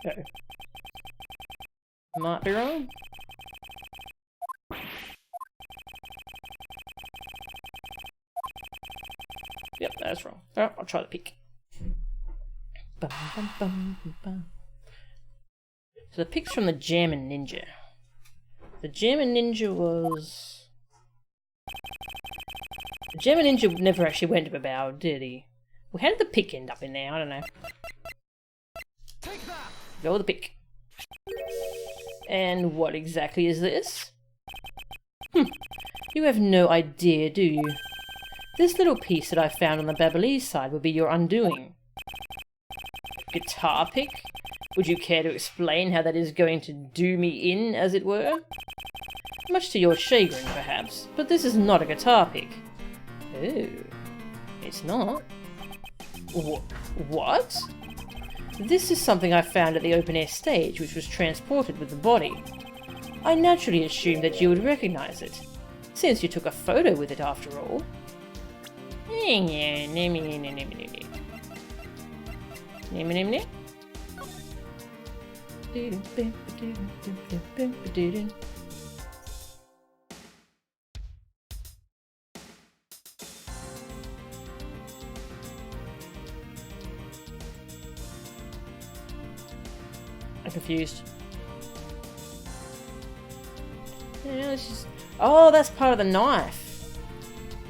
Speaker 1: Uh-oh. Might be wrong. Yep, that's wrong. Alright, I'll try the pick. Bum, bum, bum, bum, bum. So the pick's from the Jammin' Ninja. The Jammin' Ninja was... The Jammin' Ninja never actually went to Babau, did he? Well, how did the pick end up in there? I don't know.
Speaker 2: Take that.
Speaker 1: Go with the pick. And what exactly is this? You have no idea, do you? This little piece that I found on the Babalese side would be your undoing. Guitar pick? Would you care to explain how that is going to do me in, as it were? Much to your chagrin, perhaps, but this is not a guitar pick. Oh, it's not? What? This is something I found at the open-air stage, which was transported with the body. I naturally assumed that you would recognize it, since you took a photo with it after all. I'm confused. Yeah, it's just... Oh, that's part of the knife.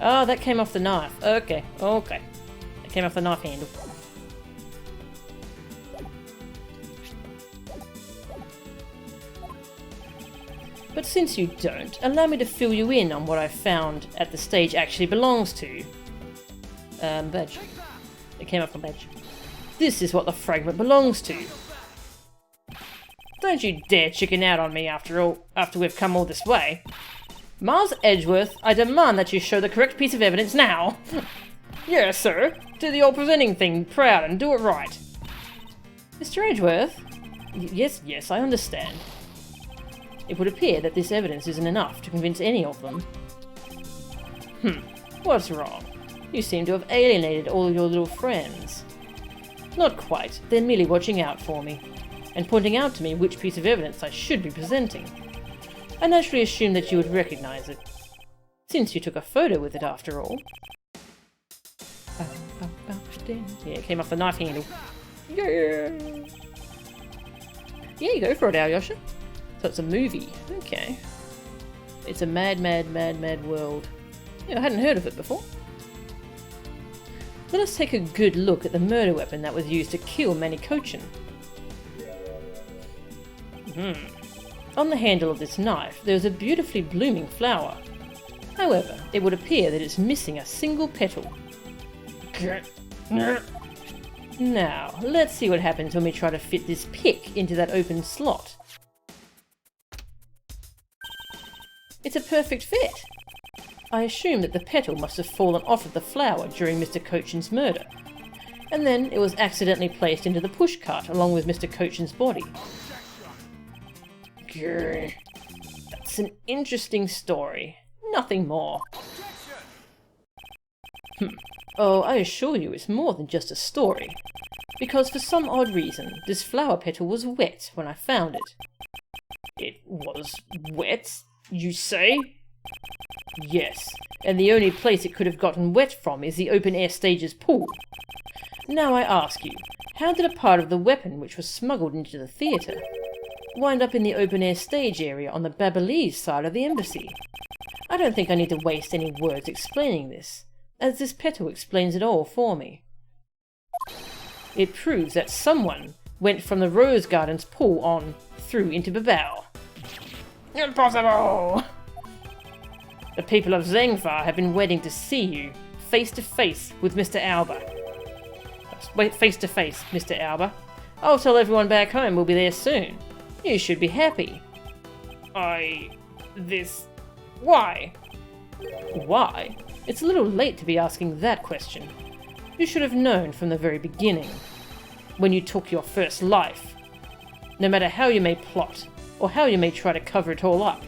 Speaker 1: Oh, that came off the knife. Okay, okay. It came off the knife handle. But since you don't, allow me to fill you in on what I found at the stage actually belongs to. Badge. It came off the badge. This is what the fragment belongs to. Don't you dare chicken out on me after we've come all this way. Miles Edgeworth, I demand that you show the correct piece of evidence now. Yes, sir. Do the old presenting thing proud and do it right. Mr. Edgeworth? Yes, I understand. It would appear that this evidence isn't enough to convince any of them. What's wrong? You seem to have alienated all your little friends. Not quite. They're merely watching out for me, and pointing out to me which piece of evidence I should be presenting. I naturally assumed that you would recognize it, since you took a photo with it after all. Yeah, it came off the knife handle. Yeah! Yeah, you go for it, Alyosha. So it's a movie. Okay. It's a mad, mad, mad, mad world. Yeah, I hadn't heard of it before. Let us take a good look at the murder weapon that was used to kill Manny Cochin. On the handle of this knife, there is a beautifully blooming flower. However, it would appear that it's missing a single petal. Now, let's see what happens when we try to fit this pick into that open slot. It's a perfect fit. I assume that the petal must have fallen off of the flower during Mr. Cochin's murder, and then it was accidentally placed into the pushcart along with Mr. Cochin's body. Grr. That's an interesting story. Nothing more. Oh, I assure you it's more than just a story. Because for some odd reason, this flower petal was wet when I found it. It was wet, you say? Yes, and the only place it could have gotten wet from is the open-air stage's pool. Now I ask you, how did a part of the weapon which was smuggled into the theatre wind up in the open-air stage area on the Babyliss side of the embassy? I don't think I need to waste any words explaining this, as this petal explains it all for me. It proves that someone went from the Rose Garden's pool on through into Babao. Impossible! The people of Zangfar have been waiting to see you, face to face with Mr. Alba. Wait, face to face, Mr. Alba. I'll tell everyone back home we'll be there soon. You should be happy. Why? Why? It's a little late to be asking that question. You should have known from the very beginning, when you took your first life. No matter how you may plot, or how you may try to cover it all up,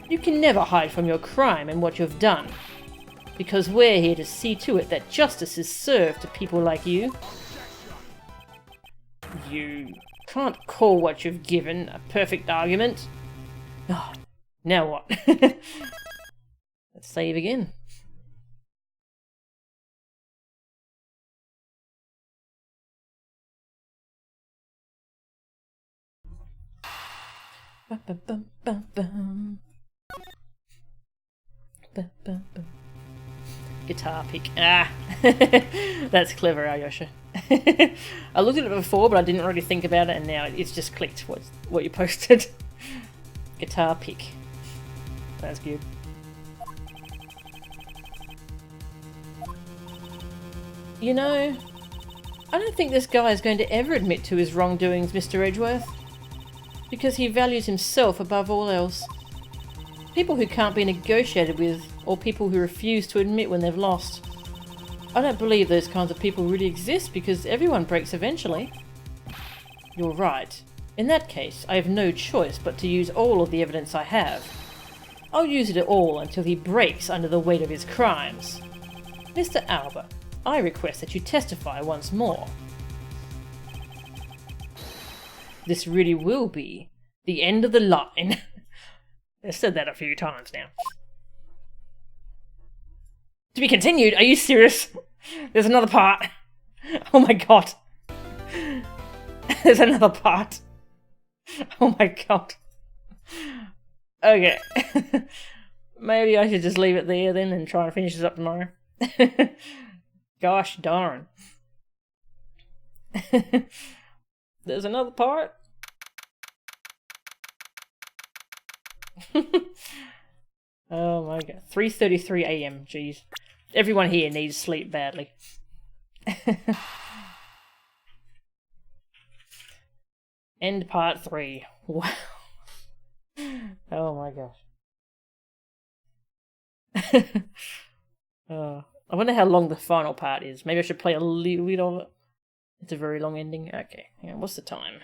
Speaker 1: you can never hide from your crime and what you've done. Because we're here to see to it that justice is served to people like you. You can't call what you've given a perfect argument. Oh, now what? Let's save again. Guitar pick. Ah! That's clever, Alyosha. I looked at it before, but I didn't really think about it, and now it's just clicked what you posted. Guitar pick. That's good. You know, I don't think this guy is going to ever admit to his wrongdoings, Mr. Edgeworth. Because he values himself above all else. People who can't be negotiated with, or people who refuse to admit when they've lost. I don't believe those kinds of people really exist because everyone breaks eventually. You're right. In that case, I have no choice but to use all of the evidence I have. I'll use it all until he breaks under the weight of his crimes. Mr. Alba, I request that you testify once more. This really will be the end of the line. I've said that a few times now. To be continued? Are you serious? There's another part. Oh my god. There's another part. Oh my god. Okay. Maybe I should just leave it there then and try and finish this up tomorrow. Gosh darn. There's another part. Oh my god. 3:33 AM. Jeez. Everyone here needs sleep badly. End part 3. Wow. Oh my gosh. I wonder how long the final part is. Maybe I should play a little bit of it. It's a very long ending. Okay, hang on, what's the time?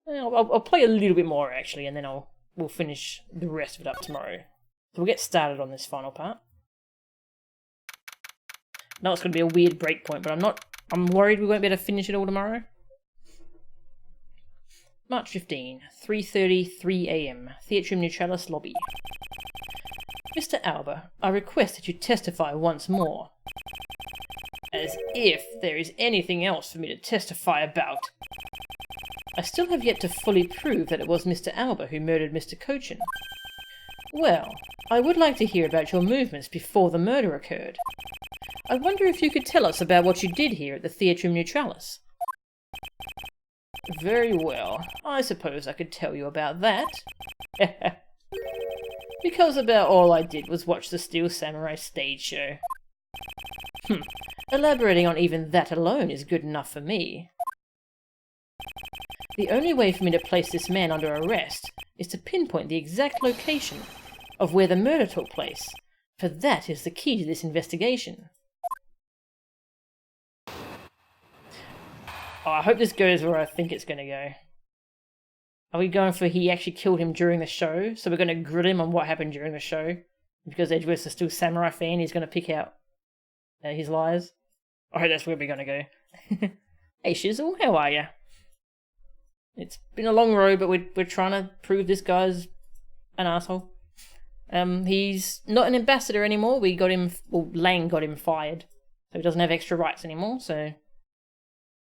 Speaker 1: I'll play a little bit more actually, and then we'll finish the rest of it up tomorrow. So we'll get started on this final part. No, it's going to be a weird break point, but I'm worried we won't be able to finish it all tomorrow. March 15, 3:33 AM, Theatrium Neutralis lobby. Mr. Alba, I request that you testify once more. As if there is anything else for me to testify about. I still have yet to fully prove that it was Mr. Alba who murdered Mr. Cochin. Well, I would like to hear about your movements before the murder occurred. I wonder if you could tell us about what you did here at the Theatrium Neutralis. Very well, I suppose I could tell you about that. Because about all I did was watch the Steel Samurai stage show. Elaborating on even that alone is good enough for me. The only way for me to place this man under arrest is to pinpoint the exact location of where the murder took place, for that is the key to this investigation. Oh, I hope this goes where I think it's going to go. Are we going for he actually killed him during the show? So we're going to grill him on what happened during the show? Because Edgeworth's a Steel Samurai fan, he's going to pick out his lies. Alright, that's where we're gonna go. Hey Shizzle, how are ya? It's been a long road, but we're trying to prove this guy's an asshole. He's not an ambassador anymore. We got him, well, Lang got him fired. So he doesn't have extra rights anymore, so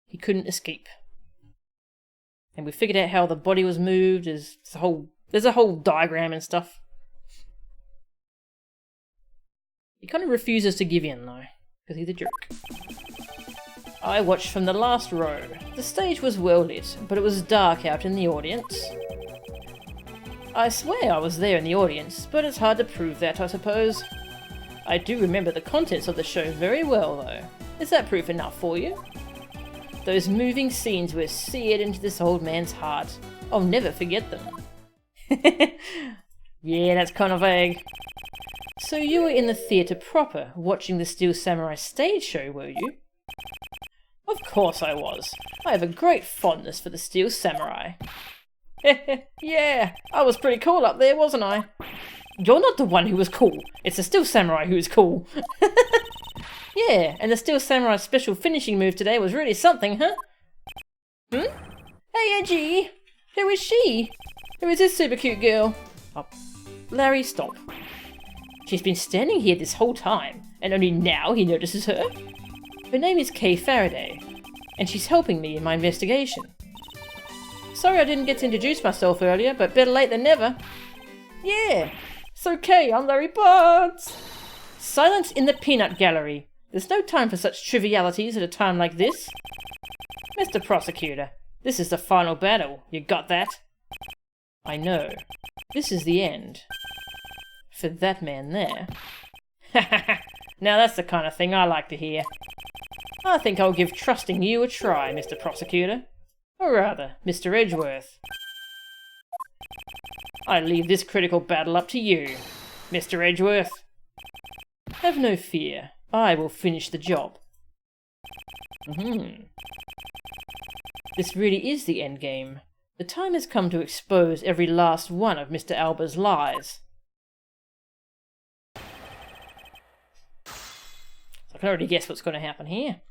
Speaker 1: he couldn't escape. And we figured out how the body was moved. There's a whole diagram and stuff. He kind of refuses to give in though, because he's a jerk. I watched from the last row. The stage was well lit, but it was dark out in the audience. I swear I was there in the audience, but it's hard to prove that, I suppose. I do remember the contents of the show very well, though. Is that proof enough for you? Those moving scenes were seared into this old man's heart. I'll never forget them. Yeah, that's kind of vague. So you were in the theatre proper, watching the Steel Samurai stage show, were you? Of course I was. I have a great fondness for the Steel Samurai. Yeah, I was pretty cool up there, wasn't I? You're not the one who was cool. It's the Steel Samurai who is cool. Yeah, and the Steel Samurai special finishing move today was really something, huh? Hey, Edgy! Who is she? Who is this super cute girl? Oh, Larry, stop. She's been standing here this whole time, and only now he notices her? Her name is Kay Faraday, and she's helping me in my investigation. Sorry I didn't get to introduce myself earlier, but better late than never. Yeah, so Kay, I'm Larry Barnes. Silence in the peanut gallery. There's no time for such trivialities at a time like this. Mr. Prosecutor, this is the final battle. You got that? I know. This is the end. For that man there. Now that's the kind of thing I like to hear. I think I'll give trusting you a try, Mr. Prosecutor. Or rather, Mr. Edgeworth. I leave this critical battle up to you, Mr. Edgeworth. Have no fear. I will finish the job. This really is the endgame. The time has come to expose every last one of Mr. Alba's lies. I can already guess what's going to happen here.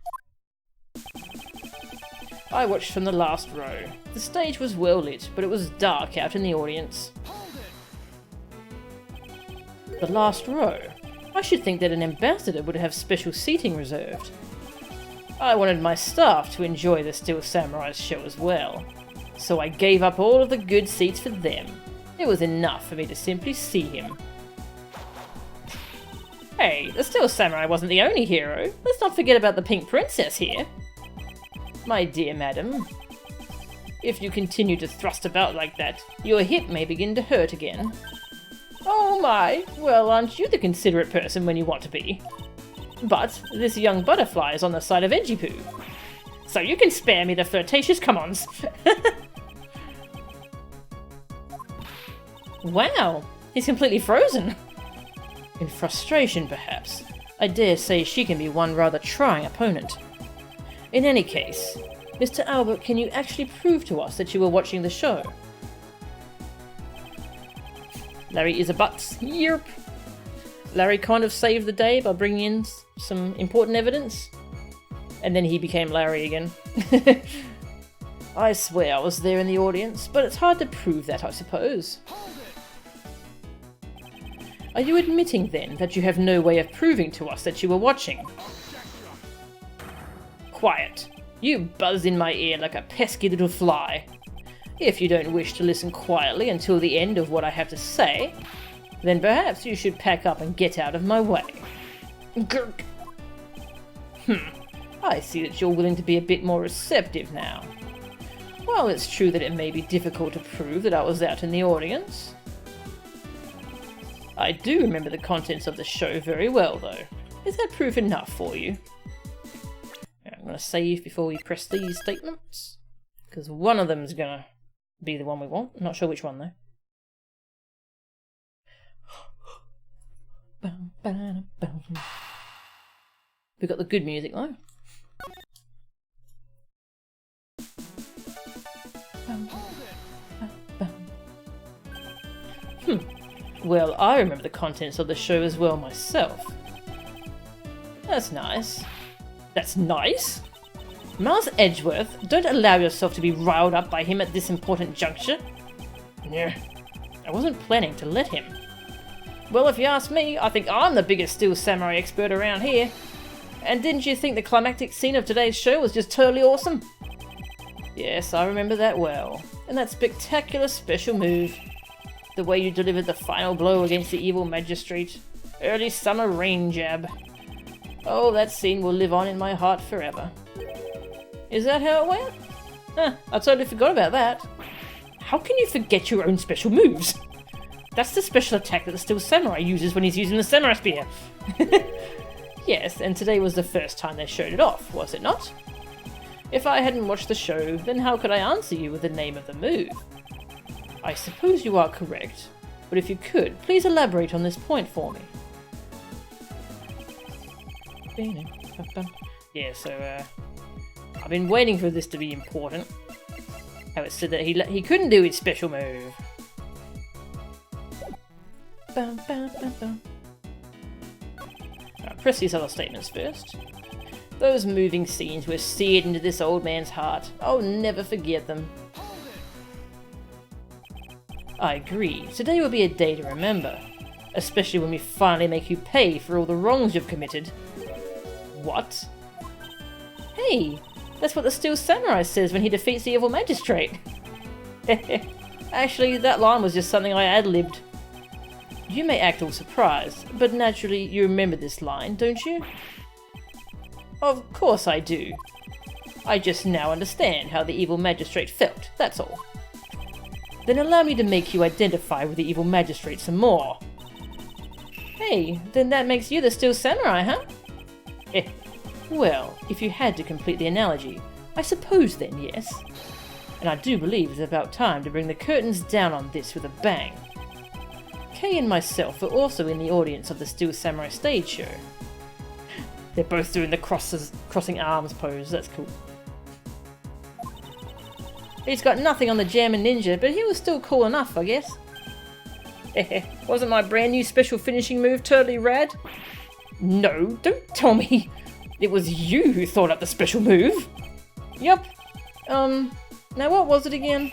Speaker 1: I watched from the last row. The stage was well lit, but it was dark out in the audience. The last row? I should think that an ambassador would have special seating reserved. I wanted my staff to enjoy the Steel Samurai's show as well, so I gave up all of the good seats for them. It was enough for me to simply see him. Hey, the Steel Samurai wasn't the only hero. Let's not forget about the Pink Princess here. My dear madam, if you continue to thrust about like that, your hip may begin to hurt again. Oh my, well, aren't you the considerate person when you want to be? But this young butterfly is on the side of Edgypoo, so you can spare me the flirtatious come-ons. Wow, he's completely frozen. In frustration, perhaps. I dare say she can be one rather trying opponent. In any case, Mr. Albert, can you actually prove to us that you were watching the show? Larry is a butts. Yerp. Larry kind of saved the day by bringing in some important evidence. And then he became Larry again. I swear I was there in the audience, but it's hard to prove that, I suppose. Are you admitting, then, that you have no way of proving to us that you were watching? Quiet. You buzz in my ear like a pesky little fly. If you don't wish to listen quietly until the end of what I have to say, then perhaps you should pack up and get out of my way. Gurk. I see that you're willing to be a bit more receptive now. While it's true that it may be difficult to prove that I was out in the audience, I do remember the contents of the show very well, though. Is that proof enough for you? I'm going to save before we press these statements, because one of them is going to be the one we want. I'm not sure which one, though. We got the good music, though. Well, I remember the contents of the show as well myself. That's nice. That's nice? Miles Edgeworth, don't allow yourself to be riled up by him at this important juncture. Yeah, I wasn't planning to let him. Well, if you ask me, I think I'm the biggest Steel Samurai expert around here. And didn't you think the climactic scene of today's show was just totally awesome? Yes, I remember that well. And that spectacular special move. The way you delivered the final blow against the evil magistrate. Early summer rain jab. Oh, that scene will live on in my heart forever. Is that how it went? Huh, I totally forgot about that. How can you forget your own special moves? That's the special attack that the Steel Samurai uses when he's using the Samurai Spear. Yes, and today was the first time they showed it off, was it not? If I hadn't watched the show, then how could I answer you with the name of the move? I suppose you are correct, but if you could, please elaborate on this point for me. Yeah, so, I've been waiting for this to be important. How it said that he couldn't do his special move. I'll press these other statements first. Those moving scenes were seared into this old man's heart. I'll never forget them. I agree. Today will be a day to remember. Especially when we finally make you pay for all the wrongs you've committed. What? Hey, that's what the Steel Samurai says when he defeats the evil magistrate. Actually, that line was just something I ad-libbed. You may act all surprised, but naturally you remember this line, don't you? Of course I do. I just now understand how the evil magistrate felt, that's all. Then allow me to make you identify with the evil magistrate some more. Hey, then that makes you the Steel Samurai, huh? Well, if you had to complete the analogy, I suppose then yes. And I do believe it's about time to bring the curtains down on this with a bang. Kay and myself are also in the audience of the Steel Samurai stage show. They're both doing the crossing arms pose, that's cool. He's got nothing on the Jammin' Ninja, but he was still cool enough, I guess. Wasn't my brand new special finishing move totally rad? No, don't tell me. It was you who thought up the special move. Yup. Now what was it again?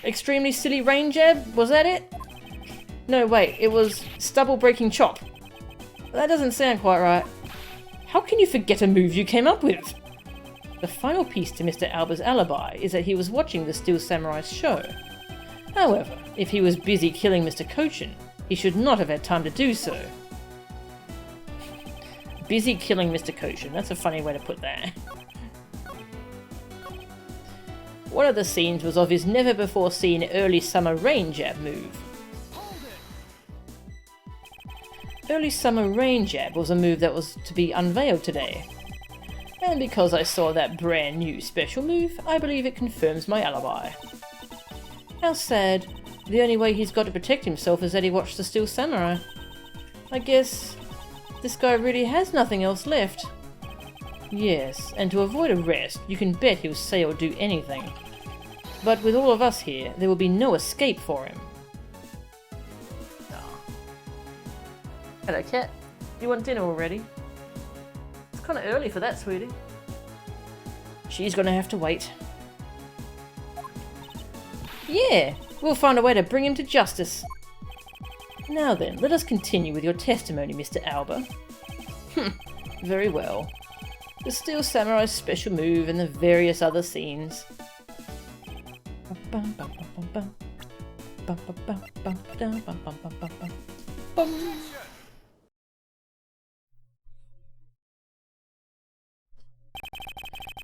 Speaker 1: Extremely silly rain jab? Was that it? No, wait, it was stubble breaking chop. That doesn't sound quite right. How can you forget a move you came up with? The final piece to Mr. Alba's alibi is that he was watching the Steel Samurai's show. However, if he was busy killing Mr. Kochin, he should not have had time to do so. Busy killing Mr. Kochin, that's a funny way to put that. One of the scenes was of his never-before-seen early summer rain jab move. Early summer rain jab was a move that was to be unveiled today. And because I saw that brand new special move, I believe it confirms my alibi. How sad. The only way he's got to protect himself is that he watched the Steel Samurai. I guess this guy really has nothing else left. Yes, and to avoid arrest, you can bet he'll say or do anything. But with all of us here, there will be no escape for him. Hello, cat. You want dinner already? It's kind of early for that, sweetie. She's gonna have to wait. Yeah, we'll find a way to bring him to justice. Now then, let us continue with your testimony, Mr. Alba. Very well. The Steel Samurai's special move and the various other scenes.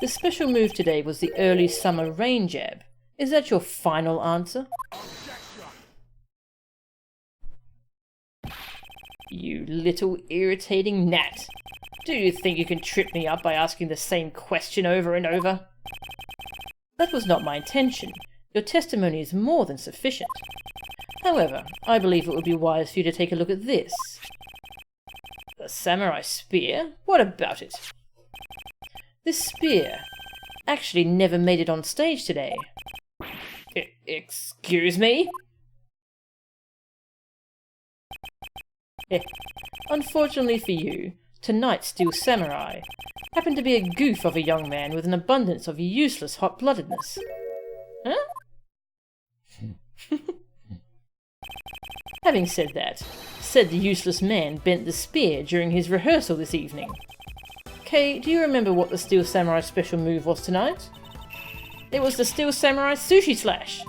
Speaker 1: The special move today was the early summer rain jab. Is that your final answer? You little irritating gnat. Do you think you can trip me up by asking the same question over and over? That was not my intention. Your testimony is more than sufficient. However, I believe it would be wise for you to take a look at this. The Samurai Spear? What about it? This spear actually never made it on stage today. Excuse me? Unfortunately for you, tonight's Steel Samurai happened to be a goof of a young man with an abundance of useless hot-bloodedness. Huh? Having said that, said the useless man bent the spear during his rehearsal this evening. Kay, do you remember what the Steel Samurai special move was tonight? It was the Steel Samurai Sushi Slash.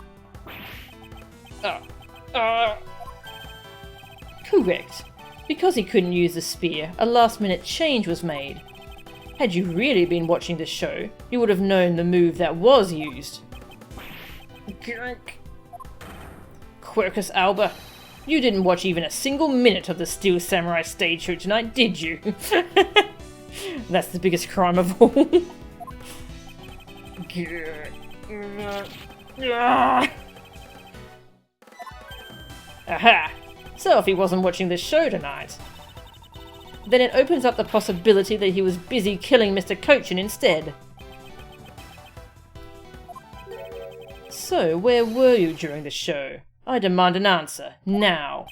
Speaker 1: Correct. Because he couldn't use the spear, a last-minute change was made. Had you really been watching the show, you would have known the move that was used. Quercus Alba, you didn't watch even a single minute of the Steel Samurai stage show tonight, did you? That's the biggest crime of all. Aha! So if he wasn't watching the show tonight, then it opens up the possibility that he was busy killing Mr. Cochin instead. So, where were you during the show? I demand an answer, now.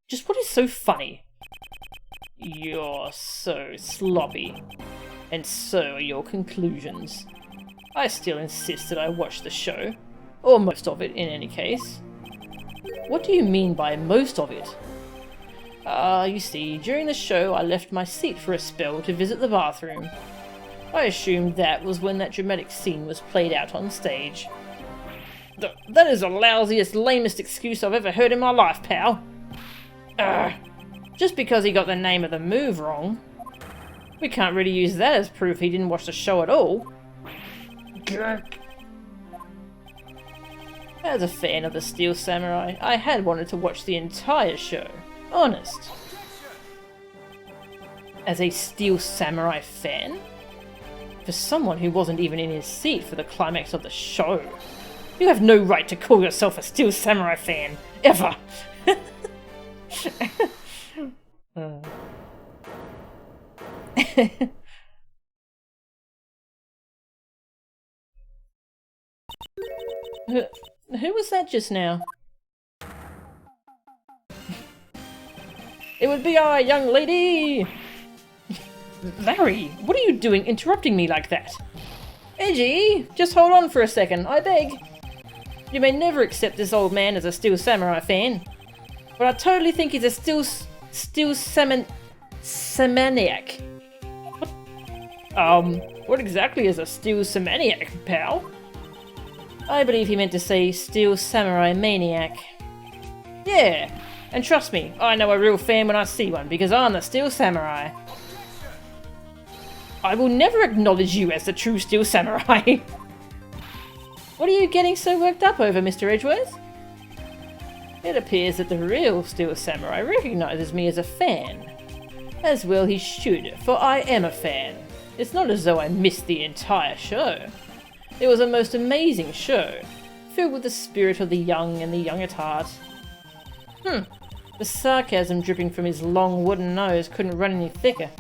Speaker 1: Just what is so funny? You're so sloppy. And so are your conclusions. I still insist that I watch the show. Or most of it, in any case. What do you mean by most of it? You see, during the show I left my seat for a spell to visit the bathroom. I assumed that was when that dramatic scene was played out on stage. That is the lousiest, lamest excuse I've ever heard in my life, pal. Just because he got the name of the move wrong. We can't really use that as proof he didn't watch the show at all. As a fan of the Steel Samurai, I had wanted to watch the entire show. Honest. As a Steel Samurai fan? For someone who wasn't even in his seat for the climax of the show. You have no right to call yourself a Steel Samurai fan. Ever. Who was that just now? It would be our young lady! Larry, what are you doing interrupting me like that? Edgy, just hold on for a second, I beg. You may never accept this old man as a Steel Samurai fan, but I totally think he's a Steel Samaniac. What exactly is a Steel Samaniac, pal? I believe he meant to say Steel Samurai Maniac. Yeah, and trust me, I know a real fan when I see one, because I'm the Steel Samurai. I will never acknowledge you as the true Steel Samurai. What are you getting so worked up over, Mr. Edgeworth? It appears that the real Steel Samurai recognizes me as a fan. As well he should, for I am a fan. It's not as though I missed the entire show. It was a most amazing show, filled with the spirit of the young and the young at heart. The sarcasm dripping from his long wooden nose couldn't run any thicker.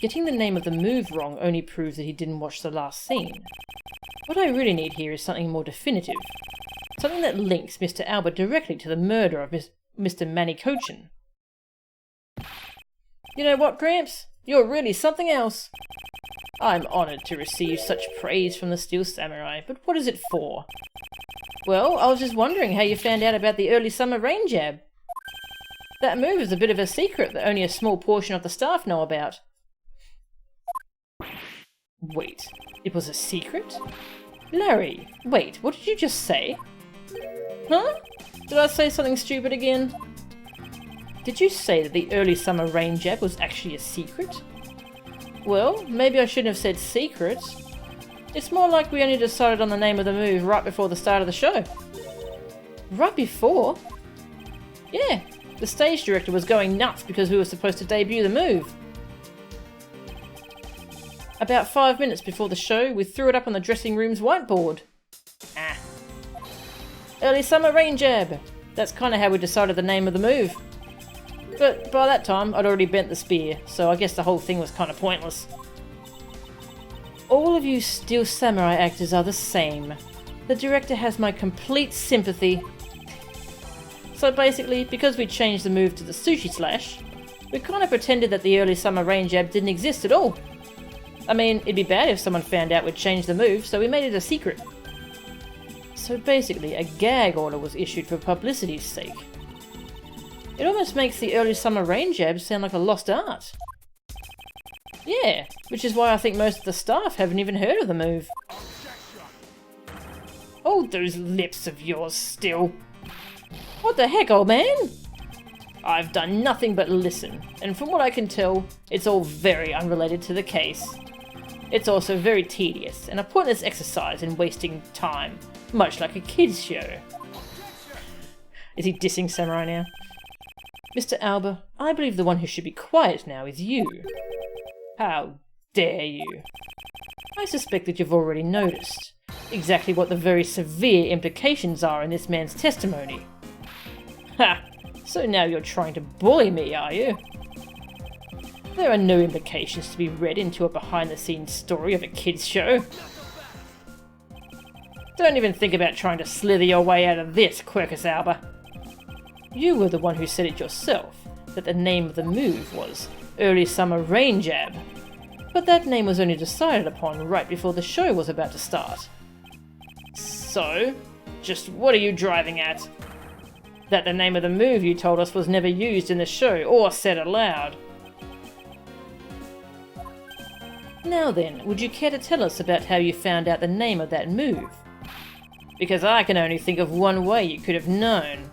Speaker 1: Getting the name of the move wrong only proves that he didn't watch the last scene. What I really need here is something more definitive. Something that links Mr. Albert directly to the murder of Mr. Manny Cochin. You know what, Gramps? You're really something else. I'm honoured to receive such praise from the Steel Samurai, but what is it for? Well, I was just wondering how you found out about the early summer rain jab. That move is a bit of a secret that only a small portion of the staff know about. Wait, it was a secret? Larry, wait, what did you just say? Huh? Did I say something stupid again? Did you say that the early summer rain jab was actually a secret? Well, maybe I shouldn't have said secret. It's more like we only decided on the name of the move right before the start of the show. Right before? Yeah, the stage director was going nuts because we were supposed to debut the move. About 5 minutes before the show, we threw it up on the dressing room's whiteboard. Early summer rain jab. That's kind of how we decided the name of the move. But by that time, I'd already bent the spear, so I guess the whole thing was kind of pointless. all of you Steel Samurai actors are the same. The director has my complete sympathy. So basically, because we changed the move to the sushi slash, we kind of pretended that the early summer rain jab didn't exist at all. I mean, it'd be bad if someone found out we'd changed the move, so we made it a secret. So basically, a gag order was issued for publicity's sake. It almost makes the early summer rain jab sound like a lost art. Yeah, which is why I think most of the staff haven't even heard of the move. Hold those lips of yours still. What the heck, old man? I've done nothing but listen, and from what I can tell, it's all very unrelated to the case. It's also very tedious, and a pointless exercise in wasting time, much like a kids' show. Is he dissing Samurai now? Mr. Alba, I believe the one who should be quiet now is you. How dare you? I suspect that you've already noticed exactly what the very severe implications are in this man's testimony. Ha! So now you're trying to bully me, are you? There are no implications to be read into a behind-the-scenes story of a kids' show. Don't even think about trying to slither your way out of this, Quercus Alba. You were the one who said it yourself, that the name of the move was Early Summer Rain Jab. But that name was only decided upon right before the show was about to start. So, just what are you driving at? That the name of the move you told us was never used in the show or said aloud. Now then, would you care to tell us about how you found out the name of that move? Because I can only think of one way you could have known.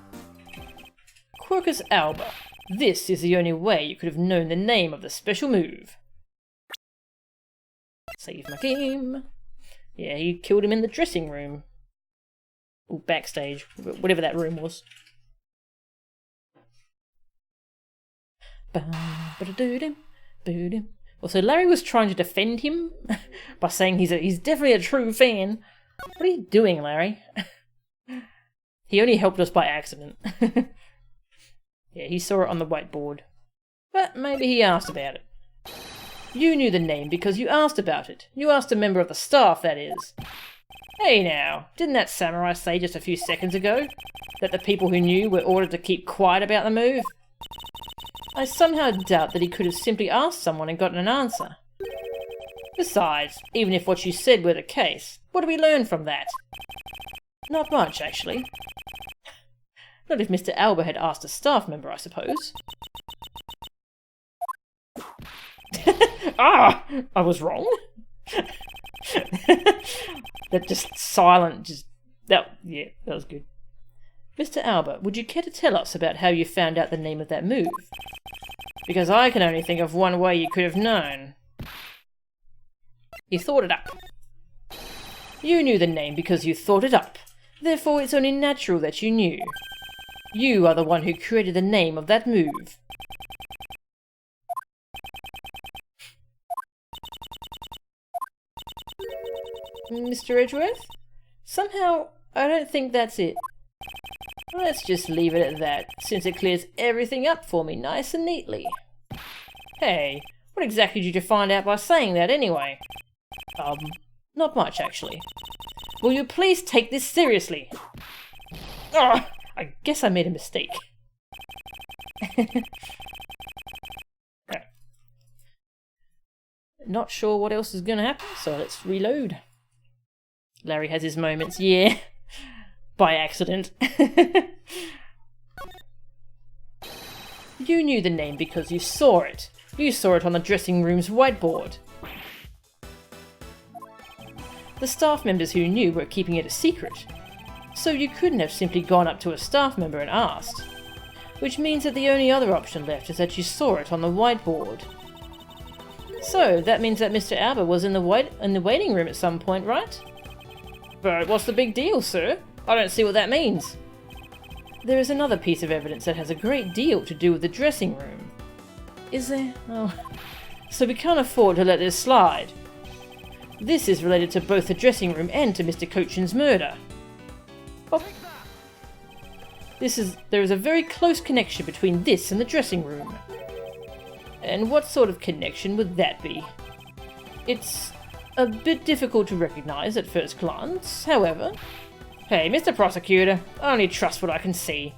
Speaker 1: Quercus Alba, this is the only way you could have known the name of the special move. Save my game. Yeah, he killed him in the dressing room. Or backstage, whatever that room was. Well, so Larry was trying to defend him by saying he's definitely a true fan. What are you doing, Larry? He only helped us by accident. Yeah, he saw it on the whiteboard. But maybe he asked about it. You knew the name because you asked about it. You asked a member of the staff, that is. Hey now, didn't that samurai say just a few seconds ago that the people who knew were ordered to keep quiet about the move? I somehow doubt that he could have simply asked someone and gotten an answer. Besides, even if what you said were the case, what do we learn from that? Not much, actually. Not if Mr. Alba had asked a staff member, I suppose. Ah! I was wrong? That just silent, that was good. Mr. Alba, would you care to tell us about how you found out the name of that move? Because I can only think of one way you could have known. You thought it up. You knew the name because you thought it up. Therefore, it's only natural that you knew. You are the one who created the name of that move. Mr. Edgeworth? Somehow, I don't think that's it. Let's just leave it at that, since it clears everything up for me nice and neatly. Hey, what exactly did you find out by saying that anyway? Not much actually. Will you please take this seriously? Ugh, I guess I made a mistake. Not sure what else is gonna happen, so let's reload. Larry has his moments, yeah. By accident. You knew the name because you saw it. You saw it on the dressing room's whiteboard. The staff members who knew were keeping it a secret, so you couldn't have simply gone up to a staff member and asked. Which means that the only other option left is that you saw it on the whiteboard. So that means that Mr. Alba was in the waiting room at some point, right? But what's the big deal, sir? I don't see what that means. There is another piece of evidence that has a great deal to do with the dressing room. Is there? Oh. So we can't afford to let this slide. This is related to both the dressing room and to Mr. Cochin's murder. Oh. There is a very close connection between this and the dressing room. And what sort of connection would that be? It's A bit difficult to recognise at first glance, however. Hey, Mr. Prosecutor, I only trust what I can see.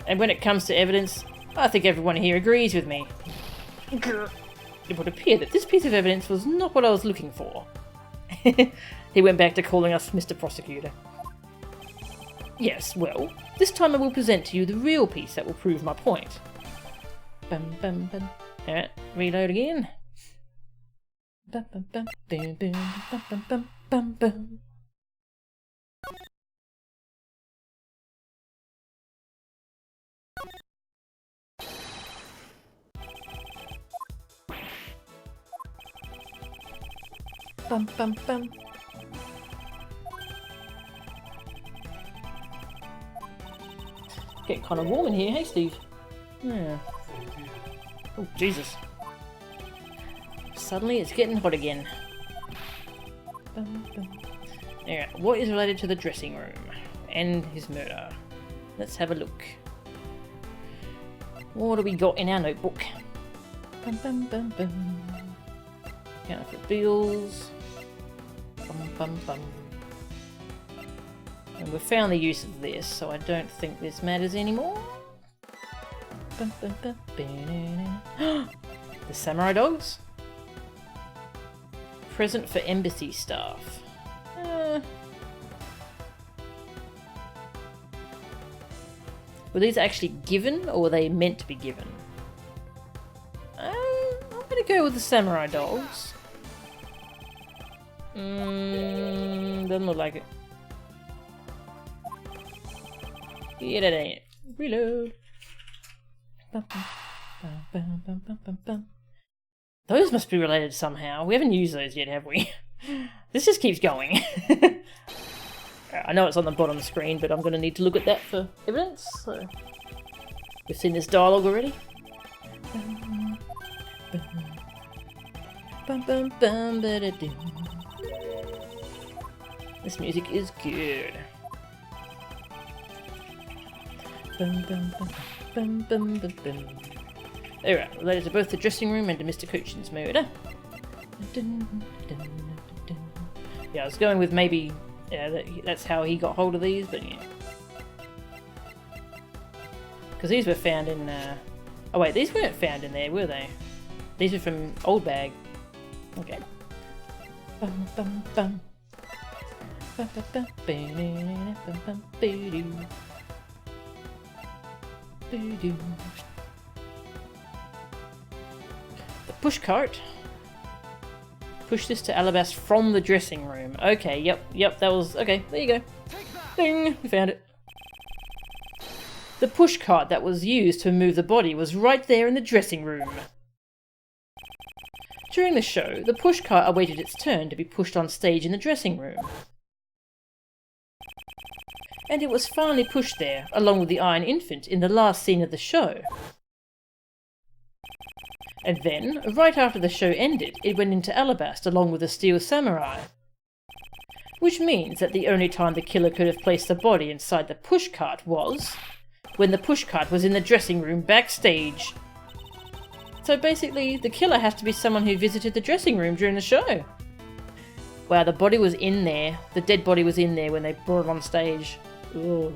Speaker 1: And when it comes to evidence, I think everyone here agrees with me. It would appear that this piece of evidence was not what I was looking for. He went back to calling us Mr. Prosecutor. Yes, well, this time I will present to you the real piece that will prove my point. Bum bum bum. Alright, reload again. Bum bum bum bum bum bum bum bum bum. Bum bum bum. Getting kind of warm in here, hey Steve? Yeah. Oh, Jesus. Suddenly it's getting hot again. Bum, bum. Alright, what is related to the dressing room and his murder? Let's have a look. What do we got in our notebook? Bum, bum, bum, bum. Counterfeit bills. Bum, bum, bum. And we've found the use of this, so I don't think this matters anymore. Bum, bum, bum, the samurai dogs? Present for embassy staff. Were these actually given, or were they meant to be given? I'm gonna go with the samurai dogs. Doesn't look like it. Yeah, that ain't it. Reload. Those must be related somehow. We haven't used those yet, have we? This just keeps going. I know it's on the bottom screen, but I'm going to need to look at that for evidence. So we've seen this dialogue already. This music is good. Alright, related to both the dressing room and to Mr. Cochin's murder. Yeah, I was going with maybe that's how he got hold of these, but yeah. Because these were found in... Oh wait, these weren't found in there, were they? These were from Old Bag. Okay. Bum, bum, bum. Bum, bum, bum. Bum, bum, boo-doo. Boo-doo. The pushcart. Push this to Alabast from the dressing room. Okay, yep, that was... Okay, there you go. Ding! We found it. The pushcart that was used to move the body was right there in the dressing room. During the show, the pushcart awaited its turn to be pushed on stage in the dressing room. And it was finally pushed there, along with the Iron Infant, in the last scene of the show. And then, right after the show ended, it went into Alabast along with the Steel Samurai. Which means that the only time the killer could have placed the body inside the pushcart was when the pushcart was in the dressing room backstage. So basically, the killer has to be someone who visited the dressing room during the show. Wow, the body was in there. The dead body was in there when they brought it on stage. Ugh.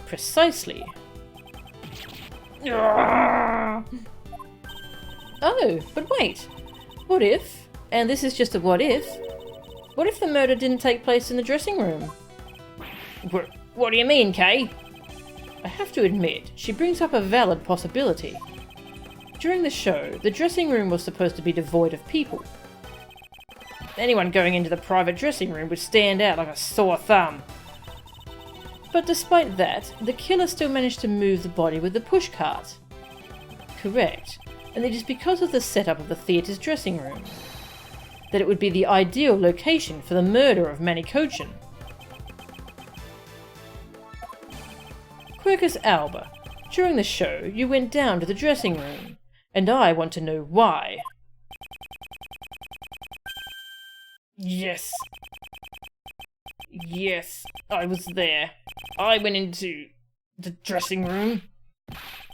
Speaker 1: Precisely. Oh, but wait. What if, and this is just a what if the murder didn't take place in the dressing room? What do you mean, Kay? I have to admit, she brings up a valid possibility. During the show, the dressing room was supposed to be devoid of people. Anyone going into the private dressing room would stand out like a sore thumb. But despite that, the killer still managed to move the body with the pushcart. Correct, and it is because of the setup of the theatre's dressing room that it would be the ideal location for the murder of Manny Cochin. Quercus Alba, during the show you went down to the dressing room, and I want to know why. Yes. Yes, I was there. I went into the dressing room.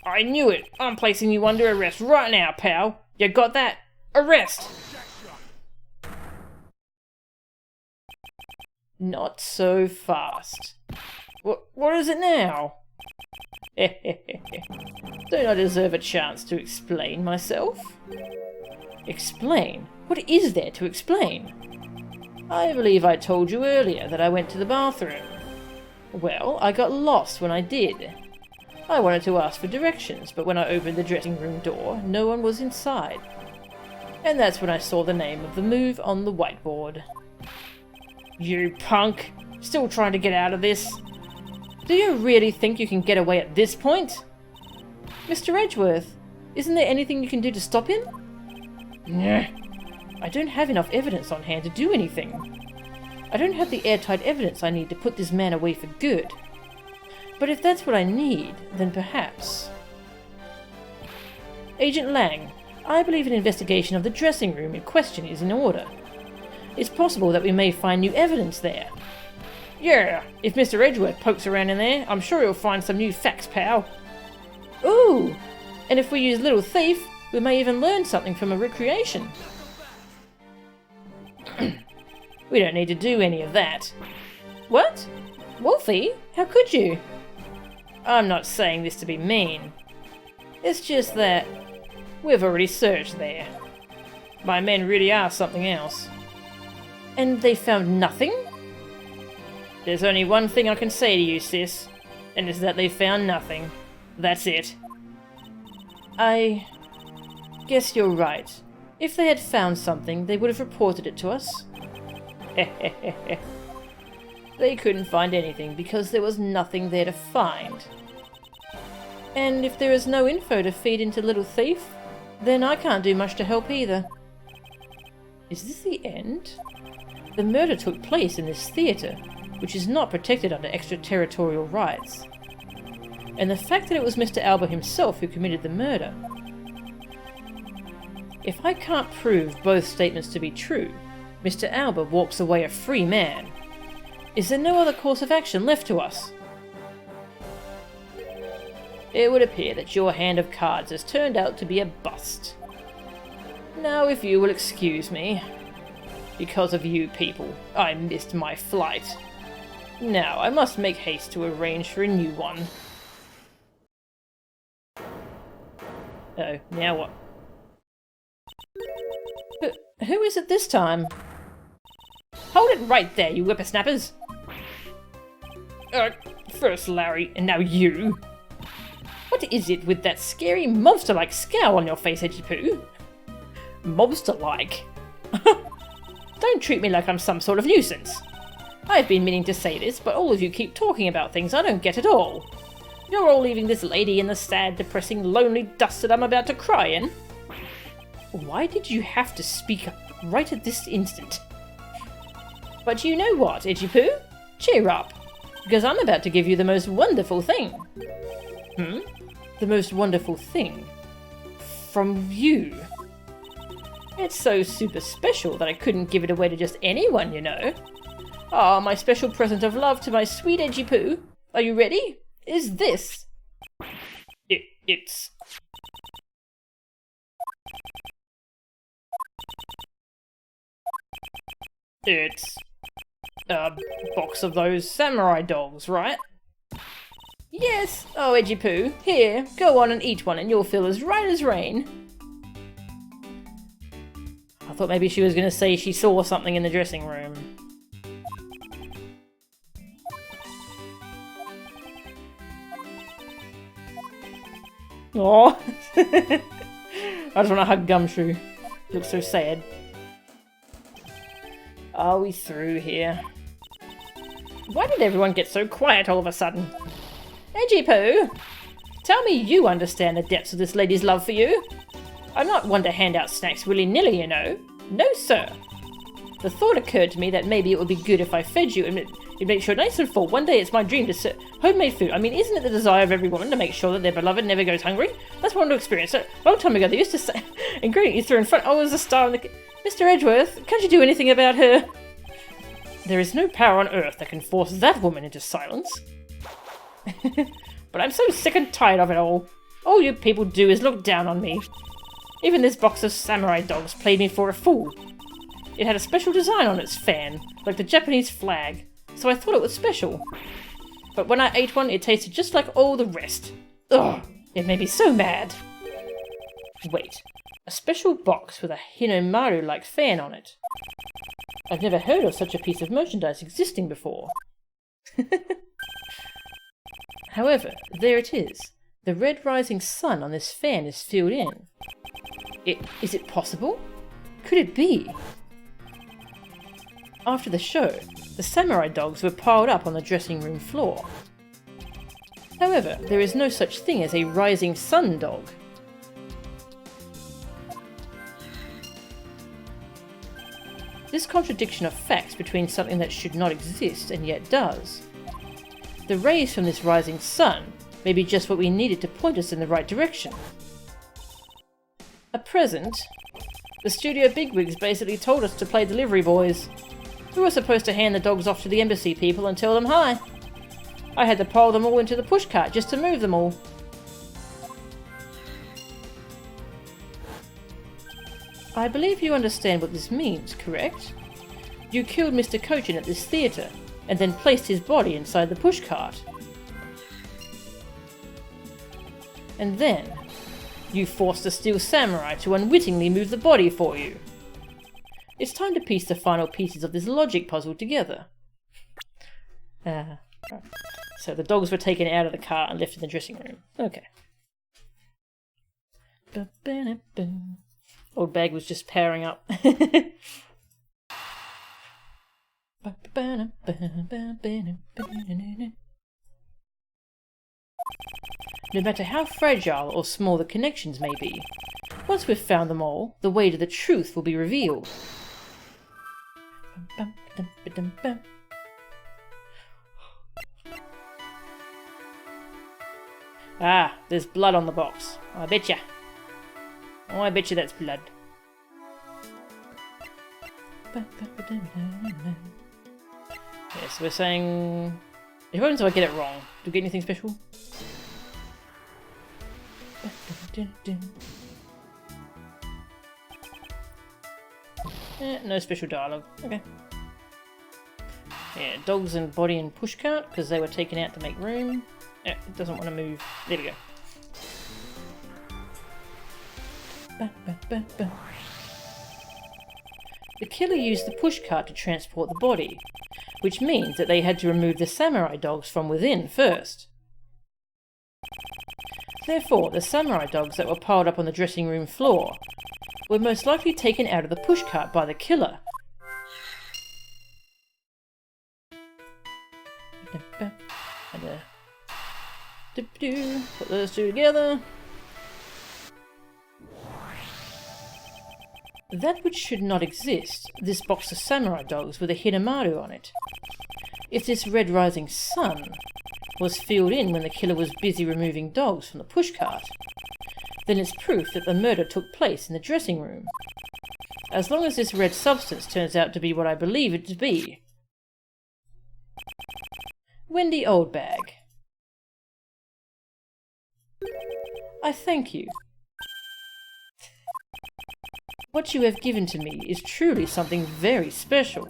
Speaker 1: I knew it. I'm placing you under arrest right now, pal. You got that? Arrest! Not so fast. What is it now? Don't I deserve a chance to explain myself? Explain? What is there to explain? I believe I told you earlier that I went to the bathroom. Well, I got lost when I did. I wanted to ask for directions, but when I opened the dressing room door, no one was inside. And that's when I saw the name of the move on the whiteboard. You punk! Still trying to get out of this? Do you really think you can get away at this point? Mr. Edgeworth, isn't there anything you can do to stop him? Nah. I don't have enough evidence on hand to do anything. I don't have the airtight evidence I need to put this man away for good. But if that's what I need, then perhaps... Agent Lang, I believe an investigation of the dressing room in question is in order. It's possible that we may find new evidence there. Yeah, if Mr. Edgeworth pokes around in there, I'm sure he'll find some new facts, pal. Ooh! And if we use Little Thief, we may even learn something from a recreation. We don't need to do any of that. What? Wolfie? How could you? I'm not saying this to be mean. It's just that we've already searched there. My men really are something else. And they found nothing? There's only one thing I can say to you, sis, and it's that they found nothing. That's it. I guess you're right. If they had found something, they would have reported it to us. They couldn't find anything because there was nothing there to find. And if there is no info to feed into Little Thief, then I can't do much to help either. Is this the end? The murder took place in this theatre, which is not protected under extraterritorial rights. And the fact that it was Mr. Alba himself who committed the murder. If I can't prove both statements to be true, Mr. Alba walks away a free man. Is there no other course of action left to us? It would appear that your hand of cards has turned out to be a bust. Now, if you will excuse me. Because of you people, I missed my flight. Now, I must make haste to arrange for a new one. Oh, now what? Who is it this time? Hold it right there, you whippersnappers! First Larry, and now you! What is it with that scary monster-like scowl on your face, Edgy Poo? Monster-like? Don't treat me like I'm some sort of nuisance. I've been meaning to say this, but all of you keep talking about things I don't get at all. You're all leaving this lady in the sad, depressing, lonely dust that I'm about to cry in. Why did you have to speak up right at this instant? But you know what, Edgy Poo? Cheer up, because I'm about to give you the most wonderful thing. The most wonderful thing? From you? It's so super special that I couldn't give it away to just anyone, you know. Ah, my special present of love to my sweet Edgy Poo. Are you ready? Is this? It's... It's a box of those samurai dogs, right? Yes! Oh, Edgy Poo, here, go on and eat one and you'll feel as right as rain. I thought maybe she was going to say she saw something in the dressing room. Aww. I just want to hug Gumshoe. Looks so sad. Are we through here? Why did everyone get so quiet all of a sudden? Edgy Poo! Tell me you understand the depths of this lady's love for you. I'm not one to hand out snacks willy-nilly, you know. No, sir. The thought occurred to me that maybe it would be good if I fed you and it makes you nice and full. One day it's my dream to serve homemade food. I mean, isn't it the desire of every woman to make sure that their beloved never goes hungry? That's what I want to experience. So, a long time ago, they used to say, ingredient you threw in front, oh, as a star in the... Mr. Edgeworth, can't you do anything about her? There is no power on earth that can force that woman into silence. But I'm so sick and tired of it all. All you people do is look down on me. Even this box of samurai dogs played me for a fool. It had a special design on its fan, like the Japanese flag, so I thought it was special. But when I ate one, it tasted just like all the rest. Ugh, it made me so mad. Wait, a special box with a Hinamaru-like fan on it. I've never heard of such a piece of merchandise existing before. However, there it is. The red rising sun on this fan is filled in. Is it possible? Could it be? After the show, the samurai dogs were piled up on the dressing room floor. However, there is no such thing as a rising sun dog. This contradiction of facts between something that should not exist and yet does. The rays from this rising sun may be just what we needed to point us in the right direction. A present? The studio bigwigs basically told us to play delivery boys. We were supposed to hand the dogs off to the embassy people and tell them hi. I had to pile them all into the pushcart just to move them all. I believe you understand what this means, correct? You killed Mr. Kochin at this theatre, and then placed his body inside the pushcart. And then, you forced the Steel Samurai to unwittingly move the body for you. It's time to piece the final pieces of this logic puzzle together. So the dogs were taken out of the car and left in the dressing room. Okay. Old bag was just powering up. No matter how fragile or small the connections may be, once we've found them all, the way to the truth will be revealed. Ah, there's blood on the box. I betcha. Oh, I bet you that's blood. Yes, we're saying... What happens if I get it wrong? Do we get anything special? No special dialogue. Okay. Yeah, dogs and body and pushcart, because they were taken out to make room. It doesn't want to move. There we go. The killer used the pushcart to transport the body, which means that they had to remove the samurai dogs from within first. Therefore, the samurai dogs that were piled up on the dressing room floor were most likely taken out of the pushcart by the killer. And, put those two together. That which should not exist, this box of samurai dogs with a Hinamaru on it. If this red rising sun was filled in when the killer was busy removing dogs from the pushcart, then it's proof that the murder took place in the dressing room. As long as this red substance turns out to be what I believe it to be. Wendy Oldbag. I thank you. What you have given to me is truly something very special.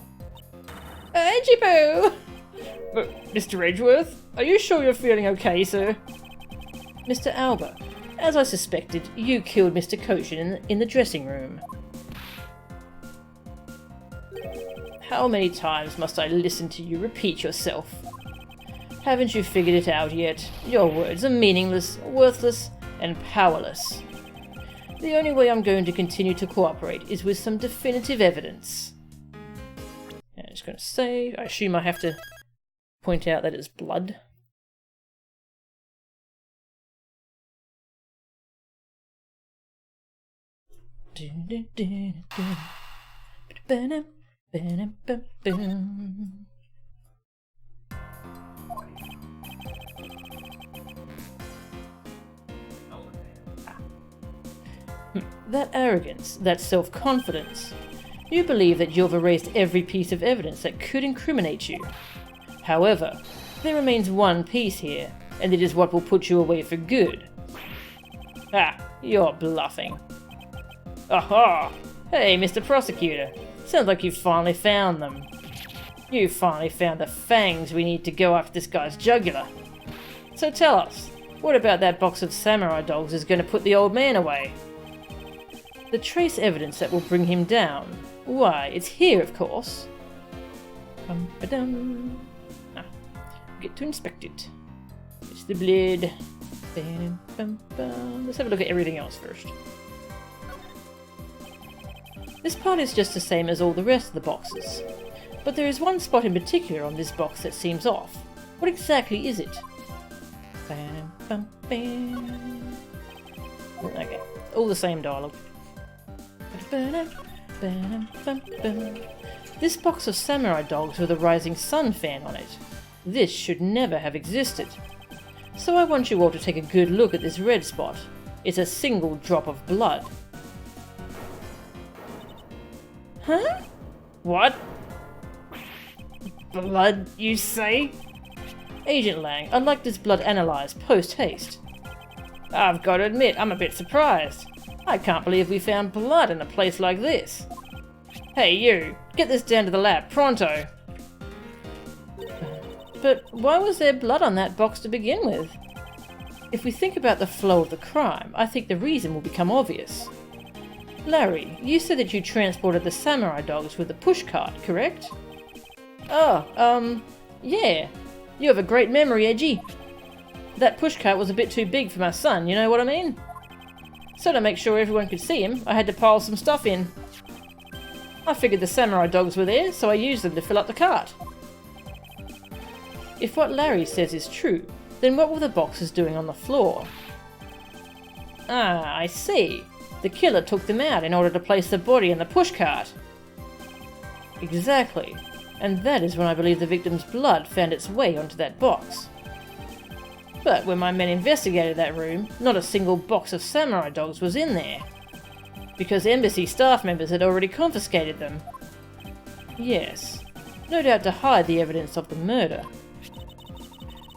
Speaker 1: Jibbo! Mr. Edgeworth, are you sure you're feeling okay, sir? Mr. Alba, as I suspected, you killed Mr. Kochin in the dressing room. How many times must I listen to you repeat yourself? Haven't you figured it out yet? Your words are meaningless, worthless, and powerless. The only way I'm going to continue to cooperate is with some definitive evidence. I'm just going to say, I assume I have to point out that it's blood. That arrogance, that self-confidence. You believe that you've erased every piece of evidence that could incriminate you. However, there remains one piece here, and it is what will put you away for good. Ah, you're bluffing. Aha! Hey, Mr. Prosecutor. Sounds like you finally found them. You finally found the fangs we need to go after this guy's jugular. So tell us, what about that box of samurai dogs is going to put the old man away? The trace evidence that will bring him down. Why, it's here, of course. Get to inspect it. It's the blade. Let's have a look at everything else first. This part is just the same as all the rest of the boxes, but there is one spot in particular on this box that seems off. What exactly is it? Okay, all the same dialogue. This box of samurai dogs with a rising sun fan on it. This should never have existed. So I want you all to take a good look at this red spot. It's a single drop of blood. Huh? What? Blood, you say? Agent Lang, I'd like this blood analysed post-haste. I've got to admit, I'm a bit surprised. I can't believe we found blood in a place like this. Hey you, get this down to the lab, pronto! But why was there blood on that box to begin with? If we think about the flow of the crime, I think the reason will become obvious. Larry, you said that you transported the samurai dogs with the pushcart, correct? Oh, yeah. You have a great memory, Edgy. That pushcart was a bit too big for my son, you know what I mean? So to make sure everyone could see him, I had to pile some stuff in. I figured the samurai dogs were there, so I used them to fill up the cart. If what Larry says is true, then what were the boxes doing on the floor? Ah, I see. The killer took them out in order to place the body in the pushcart. Exactly. And that is when I believe the victim's blood found its way onto that box. But when my men investigated that room, not a single box of samurai dogs was in there. Because embassy staff members had already confiscated them. Yes, no doubt to hide the evidence of the murder.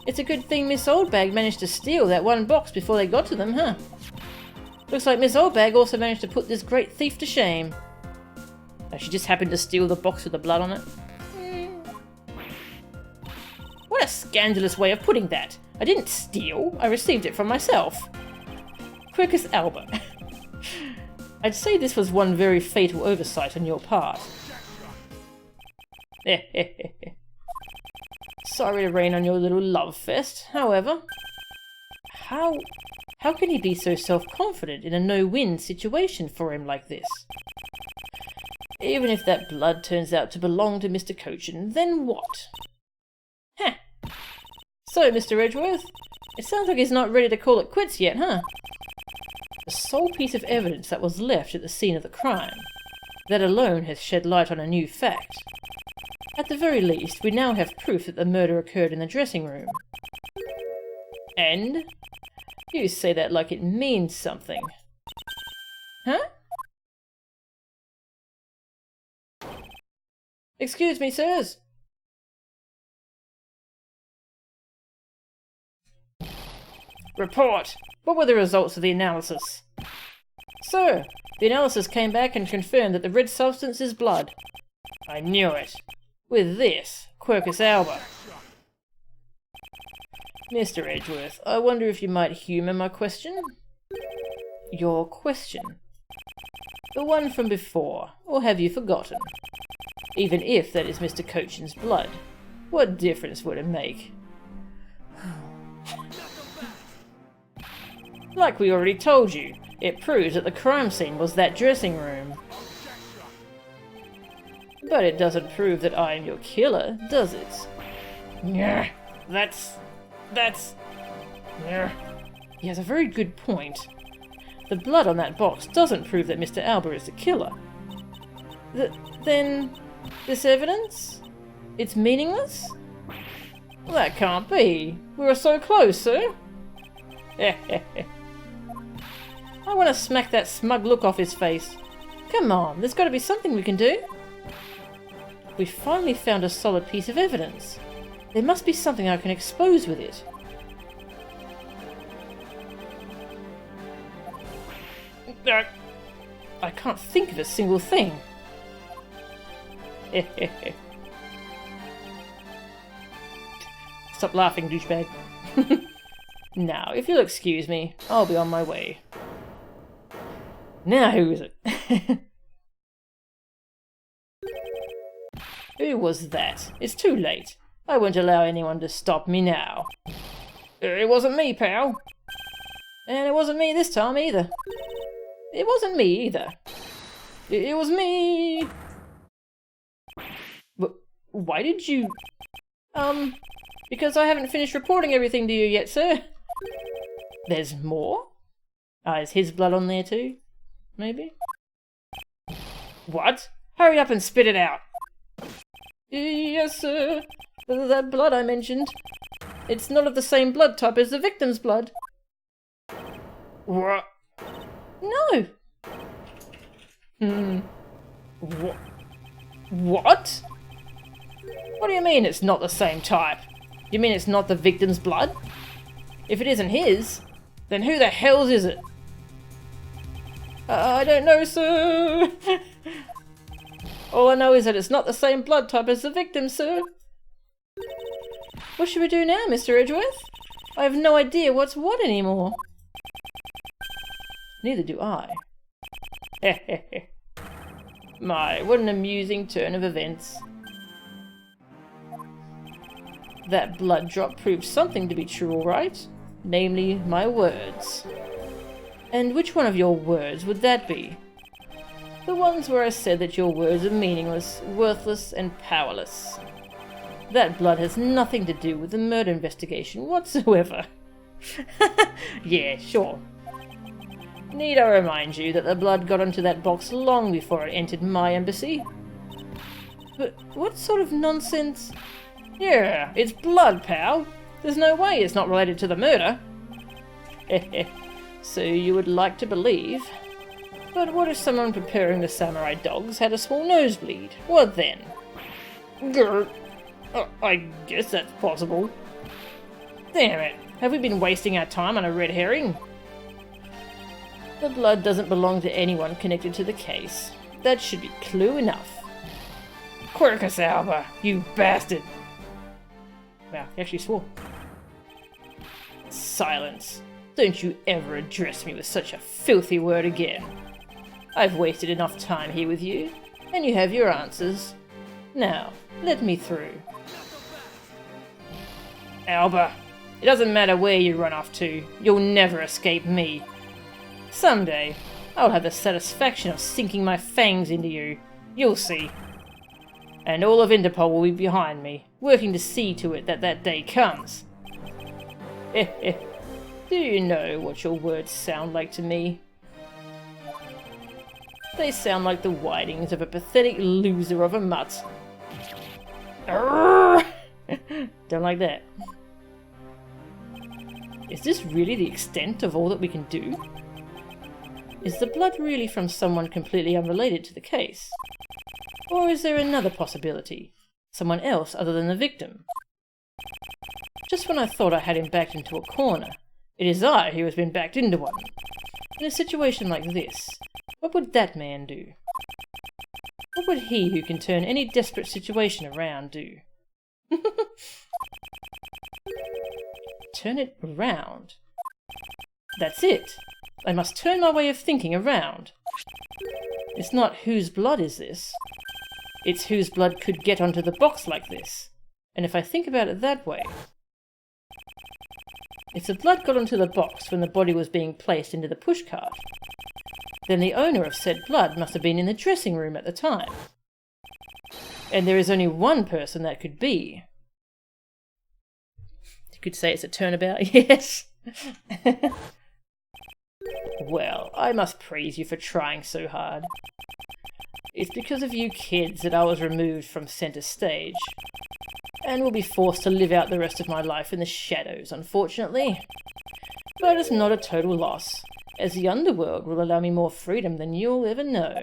Speaker 1: It's a good thing Miss Oldbag managed to steal that one box before they got to them, huh? Looks like Miss Oldbag also managed to put this great thief to shame. Oh, she just happened to steal the box with the blood on it. What a scandalous way of putting that! I didn't steal, I received it from myself. Quercus Alba. I'd say this was one very fatal oversight on your part. Sorry to rain on your little love fest, however. How can he be so self-confident in a no-win situation for him like this? Even if that blood turns out to belong to Mr. Cochin, then what? Heh. So, Mr. Edgeworth, it sounds like he's not ready to call it quits yet, huh? The sole piece of evidence that was left at the scene of the crime. That alone has shed light on a new fact. At the very least, we now have proof that the murder occurred in the dressing room. And? You say that like it means something. Huh? Excuse me, sirs. Report! What were the results of the analysis? Sir, the analysis came back and confirmed that the red substance is blood. I knew it. With this, Quercus Alba. Mr. Edgeworth, I wonder if you might humour my question? Your question? The one from before, or have you forgotten? Even if that is Mr. Cochin's blood, what difference would it make? Like we already told you, it proves that the crime scene was that dressing room. But it doesn't prove that I am your killer, does it? Yeah, that's... Yeah. He has a very good point. The blood on that box doesn't prove that Mr. Alba is the killer. Then... this evidence? It's meaningless? Well, that can't be. We were so close, sir. I want to smack that smug look off his face. Come on, there's got to be something we can do. We finally found a solid piece of evidence. There must be something I can expose with it. I can't think of a single thing. Stop laughing, douchebag. Now, if you'll excuse me, I'll be on my way. Now, who is it? Who was that? It's too late. I won't allow anyone to stop me now. It wasn't me, pal. And it wasn't me this time either. It wasn't me either. It was me. But why did you... Because I haven't finished reporting everything to you yet, sir. There's more? Is his blood on there too? Maybe? What? Hurry up and spit it out. Yes, sir. That blood I mentioned. It's not of the same blood type as the victim's blood. What? No. What? What do you mean it's not the same type? You mean it's not the victim's blood? If it isn't his, then who the hell's is it? I don't know, sir. All I know is that it's not the same blood type as the victim, sir. What should we do now, Mr. Edgeworth? I have no idea what's what anymore. Neither do I. My, what an amusing turn of events. That blood drop proved something to be true, all right. Namely, my words. And which one of your words would that be? The ones where I said that your words are meaningless, worthless, and powerless. That blood has nothing to do with the murder investigation whatsoever. Yeah, sure. Need I remind you that the blood got onto that box long before it entered my embassy? But what sort of nonsense? Yeah, it's blood, pal. There's no way it's not related to the murder. So you would like to believe. But what if someone preparing the samurai dogs had a small nosebleed? What then? Grr. I guess that's possible. Damn it. Have we been wasting our time on a red herring? The blood doesn't belong to anyone connected to the case. That should be clue enough. Quercus Alba, you bastard! Wow, he actually swore. Silence. Don't you ever address me with such a filthy word again. I've wasted enough time here with you, and you have your answers. Now, let me through. Alba, it doesn't matter where you run off to, you'll never escape me. Someday, I'll have the satisfaction of sinking my fangs into you. You'll see. And all of Interpol will be behind me, working to see to it that that day comes. Do you know what your words sound like to me? They sound like the whinings of a pathetic loser of a mutt. Don't like that. Is this really the extent of all that we can do? Is the blood really from someone completely unrelated to the case? Or is there another possibility? Someone else other than the victim? Just when I thought I had him backed into a corner, it is I who has been backed into one. In a situation like this, what would that man do? What would he who can turn any desperate situation around do? Turn it around? That's it! I must turn my way of thinking around. It's not whose blood is this. It's whose blood could get onto the box like this. And if I think about it that way... If the blood got onto the box when the body was being placed into the pushcart, then the owner of said blood must have been in the dressing room at the time. And there is only one person that could be. You could say it's a turnabout, yes. Well, I must praise you for trying so hard. It's because of you kids that I was removed from centre stage, and will be forced to live out the rest of my life in the shadows, unfortunately. But it's not a total loss, as the underworld will allow me more freedom than you'll ever know.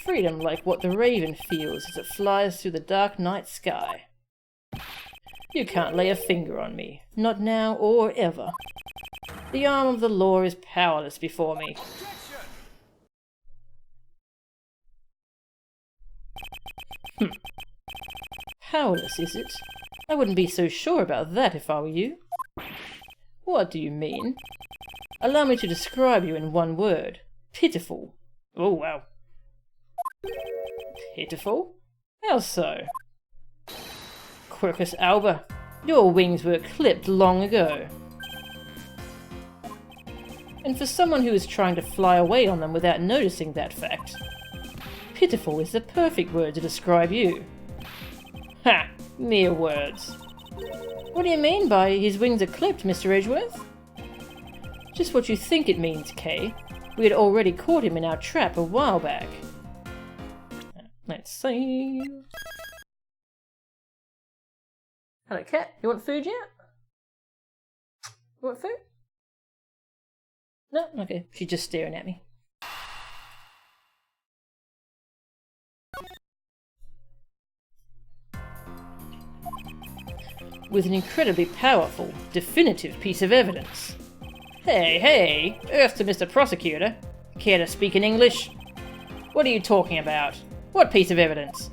Speaker 1: Freedom like what the raven feels as it flies through the dark night sky. You can't lay a finger on me, not now or ever. The arm of the law is powerless before me. Powerless, is it? I wouldn't be so sure about that if I were you. What do you mean? Allow me to describe you in one word. Pitiful. Oh, wow. Pitiful? How so? Quercus alba, your wings were clipped long ago. And for someone who is trying to fly away on them without noticing that fact, pitiful is the perfect word to describe you. Ha! Mere words. What do you mean by his wings are clipped, Mr. Edgeworth? Just what you think it means, Kay. We had already caught him in our trap a while back. Let's see. Hello, cat. You want food yet? You want food? No? Okay. She's just staring at me. With an incredibly powerful, definitive piece of evidence. Hey, hey! Earth to Mr. Prosecutor. Care to speak in English? What are you talking about? What piece of evidence?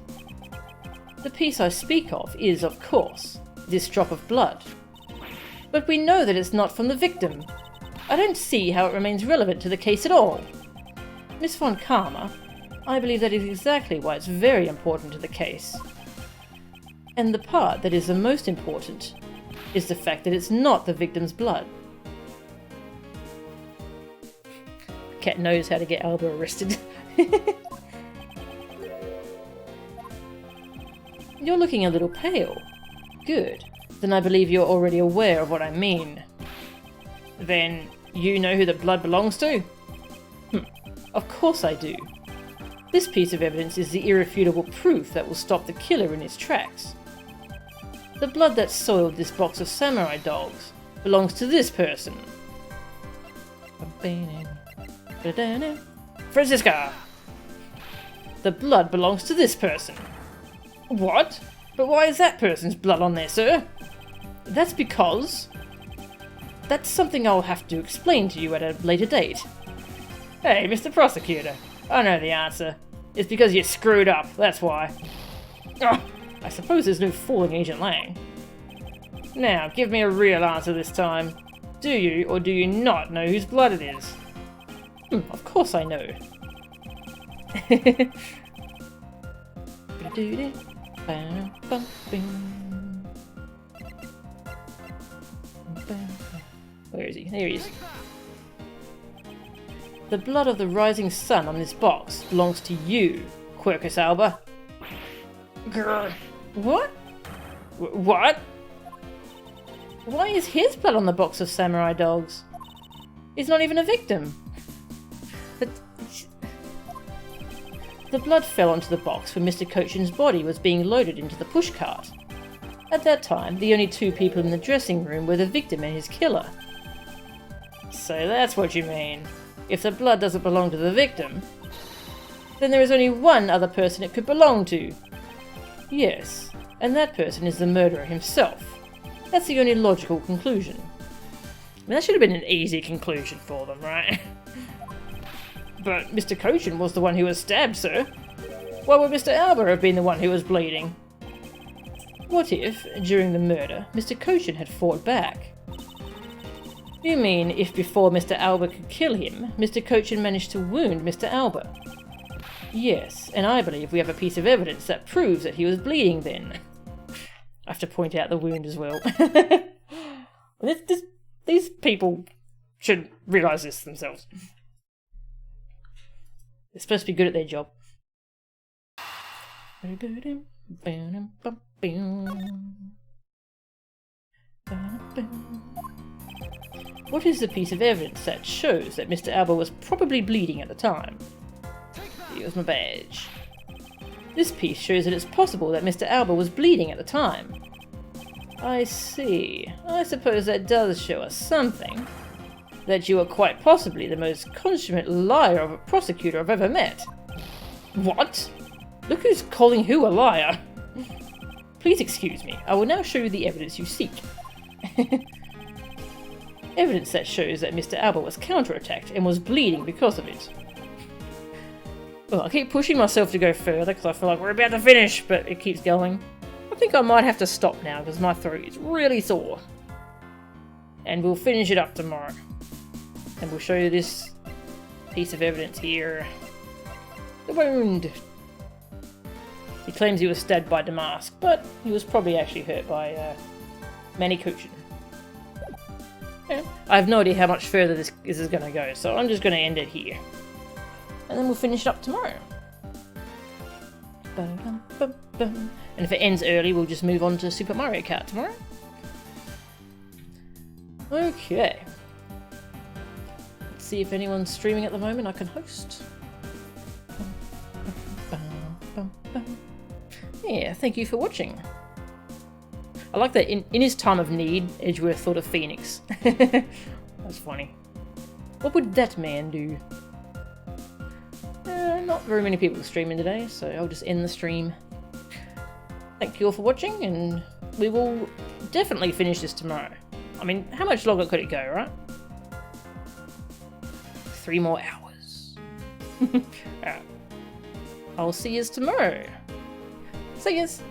Speaker 1: The piece I speak of is, of course, this drop of blood. But we know that it's not from the victim. I don't see how it remains relevant to the case at all. Miss Von Karma, I believe that is exactly why it's very important to the case. And the part that is the most important is the fact that it's not the victim's blood. Cat knows how to get Alba arrested. You're looking a little pale. Good. Then I believe you're already aware of what I mean. Then you know who the blood belongs to? Of course I do. This piece of evidence is the irrefutable proof that will stop the killer in his tracks. The blood that soiled this box of samurai dogs belongs to this person. Franziska! The blood belongs to this person. What? But why is that person's blood on there, sir? That's because... That's something I'll have to explain to you at a later date. Hey, Mr. Prosecutor, I know the answer. It's because you screwed up, that's why. Oh, I suppose there's no fooling Agent Lang. Now, give me a real answer this time. Do you or do you not know whose blood it is? Of course I know. Where is he? There he is. The blood of the rising sun on this box belongs to you, Quercus alba. Grr. What? What? Why is his blood on the box of samurai dogs? He's not even a victim. The blood fell onto the box when Mr. Cochin's body was being loaded into the pushcart. At that time, the only two people in the dressing room were the victim and his killer. So that's what you mean. If the blood doesn't belong to the victim, then there is only one other person it could belong to. Yes, and that person is the murderer himself. That's the only logical conclusion. I mean, that should have been an easy conclusion for them, right? But Mr. Cochin was the one who was stabbed, sir. Why would Mr. Alba have been the one who was bleeding? What if, during the murder, Mr. Cochin had fought back? You mean if before Mr. Alba could kill him, Mr. Cochin managed to wound Mr. Alba? Yes, and I believe we have a piece of evidence that proves that he was bleeding then. I have to point out the wound as well. These people should realise this themselves. They're supposed to be good at their job. What is the piece of evidence that shows that Mr. Alba was probably bleeding at the time? Here's my badge. This piece shows that it's possible that Mr. Alba was bleeding at the time. I see. I suppose that does show us something. That you are quite possibly the most consummate liar of a prosecutor I've ever met. What? Look who's calling who a liar. Please excuse me. I will now show you the evidence you seek. Evidence that shows that Mr. Alba was counterattacked and was bleeding because of it. Oh, I keep pushing myself to go further because I feel like we're about to finish, but it keeps going. I think I might have to stop now because my throat is really sore. And we'll finish it up tomorrow. And we'll show you this piece of evidence here. The wound. He claims he was stabbed by Damask, but he was probably actually hurt by Manikuchin. Yeah, I have no idea how much further this is going to go, so I'm just going to end it here. And then we'll finish it up tomorrow. And if it ends early, we'll just move on to Super Mario Kart tomorrow. Okay. Let's see if anyone's streaming at the moment I can host. Yeah, thank you for watching. I like that in his time of need, Edgeworth thought of Phoenix. That's funny. What would that man do? Not very many people streaming today, so I'll just end the stream. Thank you all for watching, and we will definitely finish this tomorrow. I mean, how much longer could it go, right? 3 more hours. Alright. I'll see yous tomorrow. See yous.